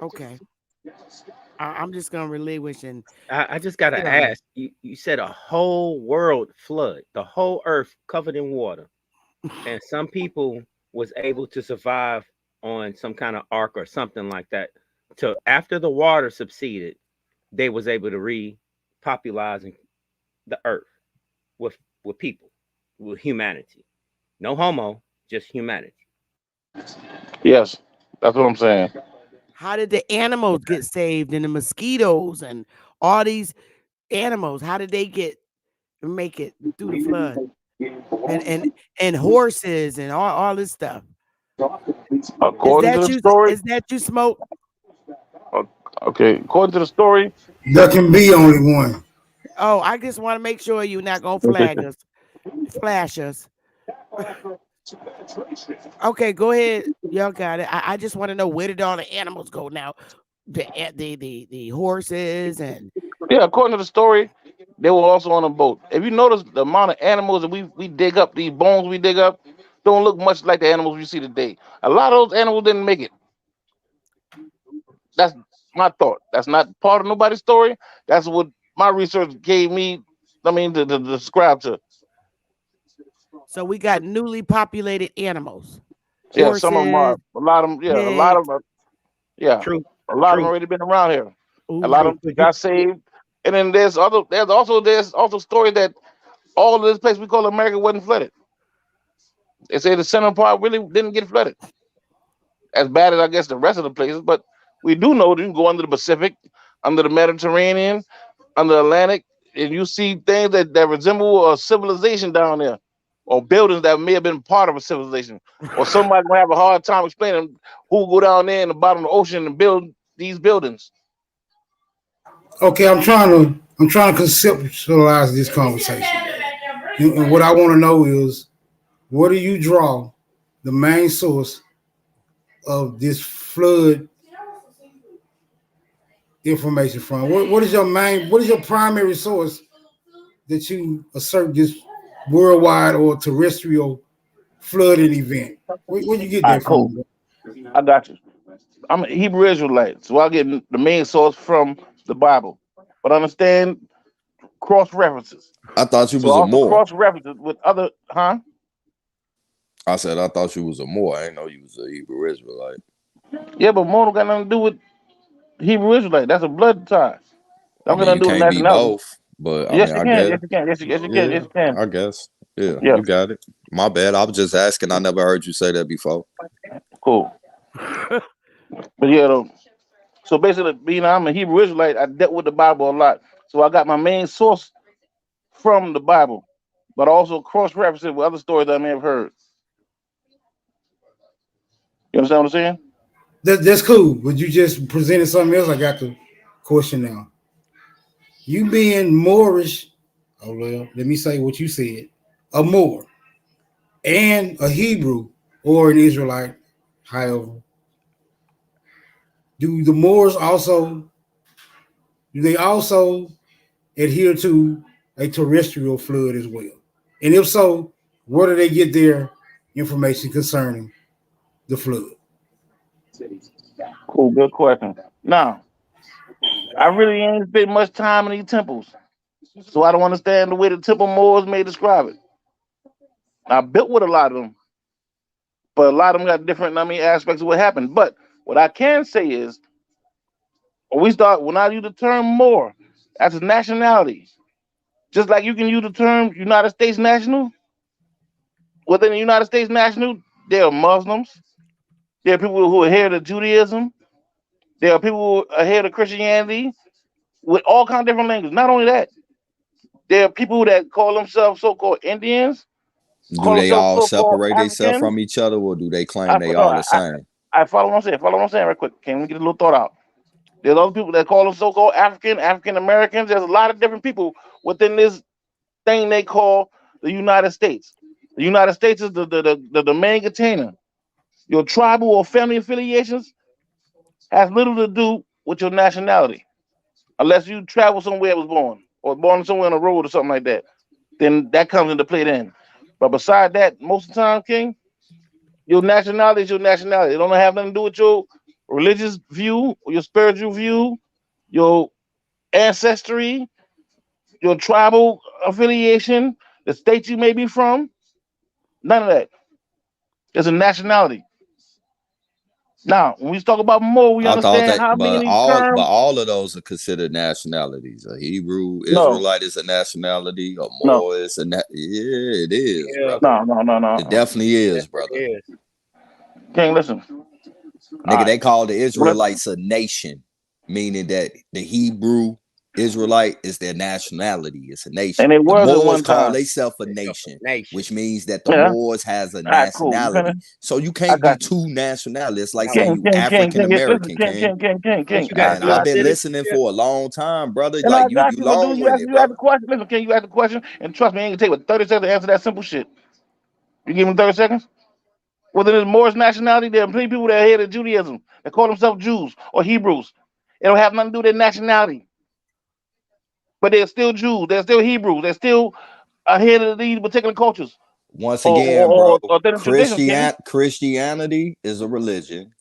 okay. I'm just gonna relinquish and I just gotta sit on it. ask. You said a whole world flood, the whole earth covered in water, and some people was able to survive on some kind of ark or something like that. To after the water subsided, they was able to repopularize the earth with people, with humanity. No homo, just humanity. Yes, that's what I'm saying. How did the animals get saved and the mosquitoes and all these animals? How did they get make it through the flood? And horses and all this stuff. According to the story, Is that you smoke? uh, okay. According to the story, There can be only one. Oh, I just want to make sure you're not gonna flag us, flash us. Okay, go ahead. Y'all got it. I just want to know where did all the animals go now? the horses and Yeah, according to the story, they were also on a boat. If you notice the amount of animals that we dig up, these bones we dig up, don't look much like the animals we see today. A lot of those animals didn't make it. That's my thought. That's not part of nobody's story. That's what my research gave me. I mean, to describe to. so we got newly populated animals, Yeah, some of them horses, are. A lot of them. Yeah, a lot pigs. of them. Yeah, True, a lot of them true, already been around here. A lot Ooh, of true. them got saved, and then there's also story that all of this place we call America wasn't flooded. They say the center part really didn't get flooded as bad as I guess the rest of the places, but we do know that you can go under the Pacific, under the Mediterranean, under the Atlantic, and you see things that resemble a civilization down there, or buildings that may have been part of a civilization, or somebody gonna have a hard time explaining who go down there in the bottom of the ocean and build these buildings. Okay, I'm trying to conceptualize this conversation, and what I want to know is, where do you draw the main source of this flood information from? What is your primary source that you assert this worldwide or terrestrial flooding event? Where you get All that right, cool. from? I got you. I'm a Hebrew Israelite, so I get the main source from the Bible, but understand cross references. I thought you So was I a also Moor. cross references with other, huh? I said I thought you was a Moor. I didn't know you was a Hebrew Israelite. Yeah, but more don't got nothing to do with Hebrew Israelite. That's a blood tie. I Don't got mean, nothing you to do with can't be nationality. both, but I Yes, mean, you I can. get Yes, it. you can. Yes, you can. Yes, Yeah, you can. I guess. Yeah, Yeah, you got it. My bad. I was just asking. I never heard you say that before. cool. But yeah, though. So basically, being I'm a Hebrew Israelite, I dealt with the Bible a lot. So I got my main source from the Bible, but also cross reference it with other stories I may have heard. You understand what I'm saying? That's cool, but you just presented something else. I got the question now. You being Moorish, oh well, let me say what you said. A Moor and a Hebrew or an Israelite, however, do the Moors also do they also adhere to a terrestrial flood as well? And if so, where do they get their information concerning the flood? Cool, good question. Now, I really ain't spent much time in these temples, so I don't understand the way the temple Moors may describe it. I built with a lot of them, but a lot of them got different, I mean, aspects of what happened. But what I can say is, when I use the term Moor, that's a nationality. Just like you can use the term United States national, within the United States national, there are Muslims, there are people who adhere to Judaism, there are people who adhere to Christianity with all kinds of different languages. Not only that, there are people that call themselves so-called Indians, Do call they themselves all so-called separate themselves Africans. from each other, or do they claim I they no, all the same? I follow what I'm saying. Follow what I'm saying right quick. Can we get a little thought out? There's other people that call them so-called African Americans. There's a lot of different people within this thing they call the United States. The United States is the main container. Your tribal or family affiliations has little to do with your nationality, unless you travel somewhere and was born, or born somewhere on a road or something like that. Then that comes into play then. But beside that, most of the time, King, your nationality is your nationality. It don't have nothing to do with your religious view, or your spiritual view, your ancestry, your tribal affiliation, the state you may be from. None of that. It's a nationality. Now, when we talk about more, we I thought understand that, how many of but these terms. all of those are considered nationalities. A Hebrew No, Israelite is a nationality. A no, Moor is yeah, it is, Yeah, brother. no, no, no, It no. definitely yes, is, it brother. is. King, listen. All Nigga, right. they call the What? Israelites a nation, meaning that the Hebrew Israelite is their nationality. It's a And nation. it The was at Moors one call time. themselves a It's a nation, nation. which means that the Yeah. Moors has a All right, cool. You nationality. finished? So you I can't be got you. two nationalities. It's like No, saying King, you King, King, African King. Listen, American, King, King. King, King, King, but King. you All got right, Man, all I've dual right. been listening citizenship. for a long time, brother. And I Like got you you, but do long you ask winded, you ask the brother. question? Listen, can you ask the question? And trust me, it ain't gonna take but 30 seconds to answer that simple shit. You give me 30 seconds? Whether it's Moorish nationality, there are plenty of people that adhere to Judaism that call themselves Jews or Hebrews. It don't have nothing to do with their nationality. But they're still Jews. They're still Hebrews. They're still ahead of these particular cultures Once again, bro, or authentic traditions, King. Christianity is a religion,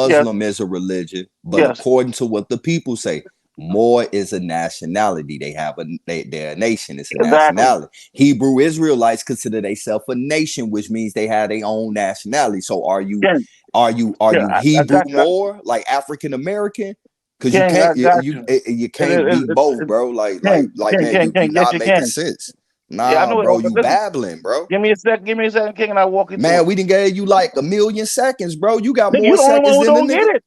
Yes, Muslim is a religion, but yes, according to what the people say, more is a nationality. They have they're a nation. It's a exactly. nationality. Hebrew Israelites consider themselves a nation, which means they have their own nationality. So King, are yeah, you I Hebrew got you. more like African American? Because you King, can't I got you. you It, can't it, be it, both, it, bro. Like King, King, man, King, you King. Yes, not you making can. sense. Yeah, I Nah, know it. bro, you Listen, babbling, bro. give me a second. Give me a second, King, and I'll walk you through Man, it. we didn't gave you like a million seconds, bro. You got Nigga, more you the only one seconds who than the don't nigga. get it.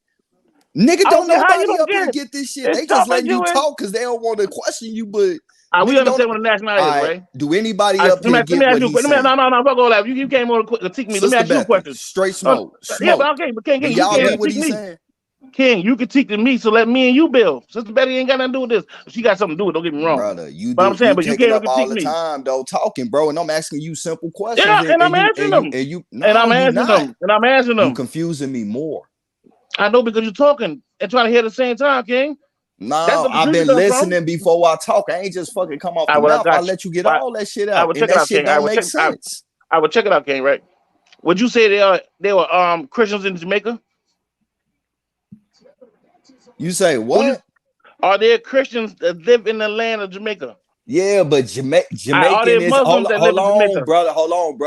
Nigga, I don't don't care how you nobody don't up get here it. get this shit. It's They just tough as letting you you is. talk because they don't want to question you. But We nigga, don't. understand what a nationality All is, right. right? Do anybody up here Let me get ask what you. he's Let me saying? no. Fuck all that. You came on to critique me. Let me Sister ask you a Bethy, question. straight Uh, smoke, yeah, but smoke. okay, but King, Do you y'all can't get what critique he's me. saying? King, you critiqued me, so let me and you build. Sister Betty ain't got nothing to do with this. She got something to do with it. Don't get me wrong. Brother, you But I'm do saying, you but you taking can't up all critique the me. time though, talking, bro, and I'm asking you simple questions, Yeah, and I'm answering them. and you And no, I'm you answering not. them. And I'm answering You them. confusing me more. I know because you're talking and trying to hear at the same time, King. That's No, what the I've confusion been comes from. listening before I talk. I ain't just fucking come off I the would have mouth. I got you. let you get I, all that shit I out, would and check it that out, shit King. don't make sense. I would check it out, King, right? Would you say they were Christians in Jamaica? You say Would you, what? are there Christians that live in the land of Jamaica? Yeah, but Are Jamaican there is Muslims that live hold in on, Jamaica? brother,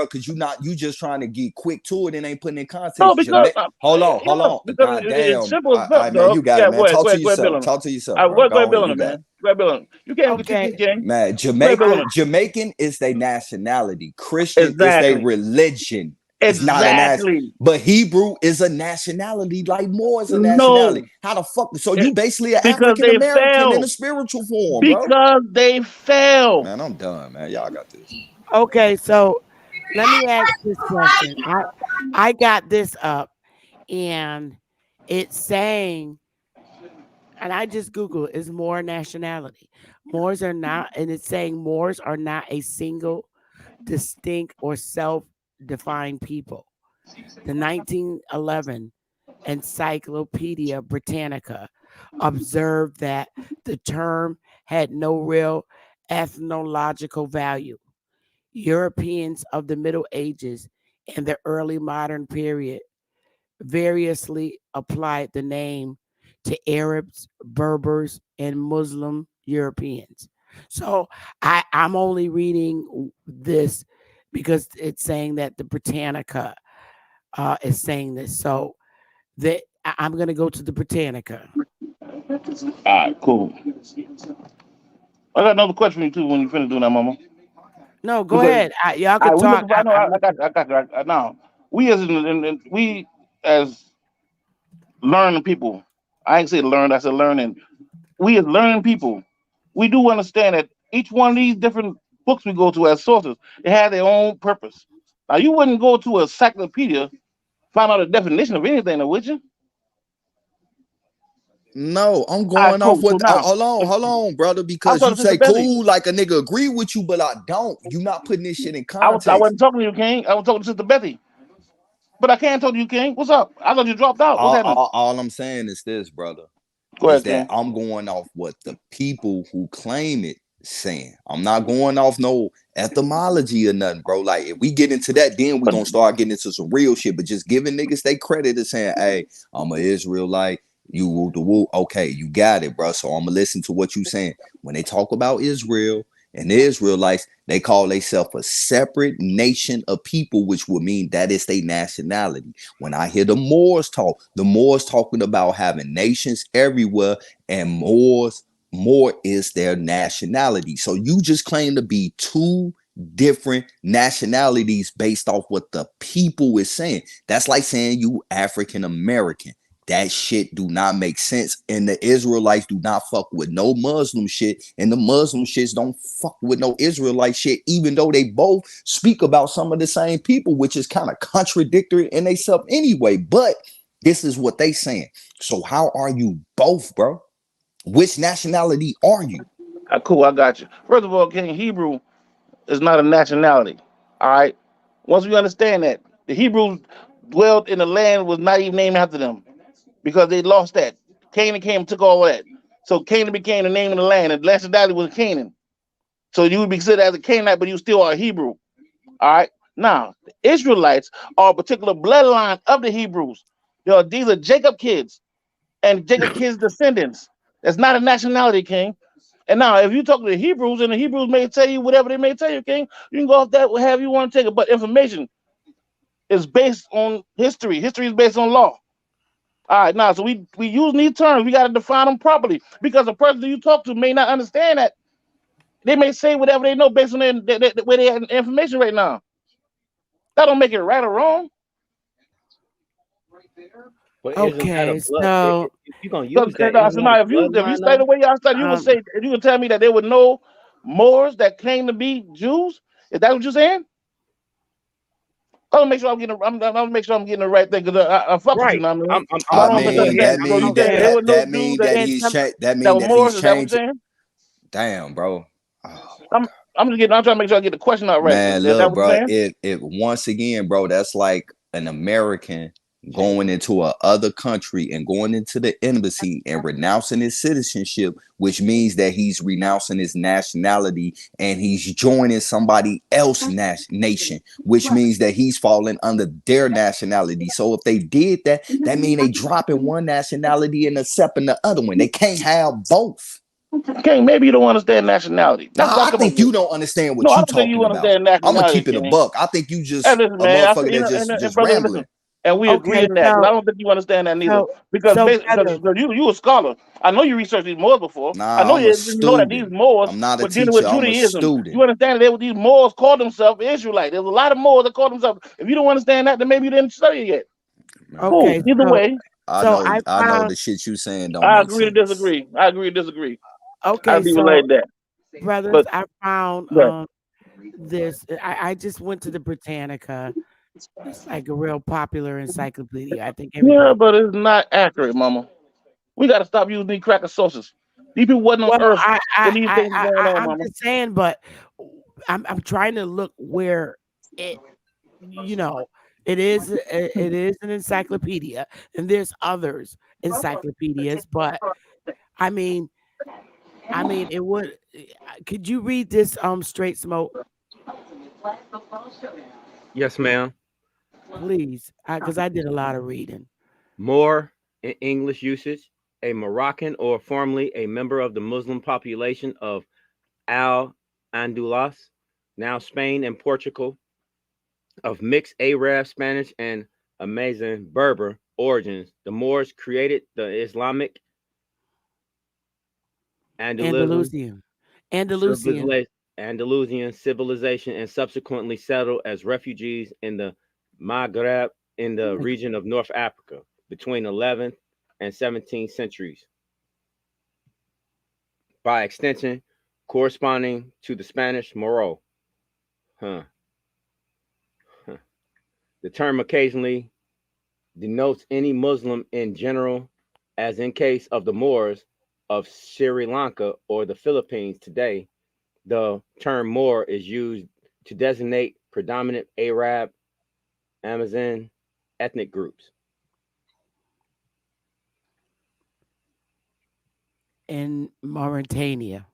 because you just trying to get quick to it and ain't putting in No, context. because Hold on, because god it's damn, simple as all fuck, right, man, dog. you got Yeah, it, man. Talk to go ahead, yourself, Bill. talk to yourself, bro. Go ahead, Go Bill, on, you got it. man. Go ahead, Bill. You can't even critique Okay. me, King. Man, Go ahead, Bill. Jamaican is their nationality. Christian is their Exactly. religion. It's not a national. Exactly. But Hebrew is a nationality, like more is a nationality. No, How the fuck? So you it, basically an because African they American in a fell. spiritual form, bro. Because they fell. Man, I'm done, man. Y'all got this. Okay, so let me ask this question. I got this up and it's saying, and I just Googled, is Moor nationality. Moors are not, and it's saying Moors are not a single, distinct, or self-defined people. The 1911 Encyclopedia Britannica observed that the term had no real ethnological value. Europeans of the Middle Ages and the early modern period variously applied the name to Arabs, Berbers, and Muslim Europeans. So I'm only reading this because it's saying that the Britannica is saying this. So I'm going to go to the Britannica. All right, cool. I got another question for you too when you finish doing that, Mama. No, go Because ahead. Y'all I could we talk. looking for. I know. I'm looking. I got. Now we we as learning people. I ain't say learned. I said learning. We as learning people, we do understand that each one of these different books we go to as sources, they have their own purpose. Now you wouldn't go to a encyclopedia find out a definition of anything, now, would you? No, I'm All right, going off cool. So what. now Hold on, brother. I'm Because you talking to Sister say Betty. cool, like a nigga agree with you, but I don't. You not putting this shit in I context. wasn't talking to you, King. I was talking to Sister Betty. But I can't talk to you, King. What's up? I thought you dropped out. What's happening? All I'm saying is this, brother. Go Is ahead, that King. I'm going off what the people who claim it saying. I'm not going off no etymology or nothing, bro. Like if we get into that, then we But gonna start getting into some real shit. But just giving niggas they credit and saying, hey, I'm an Israelite. You woo the woo. Okay, you got it, bro. So I'm gonna listen to what you saying. When they talk about Israel and the Israelites, they call themselves a separate nation of people, which would mean that is their nationality. When I hear the Moors talking about having nations everywhere, and more is their nationality. So you just claim to be two different nationalities based off what the people is saying. That's like saying you African American. That shit do not make sense. And the Israelites do not fuck with no Muslim shit. And the Muslim shits don't fuck with no Israelite shit, even though they both speak about some of the same people, which is kind of contradictory in themselves anyway. But this is what they saying. So how are you both, bro? Which nationality are you? Cool, I got you. First of all, King, Hebrew is not a nationality. All right. Once we understand that, the Hebrews dwelled in a land was not even named after them because they lost that Canaan came and took all that. So Canaan became the name of the land, and nationality was Canaan. So you would be considered as a Canaanite, but you still are a Hebrew. All right. Now, the Israelites are a particular bloodline of the Hebrews. These are Jacob kids and Jacob kids' descendants. That's not a nationality, King. And now, if you talk to the Hebrews, and the Hebrews may tell you whatever they may tell you, King, you can go off that, whatever you want to take it. But information is based on history. History is based on law. All right, now, so we use these terms. We got to define them properly because the person that you talk to may not understand that. They may say whatever they know based on the way they have information right now. That don't make it right or wrong. But isn't that a Okay, blood? so If you're gonna use that, So isn't that now, a if you bloodline study though? the way y'all study, you would um, say, you would tell me that there were no Moors that claim to be Jews. Is that what you're saying? I'll make sure I'm getting. I'll make sure I'm getting the right thing because I fuck with you Right. now, man. I'm So I I don't okay, mean, can that misunderstand. So you mean saying there okay, were no that Jews mean that can he's some that that mean were that he's Moors? Is that what you're changing. saying? Damn, bro. Oh my I'm I'm just getting. I'm trying to make sure I get the question out right. man, Is that look, what you're bro. saying? It once again, bro. That's like an American going into a other country and going into the embassy and renouncing his citizenship, which means that he's renouncing his nationality and he's joining somebody else's nation, which means that he's falling under their nationality. So if they did that, that means they dropping one nationality and accepting the other one. They can't have both. King, maybe you don't understand nationality. That's what I I come up think with. you don't understand No, what I you don't think you talking about. understand I'm gonna nationality, keep it a King. buck. I think you Hey, just listen, a man. I said, motherfucker that and just brother, listen, rambling. and we agree okay, in that. But I don't think you understand that neither, so because so because brothers, you a scholar. I know you researched these Moors before. I Nah, know I'm a you know that these student. Moors I'm not a were dealing teacher. with I'm a Judaism. You student. understand that these Moors called themselves Israelite. There's a lot of Moors that call themselves. If you don't understand that, then maybe you didn't study it yet. Man, Cool. okay, Either way, so I I know found the shit you saying don't I make agree to sense. disagree. I agree to disagree. I okay, leave it so like that. brothers, But I found but this. I just went to the Britannica. It's like a real popular encyclopedia. I think yeah, everybody. but it's not accurate, Mama. We got to stop using these cracker sources. These people wasn't on Well, Earth when these things were going on, I'm Mama. just saying, but I'm trying to look where it, you know, it is an encyclopedia, and there's others encyclopedias, but I mean, it would. Could you read this? Straight smoke, Yes, ma'am. please, because I did a lot of reading. More in English usage. A Moroccan or formerly a member of the Muslim population of Al Andalus, now Spain and Portugal, of mixed Arab, Spanish, and Amazon Berber origins. The Moors created the Islamic Andalusian Andalusian, Andalusian, civilization, Andalusian civilization and subsequently settled as refugees in the Maghreb in the region of North Africa between 11th and 17th centuries. By extension, corresponding to the Spanish Moro. Huh. Huh. The term occasionally denotes any Muslim in general, as in case of the Moors of Sri Lanka or the Philippines today. The term Moor is used to designate predominant Arab, Amazon ethnic groups. in Mauritania.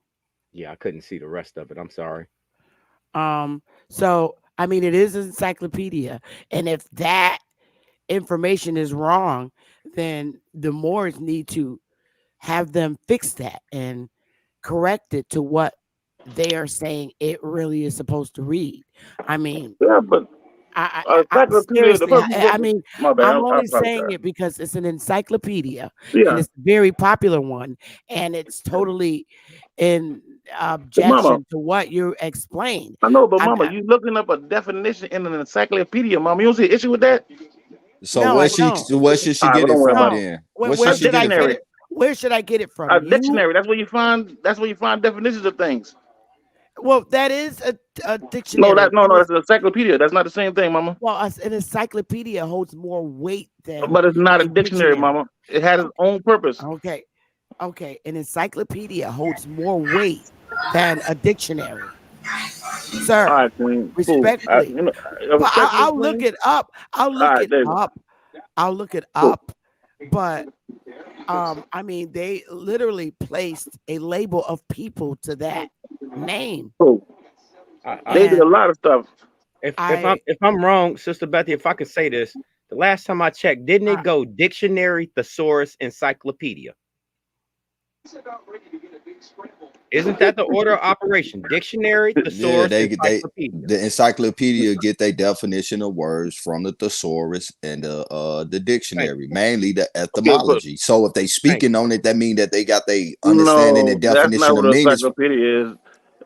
Yeah, I couldn't see the rest of it. I'm sorry. So I mean, it is an encyclopedia, and if that information is wrong, then the Moors need to have them fix that and correct it to what they are saying it really is supposed to read. I mean, yeah, but encyclopedia, the seriously, person who wrote this, my bad, I'm I only saying apologize. it because it's an encyclopedia and Yeah, it's a very popular one, and it's totally in but Mama, objection to what you explained. I know, but I'm, Mama, you looking up a definition in an encyclopedia, Mama. You don't see an issue with that? So no, I don't. where should she All right, get well, it don't worry from about it. No. then? Where, What where should A she should get I it get from? dictionary. it? Where should I get it from? A You? dictionary. That's where you find. That's where you find definitions of things. Well, that is a No, dictionary, and that's an encyclopedia. That's not the same thing, Mama. an encyclopedia holds more weight than But it's not a a dictionary, dictionary. Mama. It has its Okay, own purpose. okay, okay. An encyclopedia holds more weight than a dictionary, All sir. right, Queen. Cool. Respectfully, but Respectfully, I'll look Queen. it up. I'll All look right, it there you go. up. I'll look it Cool. up. But I mean, they literally placed a label of people to that name. Cool. They did a And lot of stuff. If I'm wrong, Sister Betty, if I could say this, the last time I checked, didn't it go dictionary, thesaurus, encyclopedia? Isn't that the order of operation? Dictionary, Yeah, thesaurus, encyclopedia. the encyclopedia get their definition of words from the thesaurus and the dictionary, mainly the Okay, but etymology. So if they speaking on it, that mean that they got their understanding no, and that's not definition what of an meaning. encyclopedia is.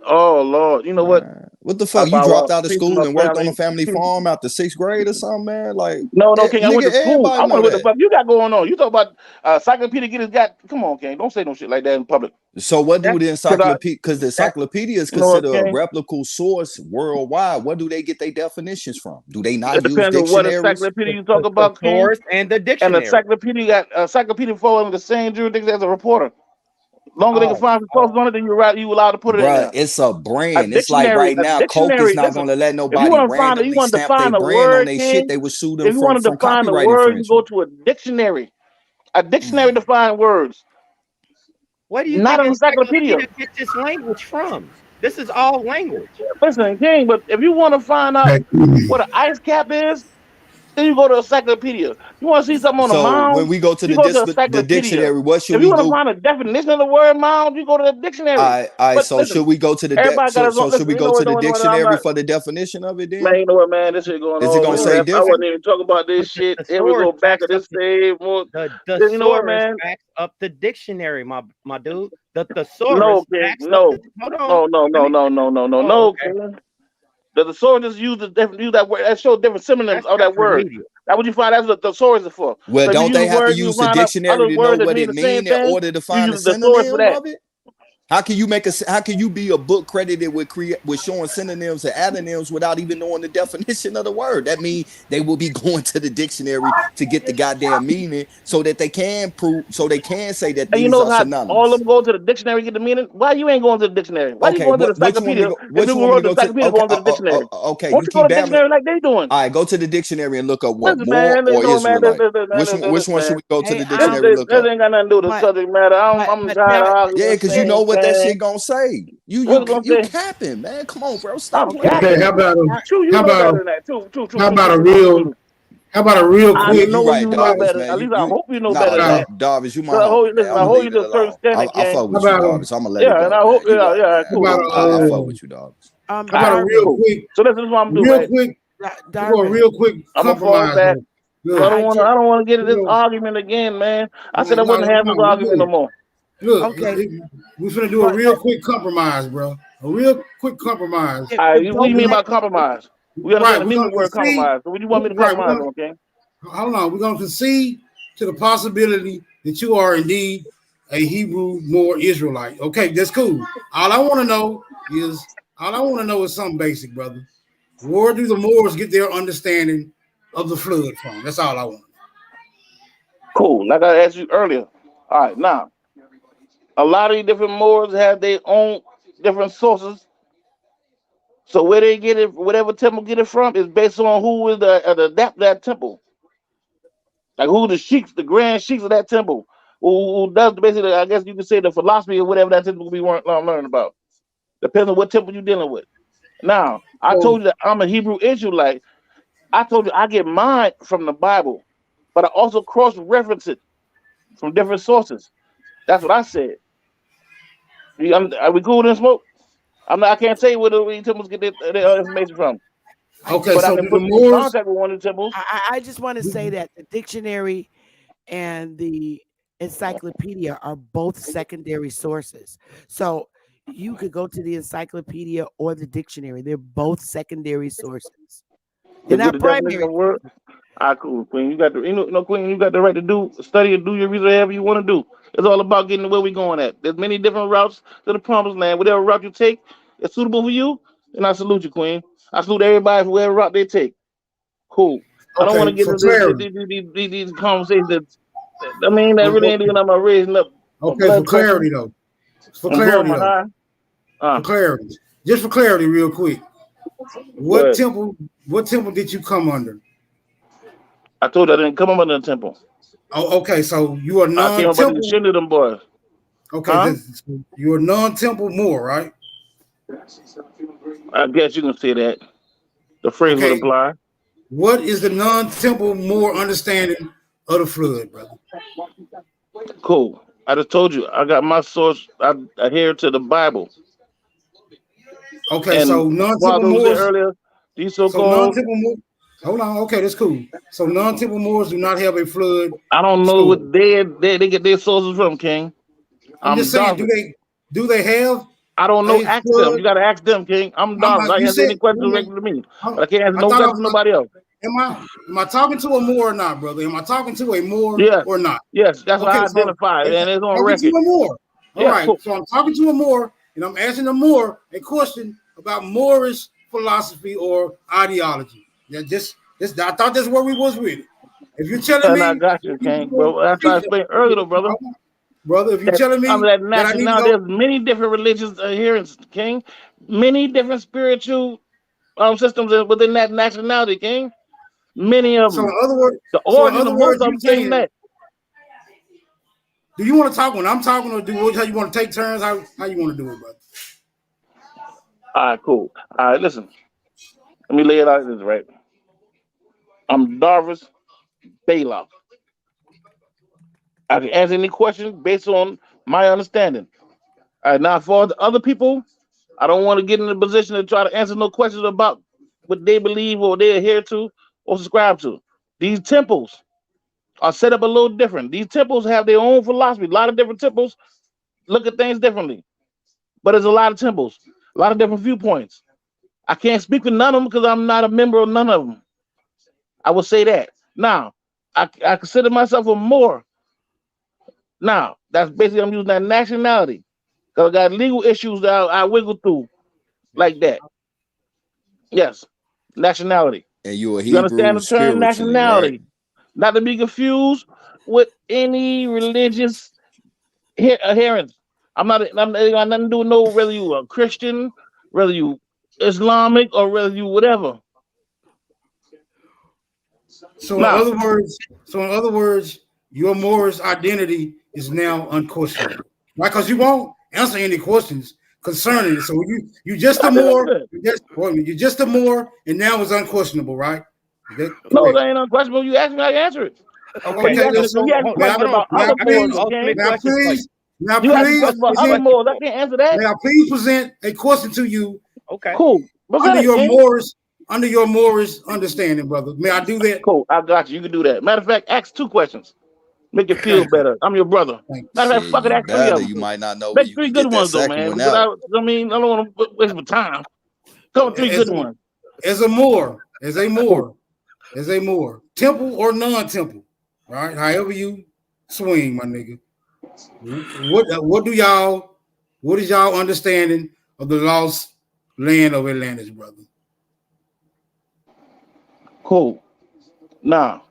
Oh Lord, you know what? What the I fuck? You found dropped out out of peace in school my and worked on a family. family farm after 6th grade or something, man? Like, No, King. I went nigga, to school. I everybody wonder know what the that. fuck you got going on. You talk about encyclopedia get his got. Come on, King. Don't say no shit like that in public. So what do the Cause encyclopedia? Because the encyclopedia is you know what, considered a King? replicable source worldwide. What do they get their definitions from? Do they not It use depends on what dictionaries? encyclopedia you The talk about, King. thesaurus and the And dictionary. encyclopedia fall under the same jurisdiction as a reporter. Longer they can Oh, find some sources on it, then you allowed to put it in Bruh, there. it's a A brand. It's like dictionary, right a now, Coke is dictionary. not Listen, gonna let if you nobody want to find it, you randomly want to stamp their define a brand on word, their shit. King. They would sue them If you want to from define a copyright word, you go infringement. to a dictionary. A dictionary define words, where do you not think an encyclopedia. encyclopedia gets this language from? This is all language. Listen, King, but if you want to find out what an ice cap is, then you go to encyclopedia. You want to see something on a So when mound, we go to you go to the encyclopedia. dictionary, what should If you we want to go? find a definition of the word mound, you go to the dictionary. All right. But So listen, should we go to everybody got his own. so should Listen, we you go know to what? the I'm dictionary not. for the definition of it Man, then? you know what, man? This shit going Is it on. gonna You say know, I different? wasn't even talking about this But the shit. Here we thesaurus go back backs of up this save more. the You know what, thesaurus man? backs up the dictionary, my dude. The No, thesaurus King. backs up No. the. Hold on. No, no, Let no, me no, finish. no, no, no, Oh, no, okay. King. The sword just use that word. That show different synonyms That's of that just word. remedial. That's what you find. That's what the thesaurus is for. Well, So if you don't use they have to words, you use the find out dictionary other to know words that what mean it the same mean in thing. order to You find the use the thesaurus for synonym that. of it? How can you how can you be a book credited with with showing synonyms and antonyms without even knowing the definition of the word? That means they will be going to the dictionary to get the goddamn meaning so that they can say that And you these know are how all of synonymous. them go to the dictionary to get the meaning? Why you ain't going to the dictionary? Why you Okay, going to the which one to encyclopedia go? if Which people one to wrote the go to? encyclopedia Okay, going to the dictionary? okay, Won't you you go keep to the babbling. dictionary like they doing? All right, go to the dictionary and look up what Listen, more man, you or know, man, Israelite. listen, Which one should man. we go to hey, the This, dictionary and this, look this up? ain't got nothing to do with the but subject matter. I'm but tired of that Yeah, arguing because you know things, what that man. shit gonna say. What's it gonna You say? capping, man. Come on, bro. Stop I'm playing. Okay, capping. True, you how know about better a, than that. True. how about a real how about a real I You quick know right, you know Darvis, better. man. At least I hope you know better Nah, than that. Darvis, you my Cause homie, man. I I'm gonna hold you leave it to a certain alone. standard, I fuck gang. how with you, about a Darvis. I'm gonna let it Yeah, and go, I hope, man. You right, yeah, man. how cool. about I a fuck with you, Darvis. how about a Darwin, real Cool. quick So this is what I'm gonna do, right? we go a Darwin, real quick I'm gonna fall compromise back. though. Cause I Look, don't I want to. just I don't want to get in you this know, argument again, man. I said I no, wasn't having this we argument no good. more. Look, okay, we finna do a but real quick compromise, bro. A real quick compromise. if, All right, if what do both you mean We by sexes, compromise? We understand right, the we're meaning gonna of the word concede. compromise. So what do you want me to Right, compromise on, okay? hold on. We're gonna concede to the possibility that you are indeed a Hebrew Moor Israelite. Okay, that's cool. All I want to know is something basic, brother. Where do the Moors get their understanding of the flood from? That's all I want. Cool. Like I asked you earlier. All right, now a lot of these different Moors have their own different sources. So where they get it, whatever temple get it from, is based on who is the adapt that temple. Like who the sheiks, the grand sheiks of that temple, who does basically, I guess you could say the philosophy of whatever that temple we weren't learning about. Depends on what temple you're dealing with. Now, I So told you that I'm a Hebrew Israelite. I told you I get mine from the Bible, but I also cross-reference it from different sources. That's what I said. Are we cool in smoke? I can't tell you where the temples get their information from, I okay, just but I so can do the put you in Moors contact with one of the temples. I just want to say that the dictionary and the encyclopedia are both secondary sources. So you could go to the encyclopedia or the dictionary. They're both secondary sources. To They're get not the definition primary of word. sources. Ah, cool, Queen. You got the Queen. You got the right to study and do your research however you want to do. It's all about getting to where we going at. There's many different routes to the promised land. Whatever route you take is suitable for you, and I salute you, Queen. I salute everybody for whatever route they take. Cool. I don't want to okay, get for into clarity. these conversations that really ain't doing my raising up my Okay, blood pressure for and blowing clarity my though, high. for clarity, just for clarity, real quick. Go What ahead. temple? What temple did you come under? I told you I didn't come up under the temple. Oh, okay. So you are I came up under the non-temple. shin of them boys. Okay, Huh? you're a non-temple Moor, right? I guess you can say that. The phrase would Okay. apply. What is the non-temple Moor understanding of the flood, brother? Cool. I just told you. I got my source. I adhere to the Bible. Okay, And so non-temple Father who said Moors. earlier, these So so-called, non-temple Moors. Hold on. Okay, that's cool. So non-temple Moors do not have a flood I don't know story. what they get their sources from, King. I'm just I'm saying, Darvin. do they have I don't know. a Ask them. flood? You got to ask them, King. I'm Darvin. I You answer said, any questions directly to me. But I can't answer I no thought questions to nobody else. am I talking to a Moor or not, brother? Am I talking to a Moor Yes. or not? Yes. That's what Okay, I so identified. And it's on talking to record. a Moor. All Yeah, right, cool. so I'm talking to a Moor, and I'm asking a Moor a question about Moorish philosophy or ideology. Yeah, I thought that's where we was with it. If you're telling And I me, got you, King. Bro, that's what I explained earlier, brother. brother, if you're telling me Under that that I need to nationality, go, there's many different religious adherents, King. Many different spiritual systems within that nationality, King. Many of so in them. other words, The origin of most of you them came from saying, that. do you want to talk when I'm talking, or how you want to take turns? How you want to do it, brother? All right, cool. All right, listen. Let me lay it out this right. I'm Darvis Bailoff. I can answer any question based on my understanding. All right, now for the other people, I don't want to get in the position to try to answer no questions about what they believe or they adhere to or subscribe to. These temples are set up a little different. These temples have their own philosophy. A lot of different temples look at things differently. But there's a lot of temples, a lot of different viewpoints. I can't speak for none of them because I'm not a member of none of them. I will say that. Now, I consider myself a Moor. Now, that's basically I'm using that nationality because I got legal issues that I wiggle through like that. Yes, nationality. And you a You understand Hebrew the term spiritually, right? nationality? Not to be confused with any religious adherence. I'm it got nothing to do with no whether you a Christian, whether you Islamic, or whether you whatever. So Now, in other words, your Moorish identity is now unquestionable, right? Because you won't answer any questions concerning it. So you just a I think I'm Moor, good. you're just a Moor, and now it's unquestionable, right? Is that No, correct? that ain't unquestionable. You ask me, I answer it. Okay, You Okay, asked me, so so you asked me may I, questions about may I other Moors, please, okay? may I please, may I You asked me please questions about other present, Moors. I can't answer that. may I please present a question to you okay. Cool. Present under it, your King. Moorish understanding, brother? May I do that? Cool. I got you. You can do that. Matter of fact, ask 2 questions. Make it feel Thank you. better. I'm your brother. Thank you. Matter of fact, Shit, fuck it, you ask 3 of better. them. You might not know where Make you 3 can good get that ones though, second man. one Because out. I mean, I don't want to waste my time. Come with 3 good ones. As a Moor, temple or non-temple, right? However you swing, my nigga. What is y'all understanding of the lost land of Atlantis, brother? Cool. Now,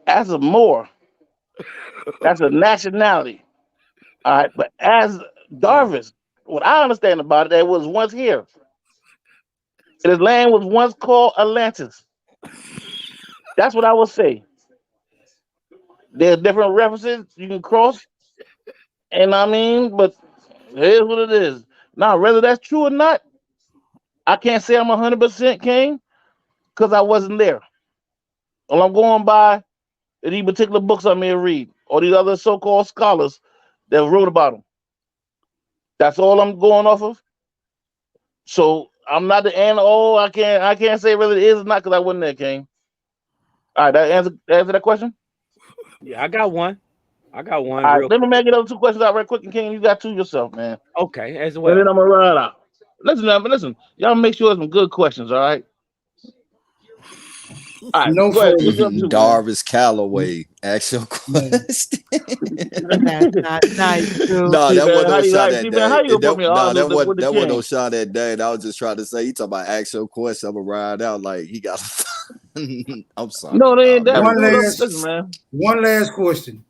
as a Moor, that's a nationality. All right. But as Darvis, what I understand about it, that was once here. And his land was once called Atlantis. That's what I would say. There's different references you can cross, and I mean, but here's what it is. Now, whether that's true or not, I can't say I'm 100% king because I wasn't there. All I'm going by are these particular books I may read or these other so-called scholars that wrote about them. That's all I'm going off of. So I'm not the end. Oh, I can't say whether it is or not because I wasn't there, king. All right, that answer that question. Yeah, I got one. I got one All right, real let me quick. make it up 2 questions out right quick, and King, you got 2 yourself, man. Okay, as And then well. I'm gonna run out. Listen, now, listen. Y'all make sure it's some good questions, all right? All right, No go ahead. further, What you up to, man? Darvis Calloway, actual man. question. That's not nice, dude. No, See, that man, wasn't no shot see, that man, day. how you gonna put me No, on with the that wasn't no king? shot that day. And I was just trying to say, he talking about actual question. I'm gonna ride out like he got. I'm sorry, No, they ain't dog. that. Let One me Dude, just. listen, last, man. one last question.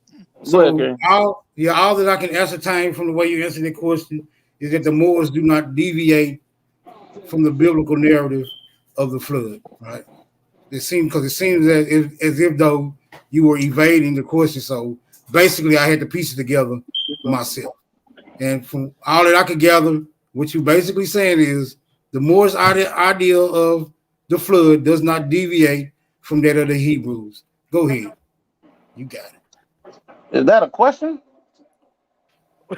Go ahead, So King. all that I can ascertain from the way you answer the question is that the Moors do not deviate from the biblical narrative of the flood, right? It seems as if though you were evading the question. So basically, I had to piece it together myself. And from all that I could gather, what you basically saying is the Moorish idea of the flood does not deviate from that of the Hebrews. Go ahead. You got it. Is that a question?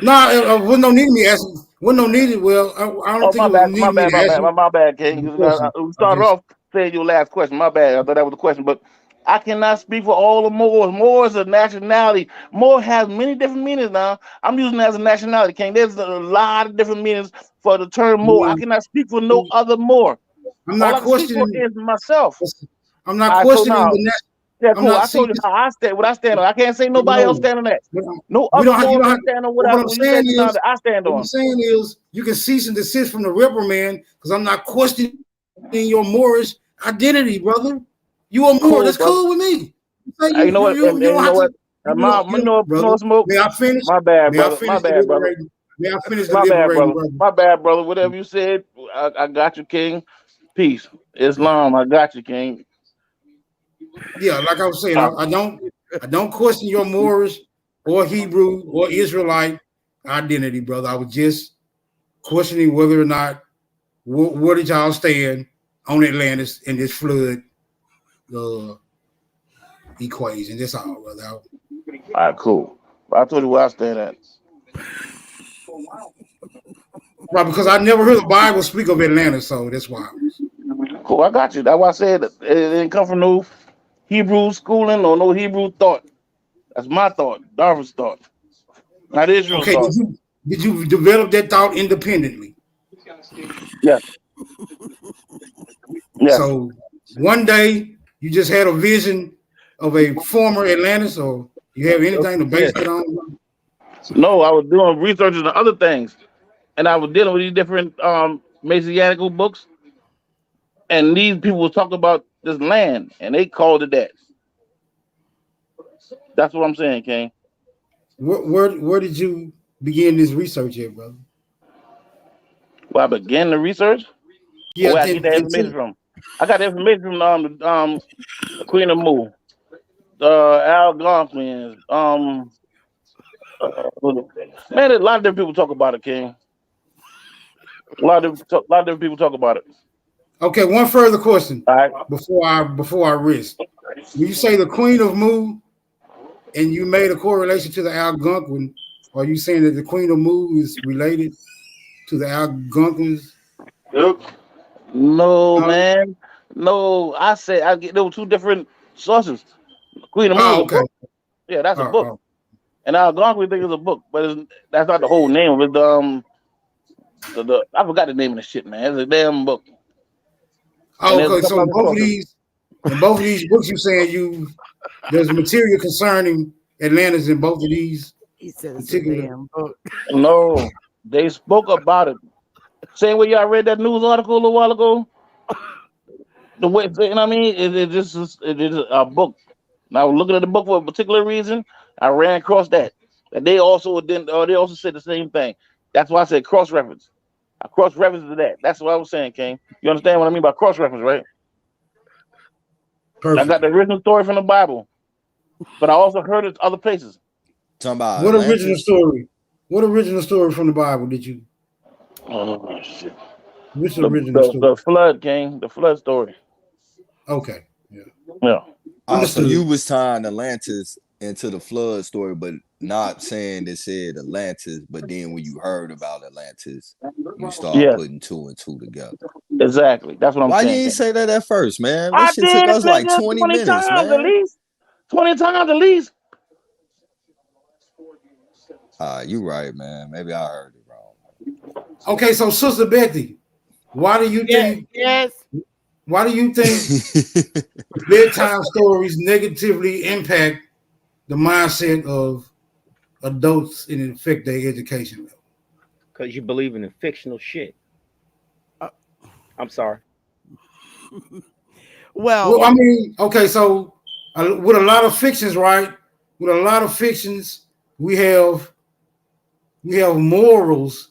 No, it wasn't no need me asking. Wasn't no needed. Well, I don't Oh, think it was needed me to my ask bad, you my bad, King. the question. We I started just off saying your last question. My bad. I thought that was the question, but I cannot speak for all the Moors. Moors are nationality. Moor has many different meanings now. I'm using it as a nationality, King. There's a lot of different meanings for the term Moor. I cannot speak for no other Moor. I'm All not I can speak for questioning. is myself. I'm not All right, so questioning now, the yeah, I'm cool. not I seeing. told you how I stand, what I stand on. I can't say nobody else No, stand on that. but, No we other don't have. You Moor don't can have. stand on What I'm what you saying said just now is, that I stand on. you can cease and desist from the reprimand because I'm not questioning your Moorish identity, brother. You a Moor. Cool, That's brother. cool with me. Say You know what? you And don't you have know to. what? You know, smoke. May I finish? My bad, May I brother. My finish bad, brother. deliberating? May I finish My bad, deliberating, brother. brother? My bad, brother. Whatever you said, I got you, King. Peace. Islam, I got you, King. Yeah, like I was saying, Uh, I don't question your Moorish or Hebrew or Israelite identity, brother. I was just questioning whether or not where did y'all stand on Atlantis in this flood uh, equation. That's all, brother. all right, cool. I told you where I stand at. Right, because I never heard the Bible speak of Atlantis, so that's why. Cool, I got you. That's why I said it didn't come from no Hebrew schooling or no Hebrew thought. That's my thought, Darwin's thought, not Israel's Okay, thought. did you develop that thought independently? Yes, yes. So one day you just had a vision of a former Atlantis, or you have anything to Yeah. base that on? No, I was doing research into other things, and I was dealing with these different Messianical books, and these people were talking about this land, and they called it that. That's what I'm saying, King. Where did you begin this research at, brother? Where I began the research, or Yeah, where I get that information from. I got the information from the Queen of Mu, the Algonquins. Man, a lot of different people talk about it, King. A lot of different people talk about it. okay, one further question All right. before I rest. When you say the Queen of Mu and you made a correlation to the Algonquin, are you saying that the Queen of Mu is related to the Algonquins? Yep. No, Huh? man. No, I said I get there were two different sources. Queen of Moon is Oh, a okay. book. Yeah, that's a book. Oh, And Algonquin think it's a book, but that's not the whole name of it. The I forgot the name of the shit, man. It's a damn book. And there's a okay. So couple other sources. in both of these books, you saying there's material concerning Atlantis in both of these He said it's a particular. damn book. No, they spoke about it. Same way y'all read that news article a little while ago. The way, you know what I mean? It is a book. And I was looking at the book for a particular reason. I ran across that. And they also didn't. They also said the same thing. That's why I said cross reference. I cross reference to that. That's what I was saying, King. You understand what I mean by cross reference, right? I got Perfect. the original story from the Bible, but I also heard it other places. Talking about What original Atlantis. story? What original story from the Bible did you? Oh shit! Which The, original the story? the flood, King. The flood story. Okay. Yeah. Yeah. Oh, so Understood. you was tying Atlantis into the flood story, but not saying it said Atlantis. But then when you heard about Atlantis, you start Yes. putting two and two together. Exactly. That's what I'm Why you saying, ain't King. say that at first, man? That I shit took did, us like nigga, 20 20 minutes, times at man. least. 20 times at least. You right, man. Maybe I heard it wrong. Okay. So, Sister Betty, why do you Yeah, think? yes. Why do you think bedtime stories negatively impact the mindset of adults and affect their education level? Because you believe in the fictional shit. Uh, I'm sorry. well, Well, I mean, okay, so with a lot of fictions, right? With a lot of fictions, we have morals,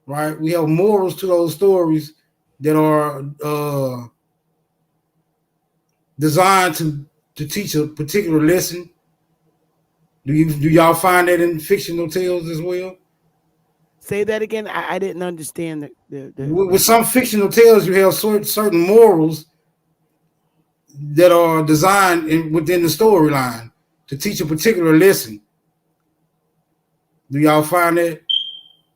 right? We have morals to those stories that are designed to to teach a particular lesson? Do y'all find that in fictional tales as well? Say that again. I didn't understand With some fictional tales, you have certain morals that are designed within the storyline to teach a particular lesson. Do y'all find that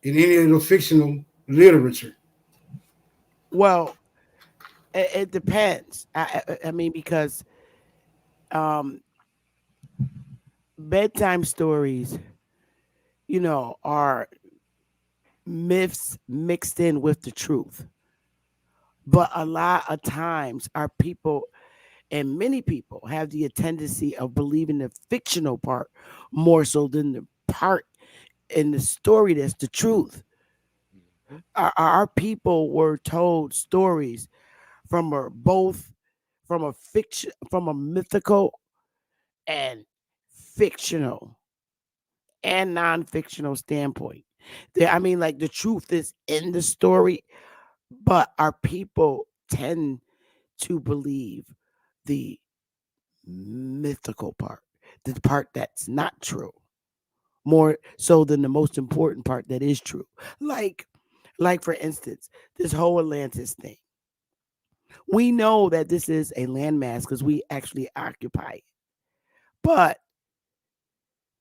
in any of the fictional literature? well, it depends. I mean, because um, bedtime stories, are myths mixed in with the truth. But a lot of times, our people and many people have the tendency of believing the fictional part more so than the part in the story that's the truth. Our people were told stories from both from a fiction, from a mythical and fictional and non-fictional standpoint. I mean, like the truth is in the story, but our people tend to believe the mythical part, the part that's not true, more so than the most important part that is true. Like, like for instance, this whole Atlantis thing. We know that this is a landmass because we actually occupy it. But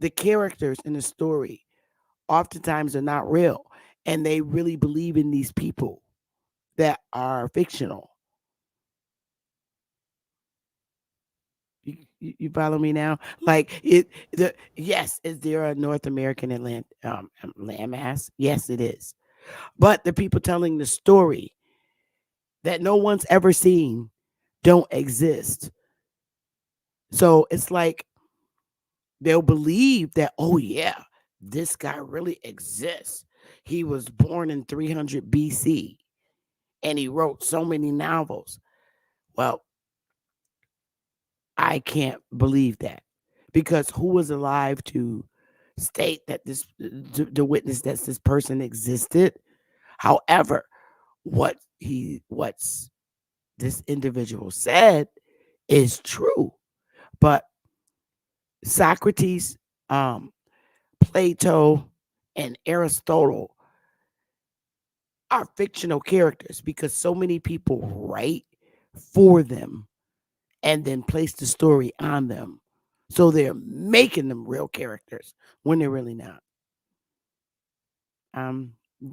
the characters in the story oftentimes are not real. And they really believe in these people that are fictional. You follow me now? Like yes, is there a North American landmass? Yes, it is. But the people telling the story that no one's ever seen don't exist. So it's like they'll believe that, oh yeah, this guy really exists. He was born in 300 BC and he wrote so many novels. Well, I can't believe that because who was alive to state that the witness that this person existed? However, what's this individual said is true. But Socrates, Plato, and Aristotle are fictional characters because so many people write for them and then place the story on them. So they're making them real characters when they're really not.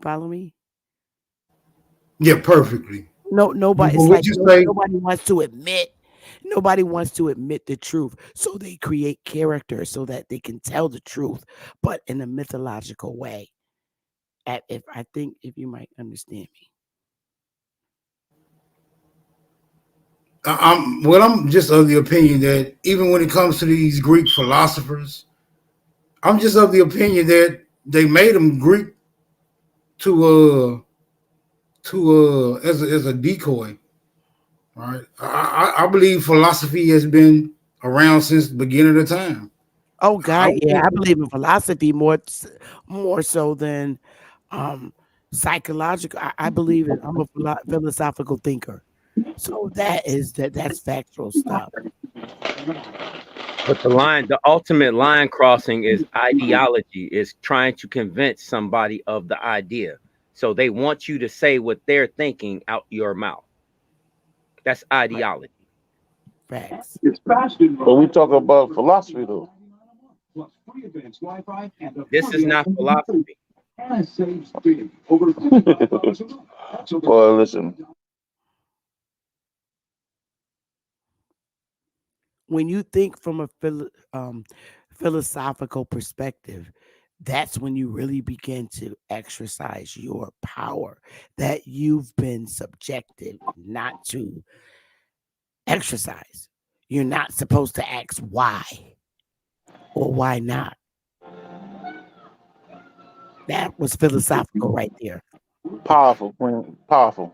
Follow me? Yeah, perfectly. No, But nobody. It's would like you say? nobody wants to admit. Nobody wants to admit the truth, so they create characters so that they can tell the truth, but in a mythological way. If I think if you might understand me. I'm just of the opinion that even when it comes to these Greek philosophers, I'm just of the opinion that they made them Greek to as a decoy. Right? I believe philosophy has been around since the beginning of time. Oh I God, yeah, I believe in philosophy more so than um psychological. I believe in I'm a philosophical thinker. So that's factual stuff. But the ultimate line crossing is ideology, is trying to convince somebody of the idea. So they want you to say what they're thinking out your mouth. That's Right. ideology. Facts. But we talk about philosophy though. This is not philosophy. Well, listen, When you think from a philosophical perspective, that's when you really begin to exercise your power that you've been subjected not to exercise. You're not supposed to ask why or why not. That was philosophical right there. powerful, Queen, powerful.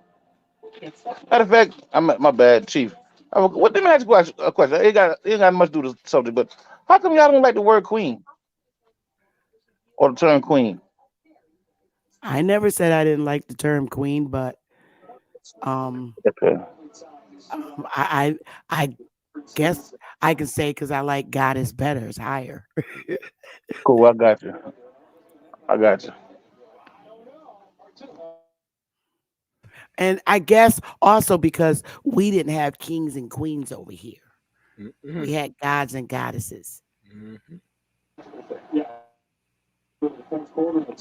Matter of fact, my bad, Chief. What? Let me ask you a question. It ain't got much to do with the subject, but how come y'all don't like the word queen or the term queen? I never said I didn't like the term queen, but um, Okay. um I, I guess I can say because I like God is better, is higher. Cool, I got you. I got you. And I guess also because we didn't have kings and queens over here. We Mhm, had gods and goddesses. mhm.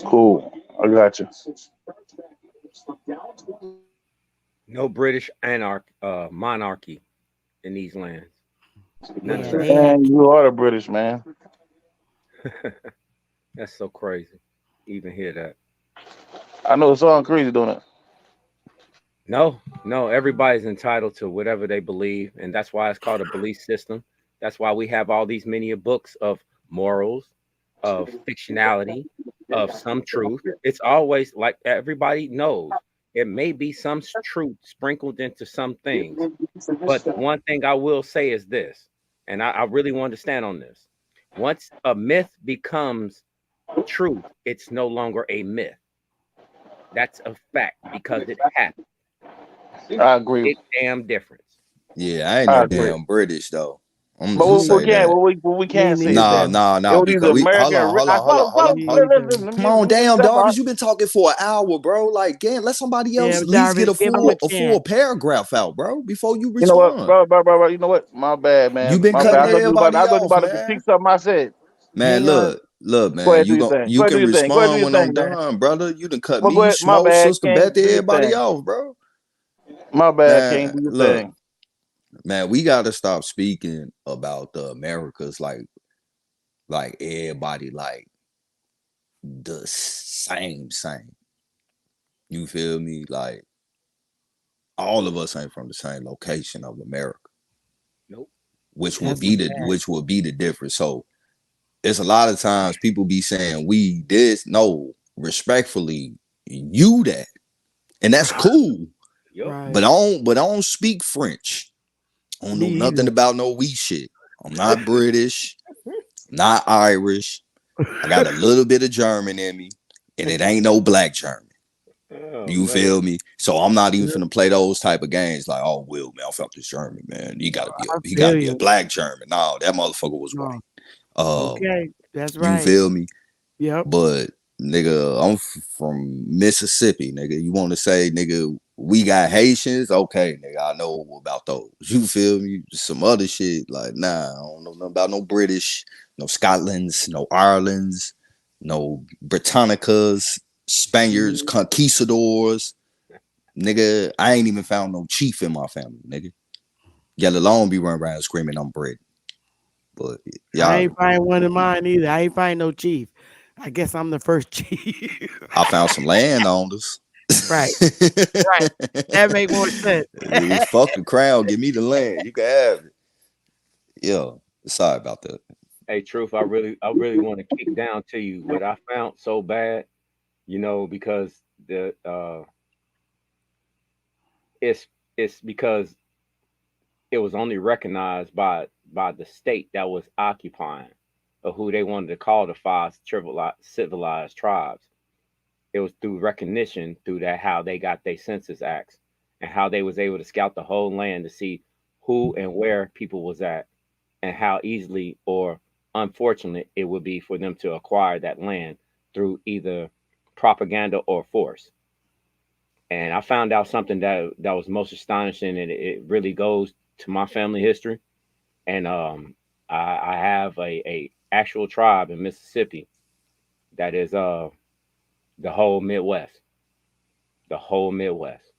Cool, I got you. No British monarchy in these lands. None of Yeah, that. they had Man, you are the British man. That's so crazy. Even hear that. I know it's all crazy doing it. No, no, everybody's entitled to whatever they believe, and that's why it's called a belief system. That's why we have all these many books of morals, of fictionality, of some truth. It's always like everybody knows it may be some truth sprinkled into some things. But the one thing I will say is this, and I really want to stand on this. Once a myth becomes truth, it's no longer a myth. That's a fact because it happened. I agree. Big damn difference. Yeah, I ain't I no agree. damn British though. I'm But just what we say can't, that. what we me can't say is neither. that Nah, it was either because we hold American or on, hold on, hold on, hold on, Me hold on. either. Come on, let me damn, step Darvish, out. you've been talking for an hour, bro. Like, again, let somebody else Yeah, at least get Jarvis, a give him a full chance. paragraph out, bro, before you You know what, respond. bro, you know what? My bad, You've man. been My bad. cutting I everybody thought you off, about to critique man. something I said. Man, Hang on. look, Go man. ahead, do your thing. Go You ahead, do can your thing. Go ahead, do respond your when I'm thing, man. done, brother. You done cut Well, go me, ahead. My smoke, bad, sister King. Betty, Do your everybody thing. off, bro. My bad, King. Man, Do your look, thing. man, we gotta stop speaking about the Americas like everybody like the same. You feel me? Like all of us ain't from the same location of America, Nope. That's a fact. which will be the difference. So it's a lot of times people be saying we this no respectfully you that, and that's cool. Yep. Right. But I don't speak French. I don't Me know nothing either. about no we shit. I'm not British, not Irish. I got a little bit of German in me, and it ain't no black German. Oh You man. feel me? So I'm not even Yeah, finna play those type of games like, oh, Will, man, I felt this German, man. I He gotta feel be a you. black German. No, that motherfucker was No. white. Um, Okay. That's you right. feel me? Yep. But nigga, from Mississippi, nigga. You want to say, nigga, we got Haitians? Okay, nigga, I know about those. You feel me? Some other shit, like, nah, I don't know nothing about no British, no Scotlands, no Irelands, no Britannicas, Spaniards, Mhm. conquistadors. Nigga, I ain't even found no chief in my family, nigga. Yet alone be running around screaming I'm Brit. But I y'all, ain't find one of mine either. I ain't find no chief. I guess I'm the first chief. I found some landowners. Right. Right. That make more sense. Fuck the crown, give me the land. You can have it. Yeah, sorry about that. Hey, truth, I really want to kick down to you what I found so bad, because it's it's because it was only recognized by the state that was occupying, or who they wanted to call the five civilized tribes. It was through recognition through that how they got their census acts and how they was able to scout the whole land to see who and where people was at and how easily or unfortunate it would be for them to acquire that land through either propaganda or force. And I found out something that was most astonishing, and it really goes to my family history. And I have a actual tribe in Mississippi that is the whole Midwest, the whole Midwest,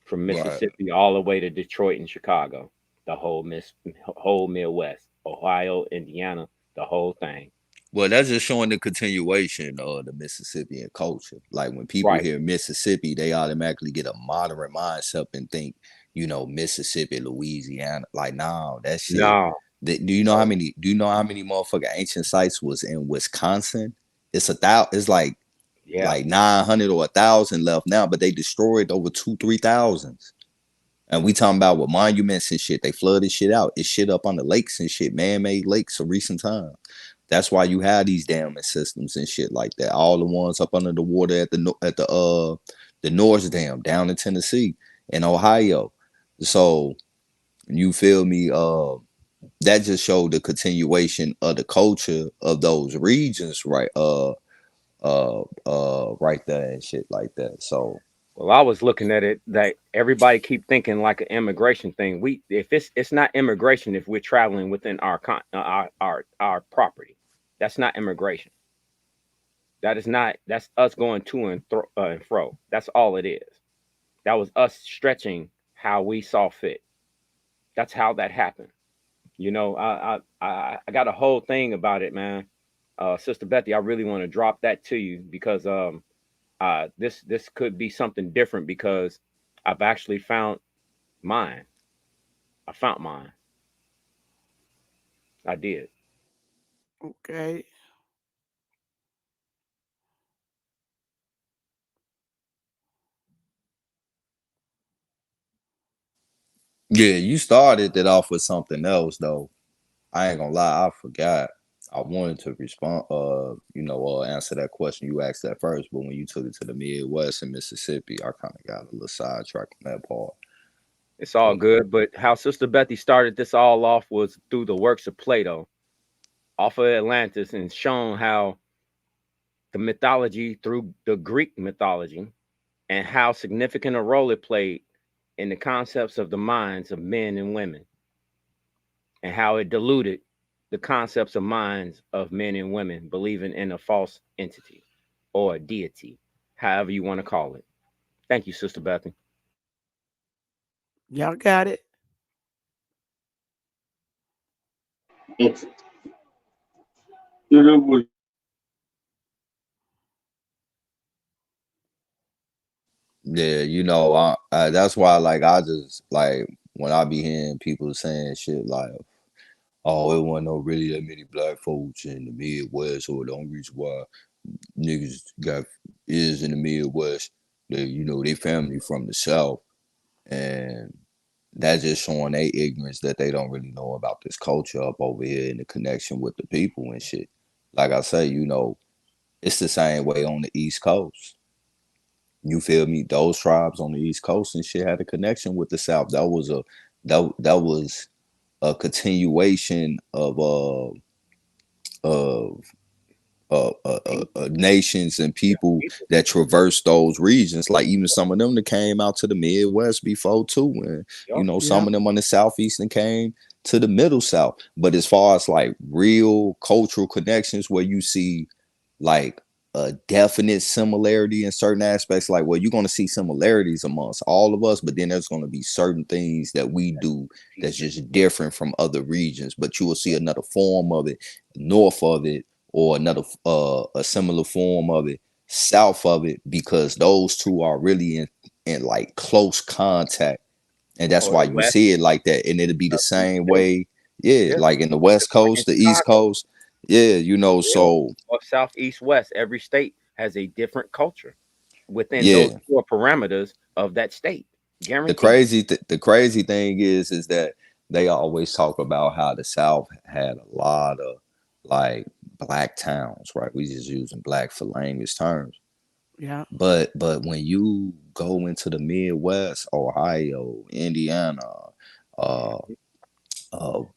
from Right. Mississippi all the way to Detroit and Chicago, the whole Midwest, Ohio, Indiana, the whole thing. Well, that's just showing the continuation of the Mississippian culture. Like when people Right. hear Mississippi, they automatically get a modern mindset and think, Mississippi, Louisiana. Like, nah, that shit. No. Do you know how many? Do you know how many motherfucking ancient sites was in Wisconsin? It's a thousand. It's Yeah. like 900 or 1,000 left now, but they destroyed over 2-3,000. And we talking about with monuments and shit. They flooded shit out. It's shit up on the lakes and shit, man-made lakes of recent time. That's why you have these damming systems and shit like that. All the ones up under the water at the North Dam down in Tennessee and Ohio. So You feel me? That just showed the continuation of the culture of those regions, right? Right there and shit like that. So Well, I was looking at it that everybody keep thinking like an immigration thing. We if it's not immigration if we're traveling within our property. That's not immigration. That is not. That's us going to and fro. That's all it is. That was us stretching how we saw fit. That's how that happened. I got a whole thing about it, man. Sister Bethy, I really want to drop that to you because this could be something different because I've actually found mine. I found mine. I did. Okay. yeah, you started it off with something else though. I ain't gonna lie, I forgot. I wanted to respond, answer that question you asked at first, but when you took it to the Midwest and Mississippi, I kind of got a little sidetracked on that part. It's all But good, but how Sister Bethy started this all off was through the works of Plato, off of Atlantis, and shown how the mythology through the Greek mythology and how significant a role it played in the concepts of the minds of men and women, and how it diluted the concepts of minds of men and women believing in a false entity or a deity, however you want to call it. Thank you, Sister Bethy. Y'all got it. It's, you know, what- yeah, that's why like I just like when I be hearing people saying shit like, "Oh, it wasn't no really that many black folks in the Midwest," or the only reason why niggas got is in the Midwest, they family from the South, and that's just showing they ignorance that they don't really know about this culture up over here and the connection with the people and shit. Like I say, it's the same way on the East Coast. You feel me? Those tribes on the East Coast and shit had a connection with the South. That was a continuation of nations and people that traverse those regions. Like even some of them that came out to the Midwest before too, and Yep. some Yeah. of them on the Southeast and came to the Middle South. But as far as like real cultural connections, where you see like a definite similarity in certain aspects, like well, you're going to see similarities amongst all of us, but then there's going to be certain things that we do that's just different from other regions. But you will see another form of it north of it, or another a similar form of it south of it, because those two are really in like close contact, and that's Or why the you West, see it like that. And it'll be the Southeast same too. way, yeah, Yeah. like in the West Just like in Coast, the East Chicago. Coast, yeah, For real. so North, south, east, west. Every state has a different culture within those yeah. four parameters of that state. The Guaranteed. crazy thing is that they always talk about how the South had a lot of like black towns, right? We just using black for language terms. Yeah. But when you go into the Midwest, Ohio, Indiana, uh,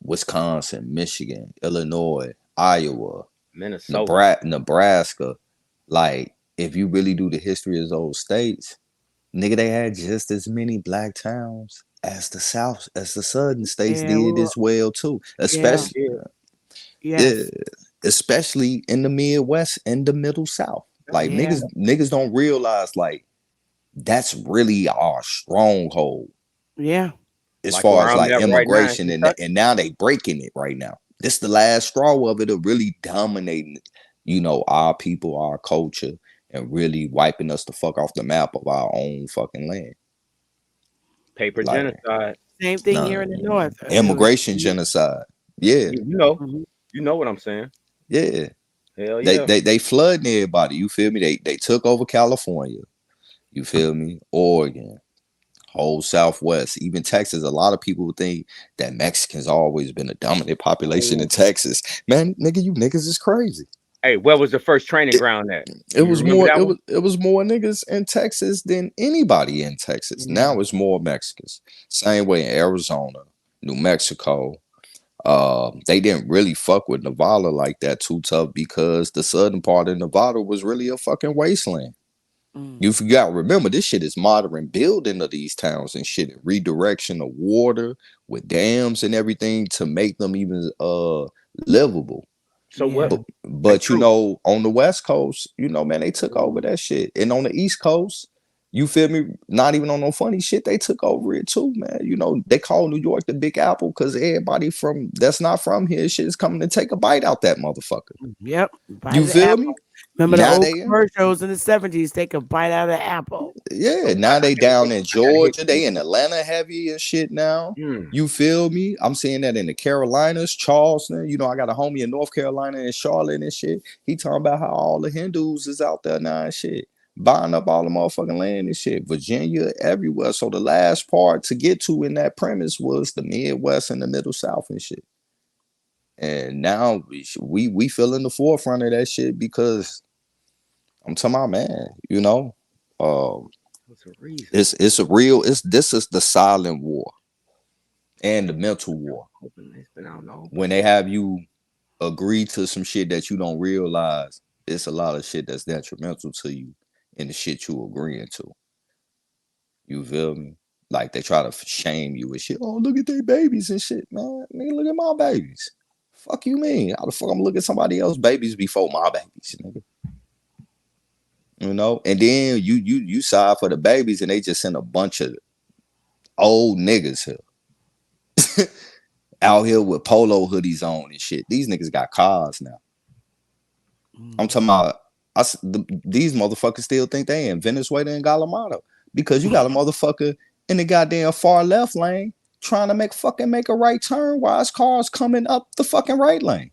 Wisconsin, Michigan, Illinois, Iowa, Minnesota. Nebraska, like if you really do the history of those states, nigga, they had just as many black towns as the South, as the Southern states Yeah. did Well, as well too. yeah. Especially, Yeah. yeah, Yes. especially in the Midwest and the Middle South. Like Yeah. niggas don't realize like that's really our stronghold Yeah. as Like far where as I'm like at right now in immigration, Kentucky. and now they breaking it right now. This the last straw of it of really dominating, our people, our culture, and really wiping us the fuck off the map of our own fucking land. Paper Like, genocide. Same thing here nah, in the north. It was. immigration genocide. Yeah, You know. Mhm. You know what I'm saying. yeah. Hell They yeah. they they flooding everybody. You feel me? They took over California. You feel me? Oregon, whole Southwest, even Texas. A lot of people think that Mexicans always been a dominant population in Ooh. Texas. Man, nigga, you niggas is crazy. Hey, where was the first training It, ground at? it You was remember more that one? it was more niggas in Texas than anybody in Texas. Yeah. Now it's more Mexicans. Same way in Arizona, New Mexico. They didn't really fuck with Nevada like that too tough because the southern part of Nevada was really a fucking wasteland. Mm. You forgot, remember, this shit is modern building of these towns and shit, redirection of water with dams and everything to make them even livable. So what? Yeah. But you True. know, on the West Coast, you know, man, they took over that shit. And on the East Coast, you feel me? Not even on no funny shit, they took over it too, man. You know, they call New York the Big Apple because everybody from that's not from here, shit is coming to take a bite out that motherfucker. Yep. Bite You of the feel apple. me? Remember the Now old they commercials in the 70s? Take a bite out of the apple. Yeah, So now they down in I gotta hit Georgia. They in Atlanta heavy and shit now. you. You feel me? I'm seeing that in the Carolinas, Charleston. You know, I got a homie in North Carolina and Charlotte and shit. He talking about how all the Hindus is out there now and shit, buying up all the motherfucking land and shit. Virginia, everywhere. So the last part to get to in that premise was the Midwest and the Middle South and shit. And now we feel in the forefront of that shit because I'm talking about, man, you know. What's the reason? It's a real this is the silent war and the mental war. Hoping it's been out long. When they have you agree to some shit that you don't realize, it's a lot of shit that's detrimental to you in the shit you agreeing to. You feel me? Like they try to shame you and shit. Oh, look at their babies and shit, man. Nigga, look at my babies. Fuck you mean? How the fuck I'm looking at somebody else's babies before my babies, nigga? You know, and then you side for the babies and they just send a bunch of old niggas here. Out here with polo hoodies on and shit. These niggas got cars now. I'm talking about these motherfuckers still think they in Venezuela and Guatemala because you got a motherfucker in the goddamn far left lane trying to make a right turn while his car's coming up the fucking right lane.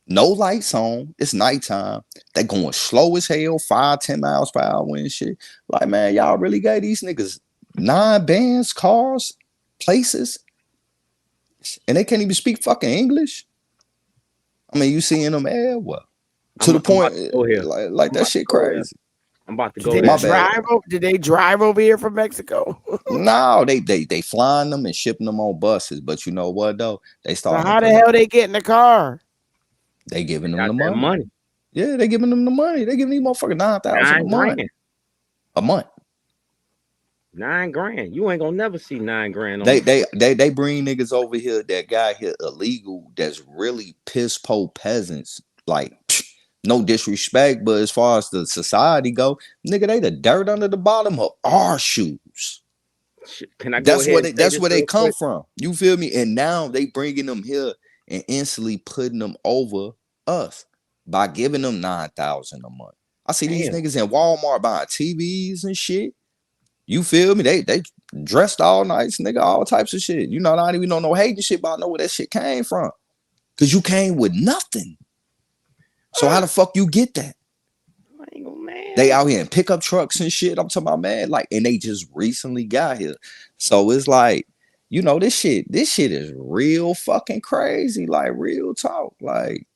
No lights on. It's nighttime. They going slow as hell, 5-10 miles per hour and shit. Like, man, y'all really gave these niggas 9 bands, cars, places, and they can't even speak fucking English. I mean, you seeing them everywhere to the point like that shit crazy. I'm about to Did go they there. My bad. drive? Did they drive over here from Mexico? No, they flying them and shipping them on buses. But you know what though? They So starting to how the put hell they get in the car? they giving them Got the that money. money. Yeah, they giving them the money. They giving these motherfuckers 9,000 a 9 month. grand. A month. 9 grand. You ain't gonna never see 9 grand on They the they bring niggas over here that got here illegal. That's really piss po peasants. Like no disrespect, but as far as the society go, nigga, they the dirt under the bottom of our shoes. Can I go ahead and say That's this where they real come quick? from. You feel me? And now they bringing them here and instantly putting them over us by giving them 9,000 a month. I see these Damn. niggas in Walmart buying TVs and shit. You feel me? They dressed all nice, nigga, all types of shit. You know, I don't even know no hating shit, but I know where that shit came from. Cause you came with nothing. So how the fuck you get that? Man. They out here in pickup trucks and shit. I'm talking about, man, like, and they just recently got here. So it's like, you know, this shit is real fucking crazy. Like real talk. Like,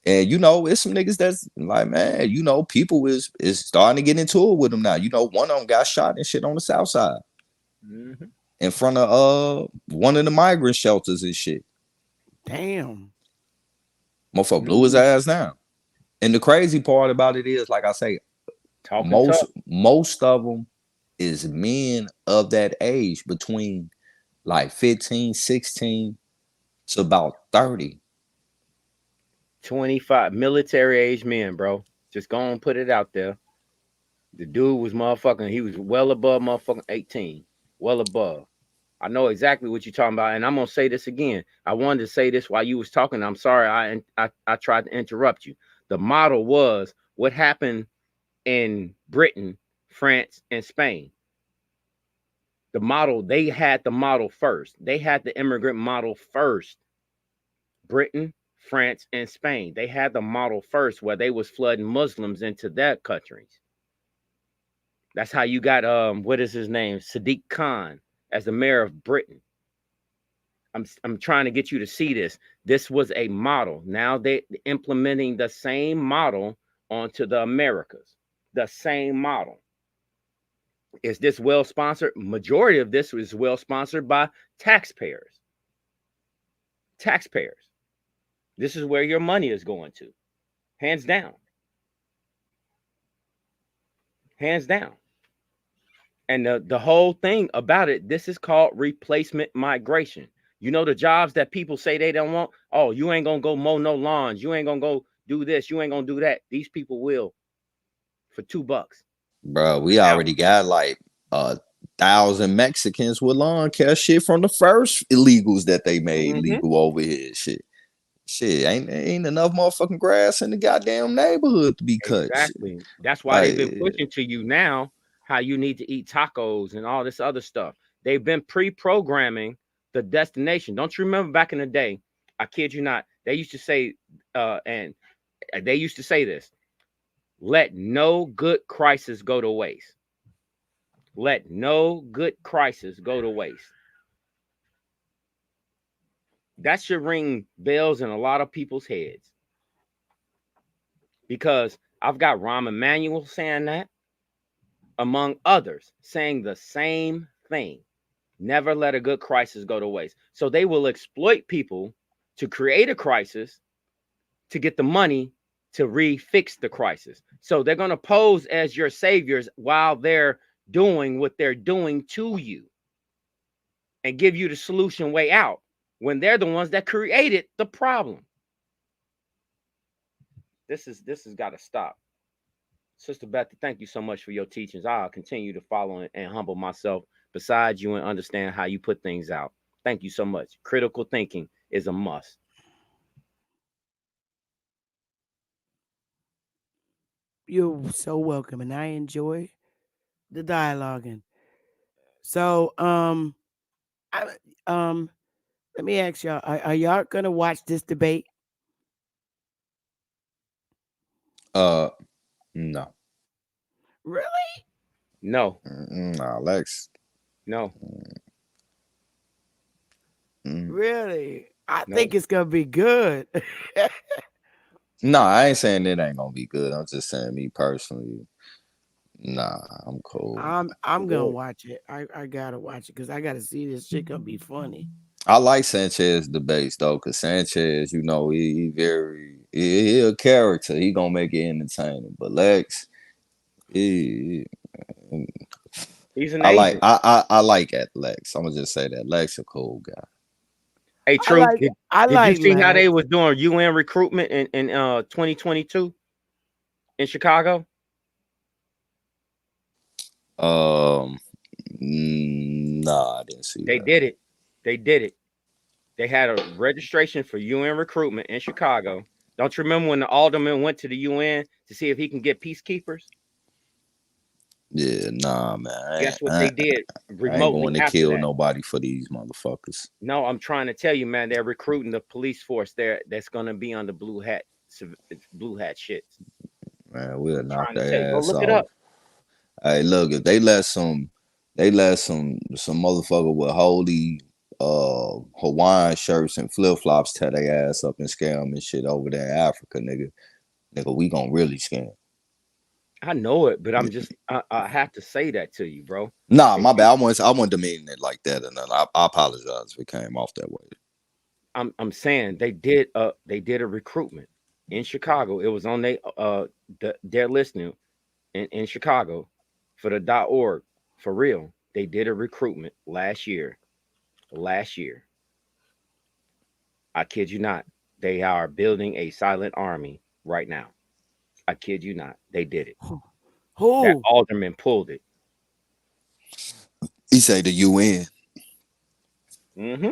and you know, it's some niggas that's like, man, you know, people is starting to get into it with them now. You know, one of them got shot and shit on the south side. Mm-hmm. In front of one of the migrant shelters and shit. Damn. Motherfucker blew his ass down. And the crazy part about it is, like I say, most of them is men of that age between like 15, 16 to about 30. 25 military age men, bro. Just go and put it out there. The dude was motherfucking, he was well above motherfucking 18. Well above. I know exactly what you're talking about. And I'm gonna say this again. I wanted to say this while you was talking. I'm sorry I tried to interrupt you. The model was what happened in Britain, France, and Spain. The model, they had the model first. They had the immigrant model first. Britain, France, and Spain. They had the model first where they was flooding Muslims into their countries. That's how you got what is his name? Sadiq Khan as the mayor of Britain. I'm trying to get you to see this. This was a model. Now they implementing the same model onto the Americas. The same model. Is this well sponsored? Majority of this was well sponsored by taxpayers. taxpayers. This is where your money is going to, hands down. Hands down. And the whole thing about it, this is called replacement migration. You know, the jobs that people say they don't want. Oh, you ain't gonna go mow no lawns. You ain't gonna go do this. You ain't gonna do that. These people will for $2 Bro, we an hour. already got like 1,000 Mexicans with lawn care shit from the first illegals that they made Mm-hmm. legal over here. Shit, ain't enough motherfucking grass in the goddamn neighborhood to be cut. Shit. Exactly. That's why they've been Like, pushing to you now how you need to eat tacos and all this other stuff. They've been pre-programming the destination. Don't you remember back in the day? I kid you not. They used to say, and they used to say this: "Let no good crisis go to waste. Let no good crisis go to waste." That should ring bells in a lot of people's heads, because I've got Rahm Emanuel saying that, among others, saying the same thing. Never let a good crisis go to waste. So they will exploit people to create a crisis to get the money to refix the crisis. So they're going to pose as your saviors while they're doing what they're doing to you and give you the solution way out when they're the ones that created the problem. This has got to stop. Sister Beth, thank you so much for your teachings. I'll continue to follow and humble myself beside you and understand how you put things out. Thank you so much. Critical thinking is a must. You're so welcome, and I enjoy the dialoguing. So, I, let me ask y'all: Are y'all gonna watch this debate? uh, no, Really? No, nah, Lex. no, Mm. Really? I no. think it's gonna be good. No, I ain't saying it ain't gonna be good. I'm just saying me personally. Nah, I'm cool. I'm gonna Good. watch it. I gotta watch it because I gotta see this shit gonna be funny. I like Sanchez debates though, cause Sanchez, you know, he very he a character. He gonna make it entertaining. But Lex, he, He's an I like agent. I like at Lex. I'm gonna just say that Lex a cool guy. Hey, I True, like did, I did you like see how they Lex. was doing UN recruitment in 2022 in Chicago? Um, nah, I didn't see They that. did it. They did it. They had a registration for UN recruitment in Chicago. Don't you remember when the alderman went to the UN to see if he can get peacekeepers? Yeah, nah, man. Guess what they did I ain't remotely going to after kill that? nobody for these motherfuckers. No, I'm trying to tell you, man. They're recruiting the police force there that's going to be on the blue hat shits. Man, we'll I'm knock trying to tell you. their Go ass look it off. up. Hey, look, if they let some motherfucker with holy Hawaiian shirts and flip flops tear their ass up and scare them and shit over there in Africa, nigga, we gonna really scam. I know it, but I have to say that to you, bro. Nah, If my you, bad. I wasn't demeaning it like that, and I apologize if it came off that way. I'm saying they did a recruitment in Chicago. It was on their listening in Chicago for the .org for real. They did a recruitment last year. Last year, I kid you not. They are building a silent army right now. I kid you not. They did it. That Who? alderman pulled it. He say the UN. Hmm.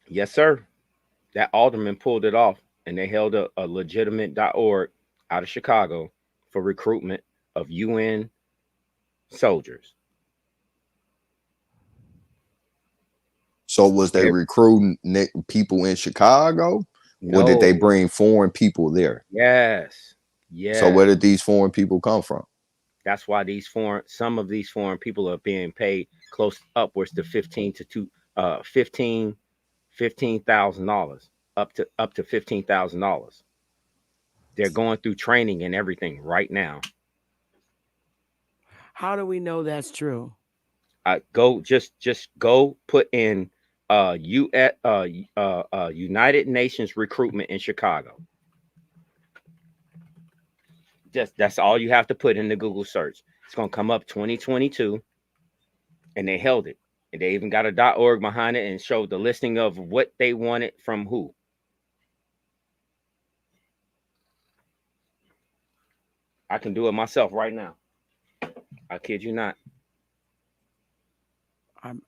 Yes, sir. That alderman pulled it off, and they held a legitimate .org out of Chicago for recruitment of UN soldiers. So was they Ev- recruiting people in Chicago, or did they No, bring foreign people there? yes, So where yes. did these foreign people come from? That's why some of these foreign people are being paid close upwards to 15,000 $15,000 up to $15,000. They're going through training and everything right now. How do we know that's true? Go just go put in United Nations recruitment in Chicago. Just that's all you have to put in the Google search. It's gonna come up 2022, and they held it. And they even got a .org behind it and showed the listing of what they wanted from who. I can do it myself right now. I kid you not.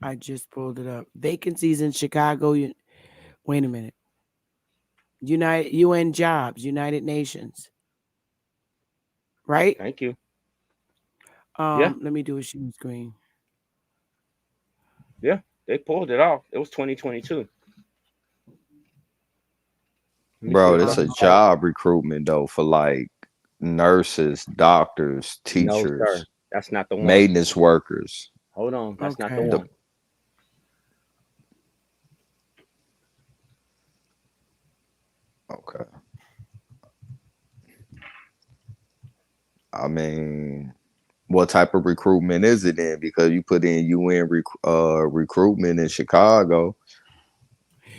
I just pulled it up. Vacancies in Chicago. Wait a minute. UN jobs, United Nations. Right? Thank you. Yeah. Let me do a share screen. Yeah, they pulled it off. It was 2022. Bro, it's a job recruitment though for like nurses, doctors, No, sir. teachers, That's not the one. maintenance workers. Hold on. That's not the Okay. one. Okay. I mean, what type of recruitment is it in? Because you put in UN recruitment in Chicago.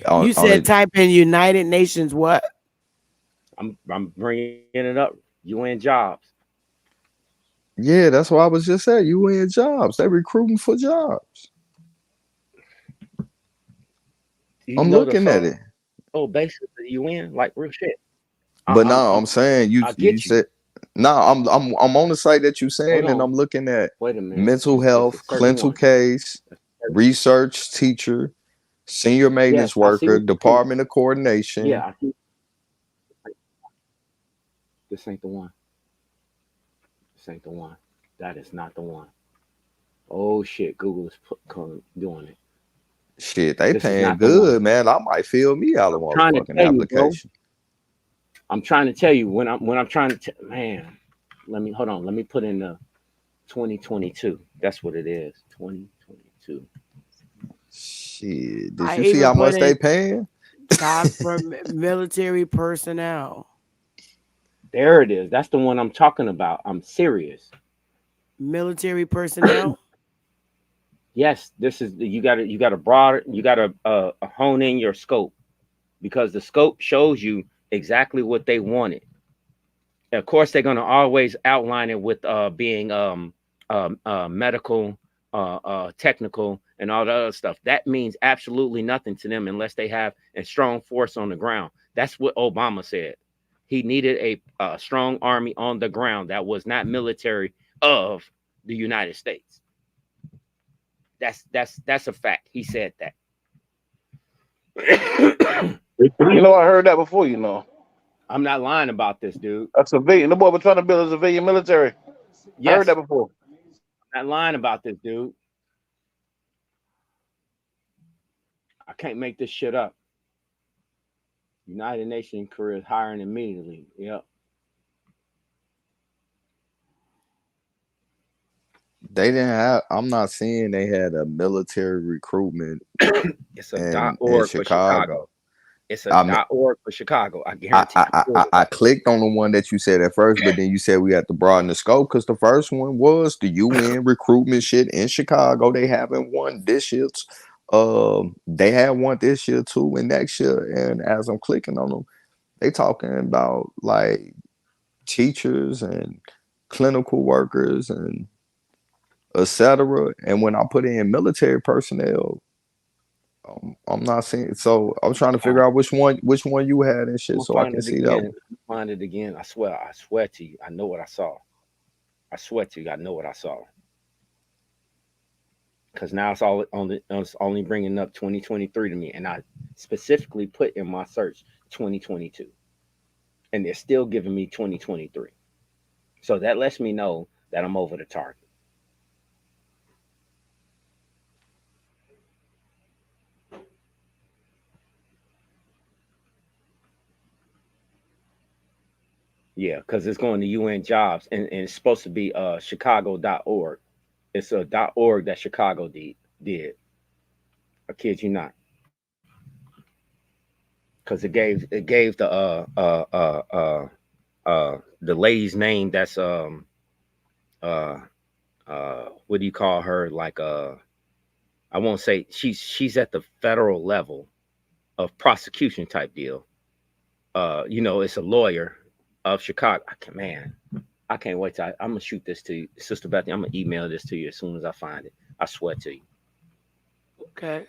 You said type in United Nations what? I'm bringing it up. UN jobs. Yeah, that's what I was just saying. UN jobs. They recruiting for jobs. I'm looking at it. Oh, basically UN, like real shit. But no, I'm saying you said no, I'm on the site that you saying, and I'm looking at mental health, clinical case, research teacher, senior maintenance worker, department of coordination. Yeah, I see. This ain't the one. This ain't the one. That is not the one. Oh shit, Google is doing it. Shit, they paying good, man. I might fill me out of a fucking application. I'm trying to tell you when I'm trying to man. Let me hold on. Let me put in the 2022. That's what it is. 2022. Shit, did you see how much they paying? Jobs for military personnel. There it is. That's the one I'm talking about. I'm serious. Military personnel. Yes, this is you got to hone in your scope, because the scope shows you exactly what they wanted. Of course, they're going to always outline it with being medical, technical, and all the other stuff. That means absolutely nothing to them unless they have a strong force on the ground. That's what Obama said. He needed a strong army on the ground that was not military of the United States. That's a fact. He said that. You know, I heard that before. You know, I'm not lying about this, dude. A civilian. The boy was trying to build a civilian military. Yes. I heard that before. I'm not lying about this, dude. I can't make this shit up. United Nations careers hiring immediately. Yep. They didn't have. I'm not seeing they had a military recruitment. It's a .org for Chicago. It's a .org for Chicago. I guarantee. I clicked on the one that you said at first, but then you said we had to broaden the scope, because the first one was the UN recruitment shit in Chicago. They haven't won this year. They had one this year too, and next year. And as I'm clicking on them, they talking about like teachers and clinical workers and etc. And when I put in military personnel, I'm not seeing. So I'm trying to figure out which one you had and shit, so I can see that. Find it again. I swear to you, I know what I saw. I swear to you, I know what I saw. Because now it's only bringing up 2023 to me, and I specifically put in my search 2022, and they're still giving me 2023. So that lets me know that I'm over the target. Yeah, because it's going to UN jobs, and it's supposed to be Chicago.org. It's a .org that Chicago did. I kid you not. Because it gave the lady's name that's what do you call her, like I won't say she's at the federal level of prosecution type deal. It's a lawyer of Chicago. Man, I can't wait till I'm gonna shoot this to you, Sister Bethany. I'm gonna email this to you as soon as I find it. I swear to you. Okay.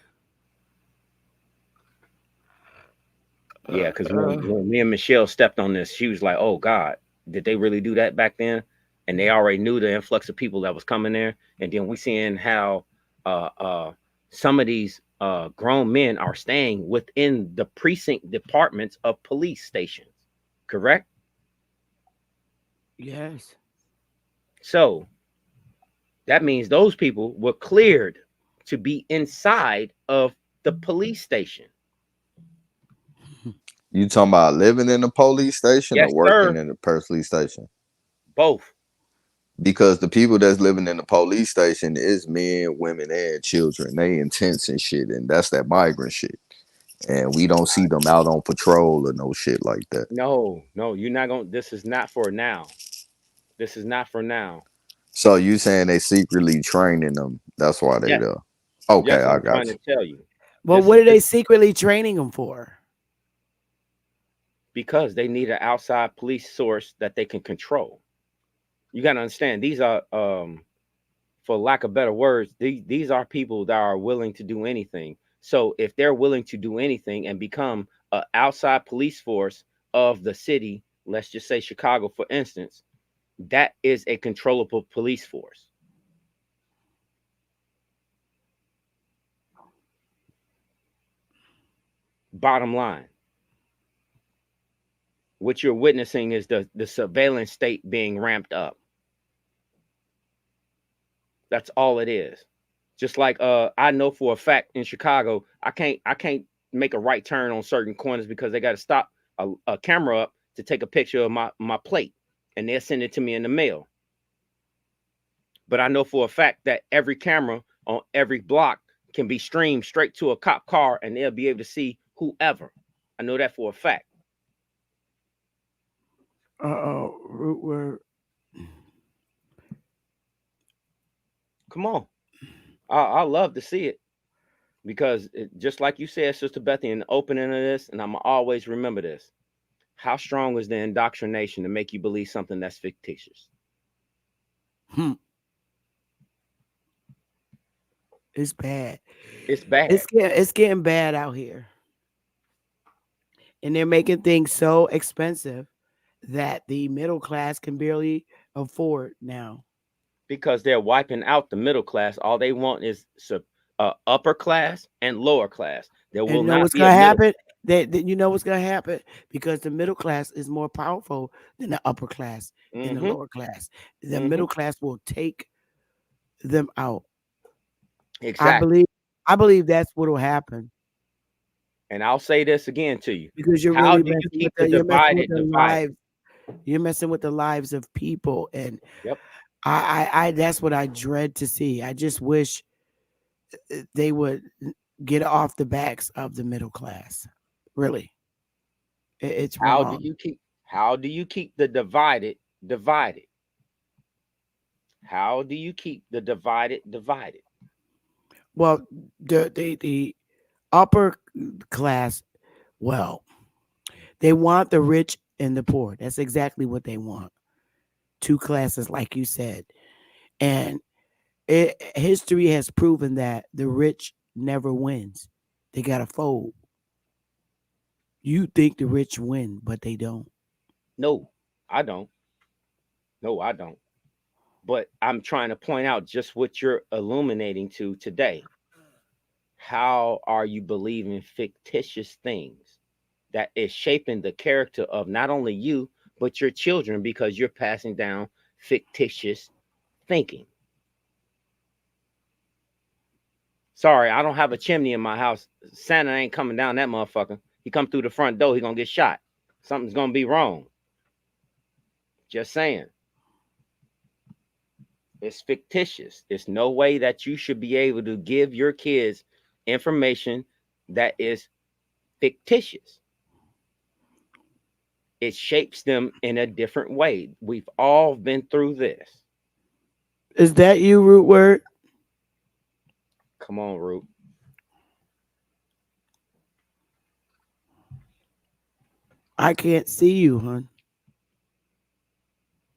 Yeah, because when me and Michelle stepped on this, she was like, "Oh God, did they really do that back then?" And they already knew the influx of people that was coming there. And then we seeing how some of these grown men are staying within the precinct departments of police stations. Correct. Yes. So that means those people were cleared to be inside of the police station. You talking about living in the police station or Yes, working sir. in the police station? Both. Because the people that's living in the police station is men, women, and children. They intense and shit, and that's that migrant shit. And we don't see them out on patrol or no shit like that. No, no, you're not going. This is not for now. This is not for now. So you saying they secretly training them? That's why they Yes, there. Okay, yes, I I'm got trying you. to tell you. Well, This what is are they secretly training them for? because they need an outside police source that they can control. You got to understand. These are, for lack of better words, these are people that are willing to do anything. So if they're willing to do anything and become an outside police force of the city, let's just say Chicago, for instance, that is a controllable police force. Bottom line, what you're witnessing is the surveillance state being ramped up. That's all it is. Just like I know for a fact in Chicago, I can't make a right turn on certain corners because they got to stop a camera up to take a picture of my plate, and they'll send it to me in the mail. But I know for a fact that every camera on every block can be streamed straight to a cop car, and they'll be able to see whoever. I know that for a fact. Root word. Come on, I love to see it because just like you said, Sister Bethany, in the opening of this, and I'm always remember this. How strong is the indoctrination to make you believe something that's fictitious? Hmm. It's bad. It's bad. It's getting bad out here, and they're making things so expensive that the middle class can barely afford now. Because they're wiping out the middle class. All they want is upper class and lower class. There And will you know not what's be a gonna middle. happen? You know what's gonna happen because the middle class is more powerful than the upper class and the Mm-hmm. lower class. The Mm-hmm. middle class will take them out. I Exactly. believe. I believe that's what will happen And I'll say this again to you. because you're How really do you messing with keep the you're messing with divided the divided? lives. You're messing with the lives of people, and Yep. I that's what I dread to see. I just wish they would get off the backs of the middle class. Really, it's How do wrong. you keep the divided divided? How do you keep the divided divided? Well, the upper class, well, they want the rich and the poor. That's exactly what they want. Two classes, like you said, and history has proven that the rich never wins. They got to fold. You think the rich win, but they don't. No, I don't. No, I don't. But I'm trying to point out just what you're illuminating to today. How are you believing fictitious things that is shaping the character of not only you, but your children because you're passing down fictitious thinking? Sorry, I don't have a chimney in my house. Santa ain't coming down that motherfucker. He come through the front door, he gonna get shot. Something's gonna be wrong. Just saying. It's fictitious. It's no way that you should be able to give your kids information that is fictitious. It shapes them in a different way. We've all been through this. Is that you, root word? Come on, Root. I can't see you, hon.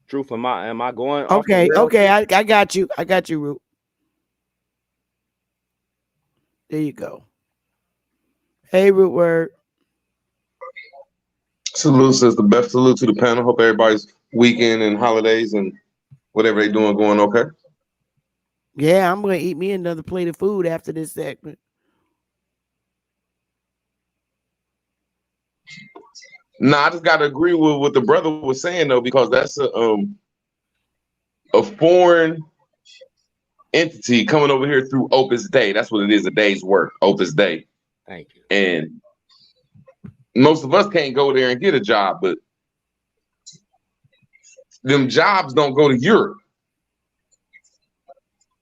Truth, am I going off the Okay, rails? okay, I got you. I got you, Root. There you go. Hey, Root Word. Salute, sister. Best salute to the panel. Hope everybody's weekend and holidays and whatever they doing going okay. Yeah, I'm gonna eat me another plate of food after this segment. Nah, I just gotta agree with what the brother was saying though, because that's a foreign entity coming over here through Opus Day. That's what it is, a day's work, Opus Day. Thank you. And most of us can't go there and get a job, but them jobs don't go to Europe.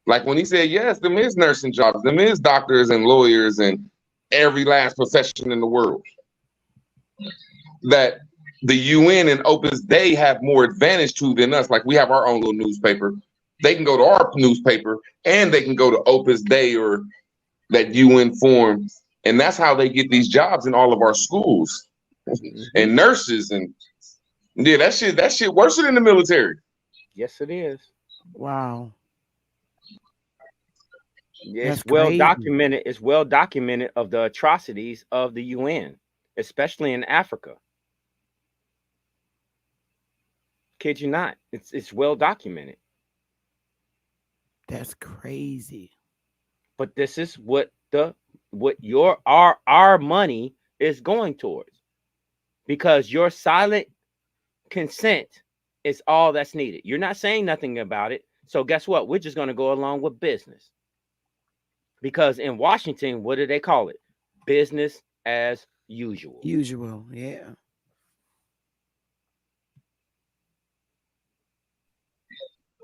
Like when he said, yes, them is nursing jobs, them is doctors and lawyers and every last profession in the world. That the UN and Opus Day have more advantage to than us. Like we have our own little newspaper. They can go to our newspaper and they can go to Opus Day or that UN form. And that's how they get these jobs in all of our schools and nurses. And yeah, that shit worse than the military. Yes, it is. Wow. Yeah, That's it's well crazy. documented. It's well documented of the atrocities of the UN, especially in Africa. Kid you not. It's well documented. That's crazy. But this is what our money is going towards. Because your silent consent is all that's needed. You're not saying nothing about it. So guess what? We're just going to go along with business. Because in Washington, what do they call it? Business as usual. Usual, yeah.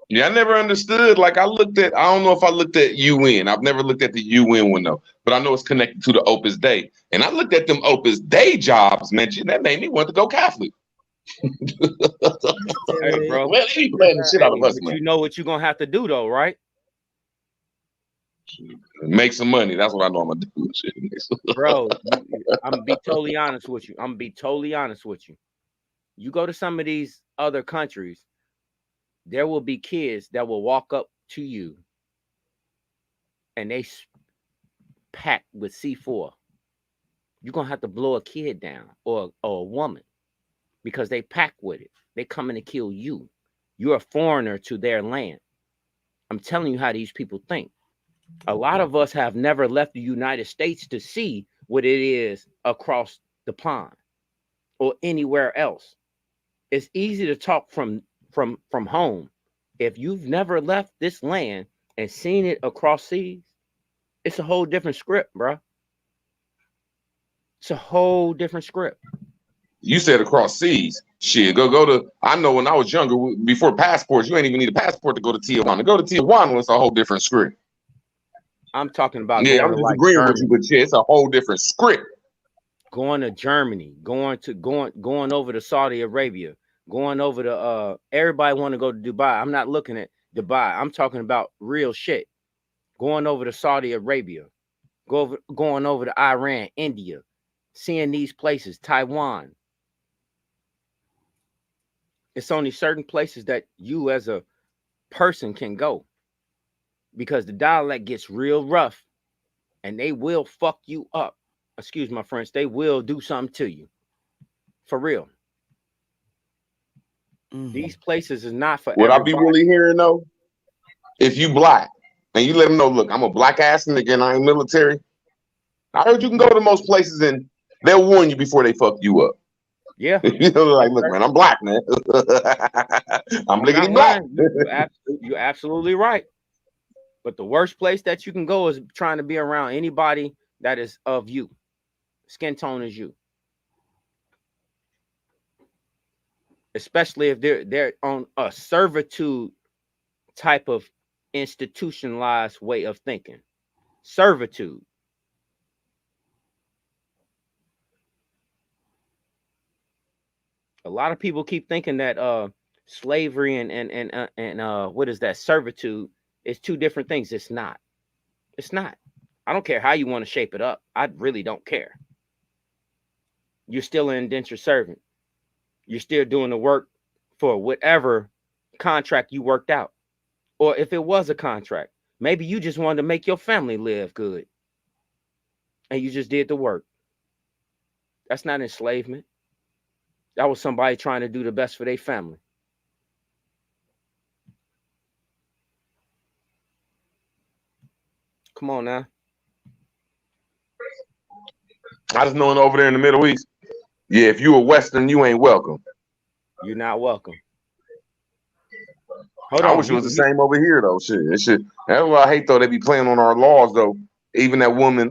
Yeah, I never understood. Like I don't know if I looked at UN. I've never looked at the UN one though, but I know it's connected to the Opus Day. And I looked at them Opus Day jobs mentioned. That made me want to go Catholic. Hey, bro. Well, they be playing the shit out of us, but man. you know what you're going to have to do though, right? Make some money. That's what I know I'm gonna do. Bro, I'm gonna be totally honest with you. You go to some of these other countries, there will be kids that will walk up to you and they packed with C4. You're gonna have to blow a kid down or a woman because they pack with it. They coming to kill you. You're a foreigner to their land. I'm telling you how these people think. A lot of us have never left the United States to see what it is across the pond or anywhere else. It's easy to talk from home. If you've never left this land and seen it across seas, it's a whole different script, bro. It's a whole different script. You said across seas. Shit, go to. I know when I was younger, before passports, you ain't even need a passport to go to Tijuana. Go to Tijuana, it's a whole different script. I'm talking about Yeah, going I'm to just like agreeing Germany. with you, but yeah, it's a whole different script. Going to Germany, going over to Saudi Arabia, going over to everybody want to go to Dubai. I'm not looking at Dubai. I'm talking about real shit. Going over to Saudi Arabia, going over to Iran, India, seeing these places, Taiwan. It's only certain places that you as a person can go because the dialect gets real rough and they will fuck you up. Excuse my French. They will do something to you. For real. These places is not for What I everybody. be really hearing though, if you black and you let them know, look, I'm a black ass nigga and I ain't military. I heard you can go to most places and they'll warn you before they fuck you up. Yeah. You know, like, look, man, I'm black, man. I'm lickety black. You're absolutely right. But the worst place that you can go is trying to be around anybody that is of you. Skin tone is you. Especially if they're on a servitude type of institutionalized way of thinking. Servitude. A lot of people keep thinking that slavery and what is that, servitude is two different things. It's not. It's not. I don't care how you want to shape it up. I really don't care. You're still an indentured servant. You're still doing the work for whatever contract you worked out. Or if it was a contract, maybe you just wanted to make your family live good. And you just did the work. That's not enslavement. That was somebody trying to do the best for their family. Come on now. I just know over there in the Middle East, yeah, if you a Western, you ain't welcome. You're not welcome. Hold I on. wish it was the same over here though. Shit. That's why I hate though they be playing on our laws though. Even that woman,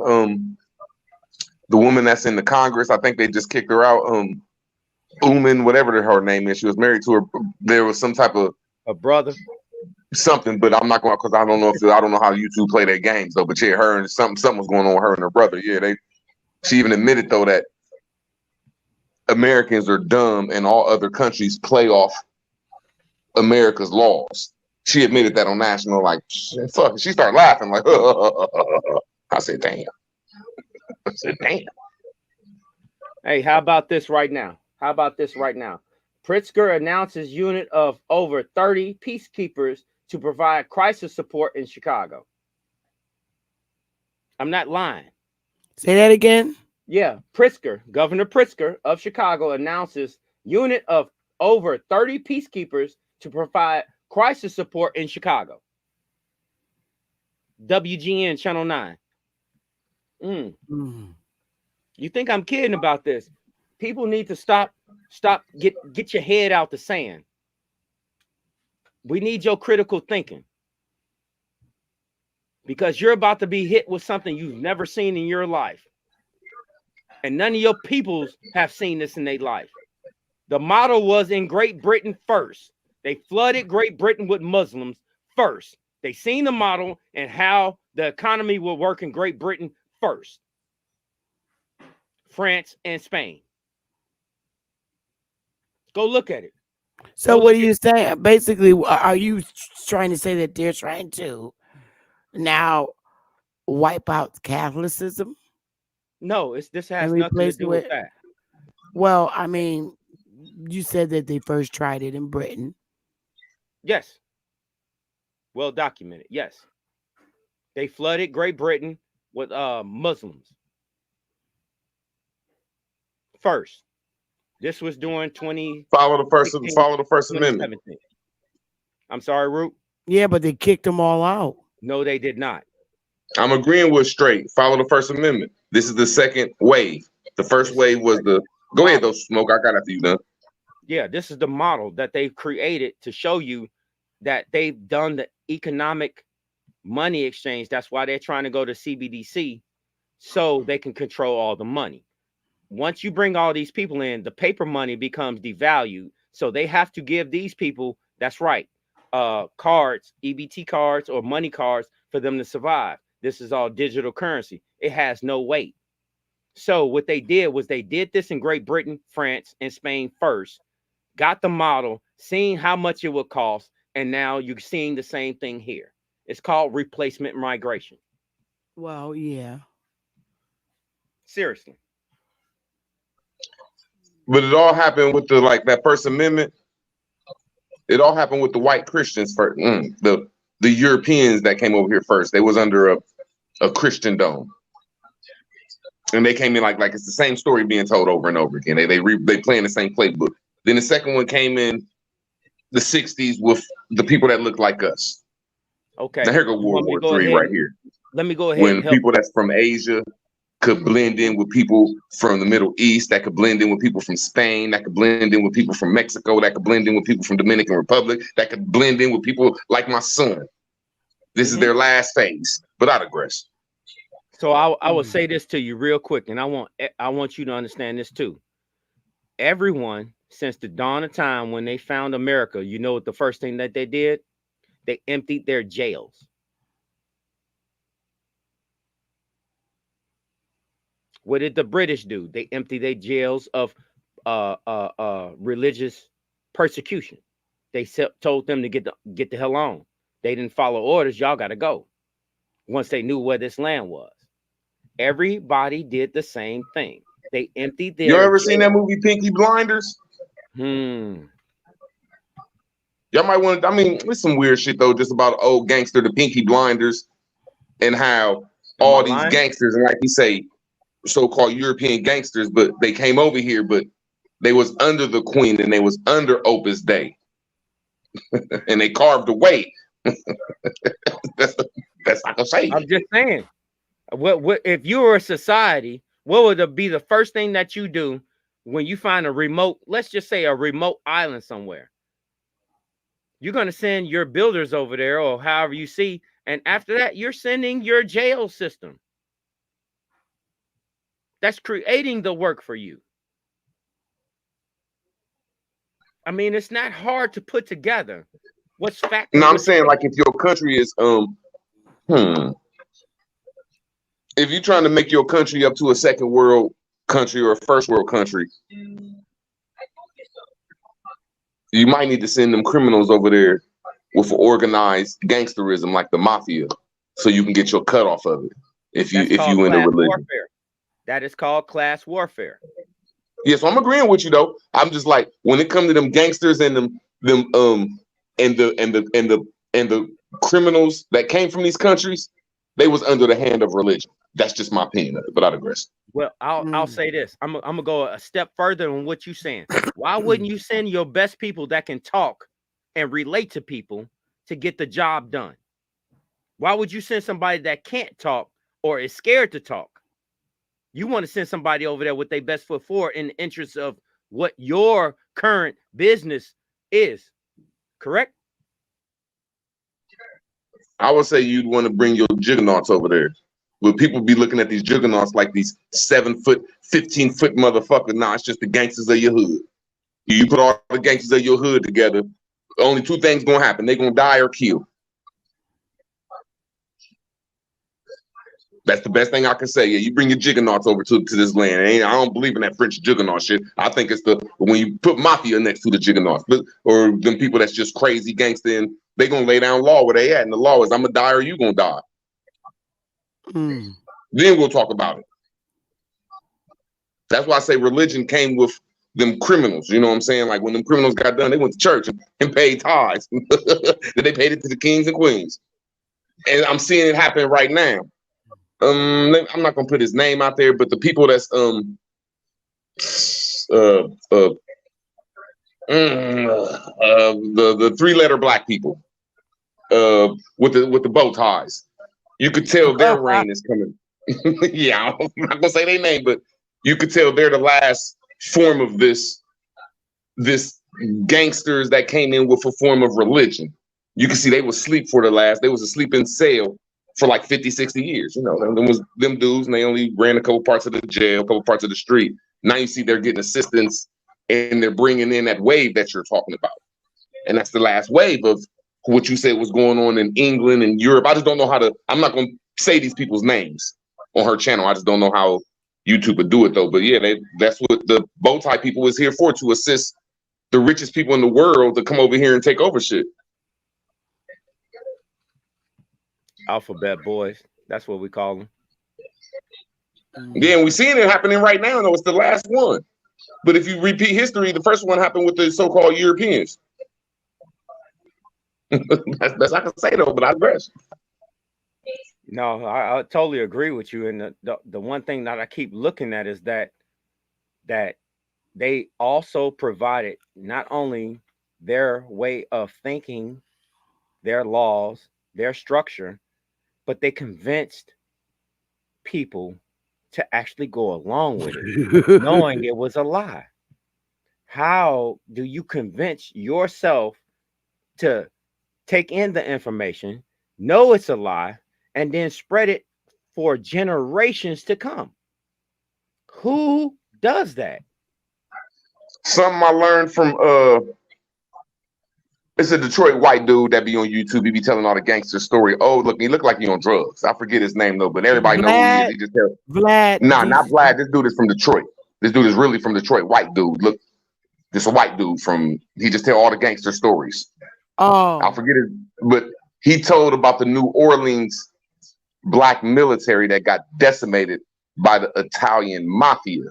the woman that's in the Congress, I think they just kicked her out. Uman, whatever her name is, she was married to her. There was some type of a brother, something, but I'm not going because I don't know how you two play their games though. But yeah, her and something was going on with her and her brother. Yeah, she even admitted though that Americans are dumb and all other countries play off America's laws. She admitted that on national, like, fuck. She started laughing, like, I said, damn. I said, damn. Hey, how about this right now? Pritzker announces unit of over 30 peacekeepers to provide crisis support in Chicago. I'm not lying. Say that again. Yeah, Governor Pritzker of Chicago announces unit of over 30 peacekeepers to provide crisis support in Chicago. WGN Channel 9. You think I'm kidding about this? People need to stop, get your head out the sand. We need your critical thinking. Because you're about to be hit with something you've never seen in your life. And none of your peoples have seen this in their life. The model was in Great Britain first. They flooded Great Britain with Muslims first. They seen the model and how the economy will work in Great Britain first. France and Spain. Go look at it. So what are you saying? Basically, are you trying to say that they're trying to now wipe out Catholicism? No, this has nothing to do with that. Well, I mean, you said that they first tried it in Britain. Yes. Well documented. Yes. They flooded Great Britain with Muslims. First. This was during 20. Follow the First Amendment. I'm sorry, Root. Yeah, but they kicked them all out. No, they did not. I'm agreeing with straight. Follow the First Amendment. This is the second wave. The first wave was the. Go ahead, though, Smoke. I got after you done. Yeah, this is the model that they've created to show you that they've done the economic money exchange. That's why they're trying to go to CBDC so they can control all the money. Once you bring all these people in, the paper money becomes devalued. So they have to give these people, that's right, cards, EBT cards or money cards for them to survive. This is all digital currency. It has no weight. So what they did was they did this in Great Britain, France, and Spain first, got the model, seeing how much it would cost, and now you're seeing the same thing here. It's called replacement migration. Well, yeah. Seriously. But it all happened with that First Amendment. It all happened with the white Christians first. The Europeans that came over here first. They was under a Christian dome. And they came in like it's the same story being told over and over again. They playing the same playbook. Then the second one came in the 60s with the people that look like us. Okay. Now here go World War III right here. Let me go ahead. When people that's from Asia could blend in with people from the Middle East, that could blend in with people from Spain, that could blend in with people from Mexico, that could blend in with people from Dominican Republic, that could blend in with people like my son. This is their last phase, but I digress. So I will say this to you real quick, and I want you to understand this too. Everyone, since the dawn of time when they found America, you know what the first thing that they did? They emptied their jails. What did the British do? They emptied their jails of religious persecution. They told them to get the hell on. They didn't follow orders. Y'all got to go. Once they knew where this land was. Everybody did the same thing. They emptied You their ever seen that jail. movie Pinky Blinders? Hmm. Y'all might want to. I mean, it's some weird shit though, just about old gangster, the Pinky Blinders, and how Am I all these lying? gangsters, and like you say, so-called European gangsters, but they came over here, but they was under the Queen and they was under Opus Dei, and they carved away. that's that's I can say. I'm just saying. What if you were a society? What would be the first thing that you do when you find a remote? Let's just say a remote island somewhere. You're going to send your builders over there, or however you see, and after that, you're sending your jail system. That's creating the work for you. I mean, it's not hard to put together what's fact and No, I'm what's saying like fiction. if your country is if you're trying to make your country up to a second world country or a first world country, you might need to send them criminals over there with organized gangsterism like the mafia, so you can get your cut off of it. If That's called you into class religion, warfare. That is called class warfare. yeah. So I'm agreeing with you though. I'm just like when it comes to them gangsters and them and the criminals that came from these countries, they was under the hand of religion. That's just my opinion of it, but I digress. Well, I'll say this. I'm gonna go a step further on what you're saying. Why wouldn't you send your best people that can talk and relate to people to get the job done? Why would you send somebody that can't talk or is scared to talk? You want to send somebody over there with their best foot forward in the interest of what your current business is. Correct? I would say you'd want to bring your juggernauts over there. But people be looking at these juggernauts like these 7 foot, 15-foot motherfuckers. Nah, it's just the gangsters of your hood. You put all the gangsters of your hood together, only 2 things gonna happen. They're gonna die or kill. That's the best thing I can say. Yeah, you bring your juggernauts over to this land. I don't believe in that French juggernaut shit. I think it's when you put mafia next to the juggernauts, or them people that's just crazy gangster, and they gonna lay down law where they at, and the law is I'm gonna die or you gonna die. Then we'll talk about it. That's why I say religion came with them criminals. You know what I'm saying? Like when them criminals got done, they went to church and paid tithes. Then they paid it to the kings and queens. And I'm seeing it happen right now. I'm not gonna put his name out there, but the people that's the 3-letter black people with the bow ties. You could tell their reign is coming. Yeah, I'm not gonna say their name, but you could tell they're the last form of this gangsters that came in with a form of religion. You can see they was asleep in cell for like 50, 60 years. You know, them was them dudes, and they only ran a couple parts of the jail, a couple parts of the street. Now you see they're getting assistance, and they're bringing in that wave that you're talking about. And that's the last wave of what you said was going on in England and Europe. I just don't know I'm not going to say these people's names on her channel. I just don't know how YouTube would do it though. But yeah, that's what the bow tie people is here for, to assist the richest people in the world to come over here and take over shit. Alphabet boys. That's what we call them. Yeah, and we're seeing it happening right now, though. It's the last one. But if you repeat history, the first one happened with the so-called Europeans. That's best I can say though, but I digress. No, I totally agree with you. And the one thing that I keep looking at is that they also provided not only their way of thinking, their laws, their structure, but they convinced people to actually go along with it, knowing it was a lie. How do you convince yourself to take in the information, know it's a lie, and then spread it for generations to come? Who does that? Something I learned from it's a Detroit white dude that be on YouTube. He be telling all the gangster story. Oh, look, he look like he on drugs. I forget his name though, but everybody know who he is. He just tell Vlad. Nah, not Vlad. This dude is from Detroit. This dude is really from Detroit. White dude. Look, this a white dude he just tell all the gangster stories. Oh, I forget it, but he told about the New Orleans black military that got decimated by the Italian mafia.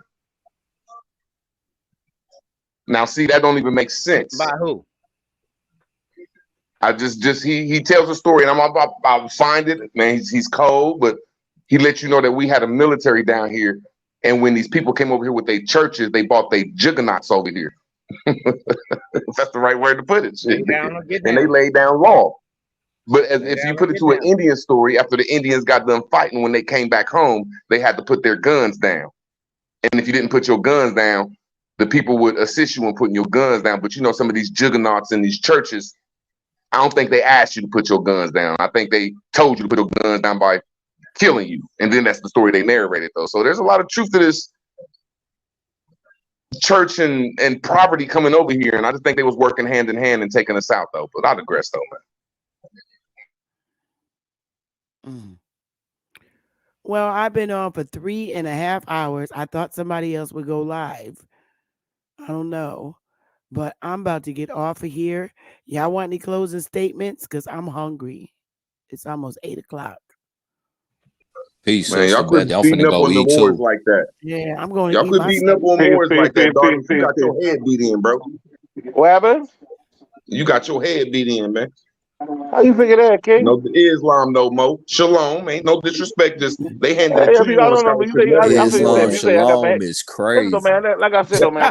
Now, see, that don't even make sense. By who? I he tells a story, and I'll find it. Man, he's cold, but he lets you know that we had a military down here, and when these people came over here with their churches, they bought their juggernauts over here. That's the right word to put it. Shit. And they laid down law. But if you put it to an Indian story, after the Indians got done fighting, when they came back home, they had to put their guns down. And if you didn't put your guns down, the people would assist you in putting your guns down. But you know, some of these juggernauts in these churches, I don't think they asked you to put your guns down. I think they told you to put your guns down by killing you. And then that's the story they narrated, though. So there's a lot of truth to this church and property coming over here. And I just think they was working hand in hand and taking us out, though. But I digress, though, man. Well, I've been on for 3.5 hours. I thought somebody else would go live. I don't know. But I'm about to get off of here. Y'all want any closing statements? Because I'm hungry. It's almost 8 o'clock. Peace. Man, y'all quit beating up on the Moors like that. Yeah, I'm going to y'all quit beating up on Moors like that, dog. You got your head beat in, bro. What happened? You got your head beat in, man. How you figure that, King? No Islam, no mo. Shalom, ain't no disrespect. Just they handed that to you. Islam, shalom is crazy. Man, like I said, though, man.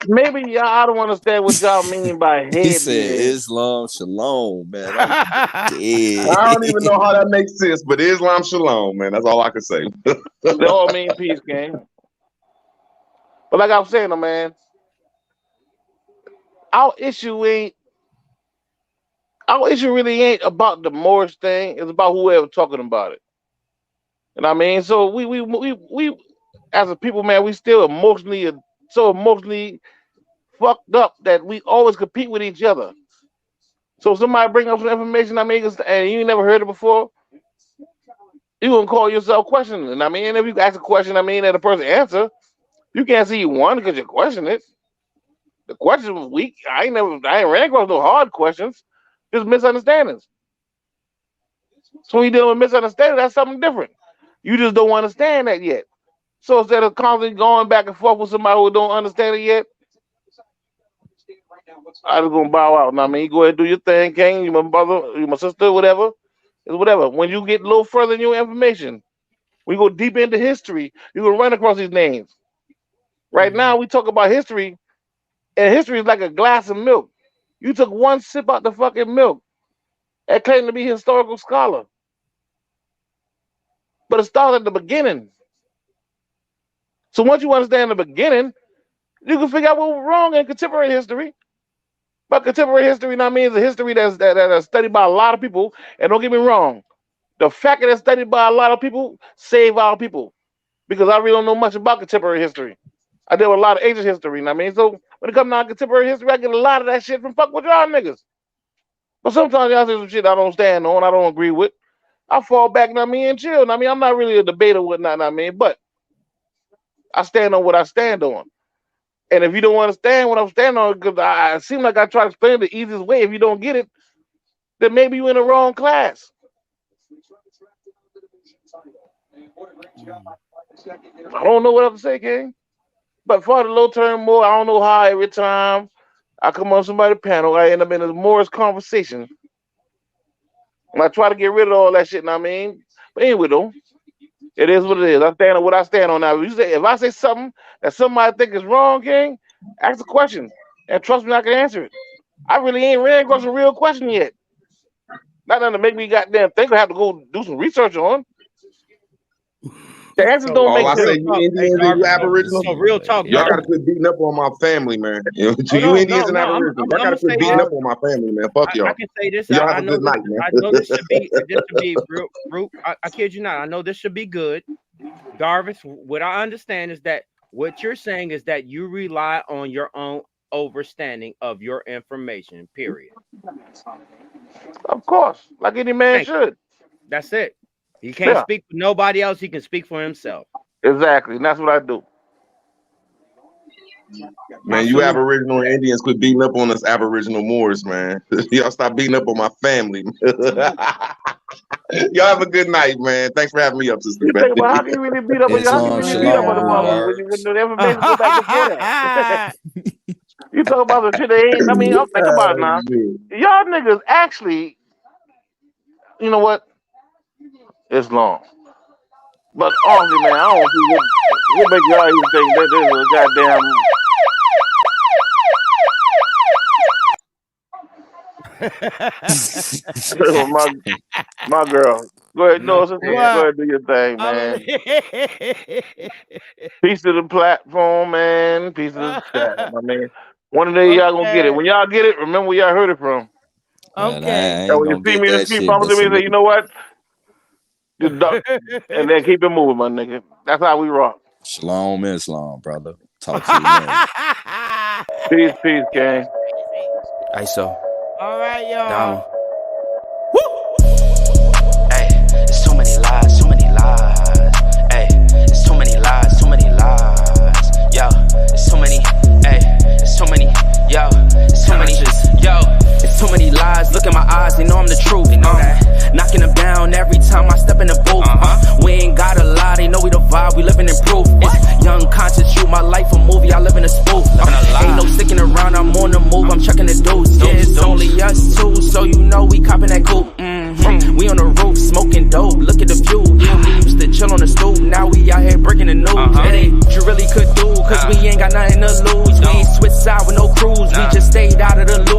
Maybe y'all don't understand what y'all mean by head. He said Islam, shalom, man. I don't even know how that makes sense, but Islam, shalom, man. That's all I can say. They all mean peace, King. But like I was saying, though, man. Our issue really ain't about the Moorish thing. It's about whoever talking about it. You know what I mean? So we as a people, man, we still emotionally fucked up that we always compete with each other. So somebody bring up some information, I mean, and you never heard it before, you gonna call yourself questioning. I mean, and if you ask a question, I mean, and the person answer, you can't see you won because you question it. The question was weak. I ain't ran across no hard questions, just misunderstandings. So when you deal with misunderstanding, that's something different. You just don't understand that yet. So instead of constantly going back and forth with somebody who don't understand it yet, I just gonna bow out. Now, I mean, you go ahead and do your thing, King. You my brother, you my sister, whatever. It's whatever. When you get a little further in your information, we go deep into history, you're gonna run across these names. Right now, we talk about history. And history is like a glass of milk. You took one sip out the fucking milk and claimed to be a historical scholar. But it started at the beginning. So once you understand the beginning, you can figure out what was wrong in contemporary history. But contemporary history, I mean, is a history that's studied by a lot of people. And don't get me wrong, the fact that it's studied by a lot of people save our people. Because I really don't know much about contemporary history. I deal with a lot of ancient history, you know what I mean? So when it comes down to contemporary history, I get a lot of that shit from fuck with y'all niggas. But sometimes y'all say some shit I don't stand on, I don't agree with. I fall back, you know what I mean, and chill. You know what I mean, I'm not really a debater or whatnot, you know what I mean, but I stand on what I stand on. And if you don't understand what I'm standing on, because I seem like I try to explain it the easiest way, if you don't get it, then maybe you're in the wrong class. I don't know what else to say, King. But for the low term more, I don't know how every time I come on somebody's panel, I end up in a Morris conversation. And I try to get rid of all that shit, you know what I mean? But anyway, though, it is what it is. I stand on what I stand on now. If I say something that somebody think is wrong, King, ask a question. And trust me, I can answer it. I really ain't ran across a real question yet. Not nothing to make me goddamn think I have to go do some research on. The answers don't make sense. I say you Indians and you Aboriginals. So real talk, y'all gotta quit beating up on my family, man. You Indians and Aboriginals, y'all gotta quit beating up on my family, man. Fuck y'all. I can say this. Y'all have a good night, man. I know this should be real. I kid you not. I know this should be good. Darvis, what I understand is that what you're saying is that you rely on your own understanding of your information, period. Of course, like any man should. That's it. He can't speak for nobody else. He can speak for himself. Exactly. And that's what I do. Man, you Aboriginal and Indians quit beating up on us Aboriginal Moors, man. Y'all stop beating up on my family. Y'all have a good night, man. Thanks for having me up, Sister You think Betty. about how can you really beat up on Islam, the shalom, motherfuckers when the information go back before that? You talk about the shit they ain't. I mean, I'll think about it now. Y'all niggas actually, you know what? It's long. But honestly, man, I don't see what make y'all even think that this is a goddamn. my girl. Go ahead, no, sister, go ahead, do your thing, man. Piece of the platform, man. Piece of the chat, my man. One of the days y'all gonna get it. When y'all get it, remember where y'all heard it from. Man, I And ain't when you gonna see get me in the that street, shit, promise but to me and say, salute. you know what? Just duck, and then keep it moving, my nigga. That's how we rock. Shalom, Islam, brother. Talk to you later. Peace, gang. Hey, so. All right, y'all. Dama. Hey, it's too many lies, too many lies. Hey, it's too many lies, too many lies. Yo, it's too many. Hey, it's too many. Yo, it's too many. Yo, it's too many lies. Look in my eyes, they know I'm the truth. They know that. Knocking them down every time I step in the booth. We ain't gotta lie, they know we the vibe, we living in proof. It's young conscious, shoot my life a movie, I live in a spoof. Ain't no sticking around, I'm on the move, I'm checking the dudes. Yeah, it's only us two, so you know we copping that coupe. We on the roof, smoking dope, look at the view. Yeah, we used to chill on the stoop, now we out here breaking the news. It ain't what you really could do, cause we ain't got nothing to lose. We ain't switch side with no crews, we just stayed out of the loop.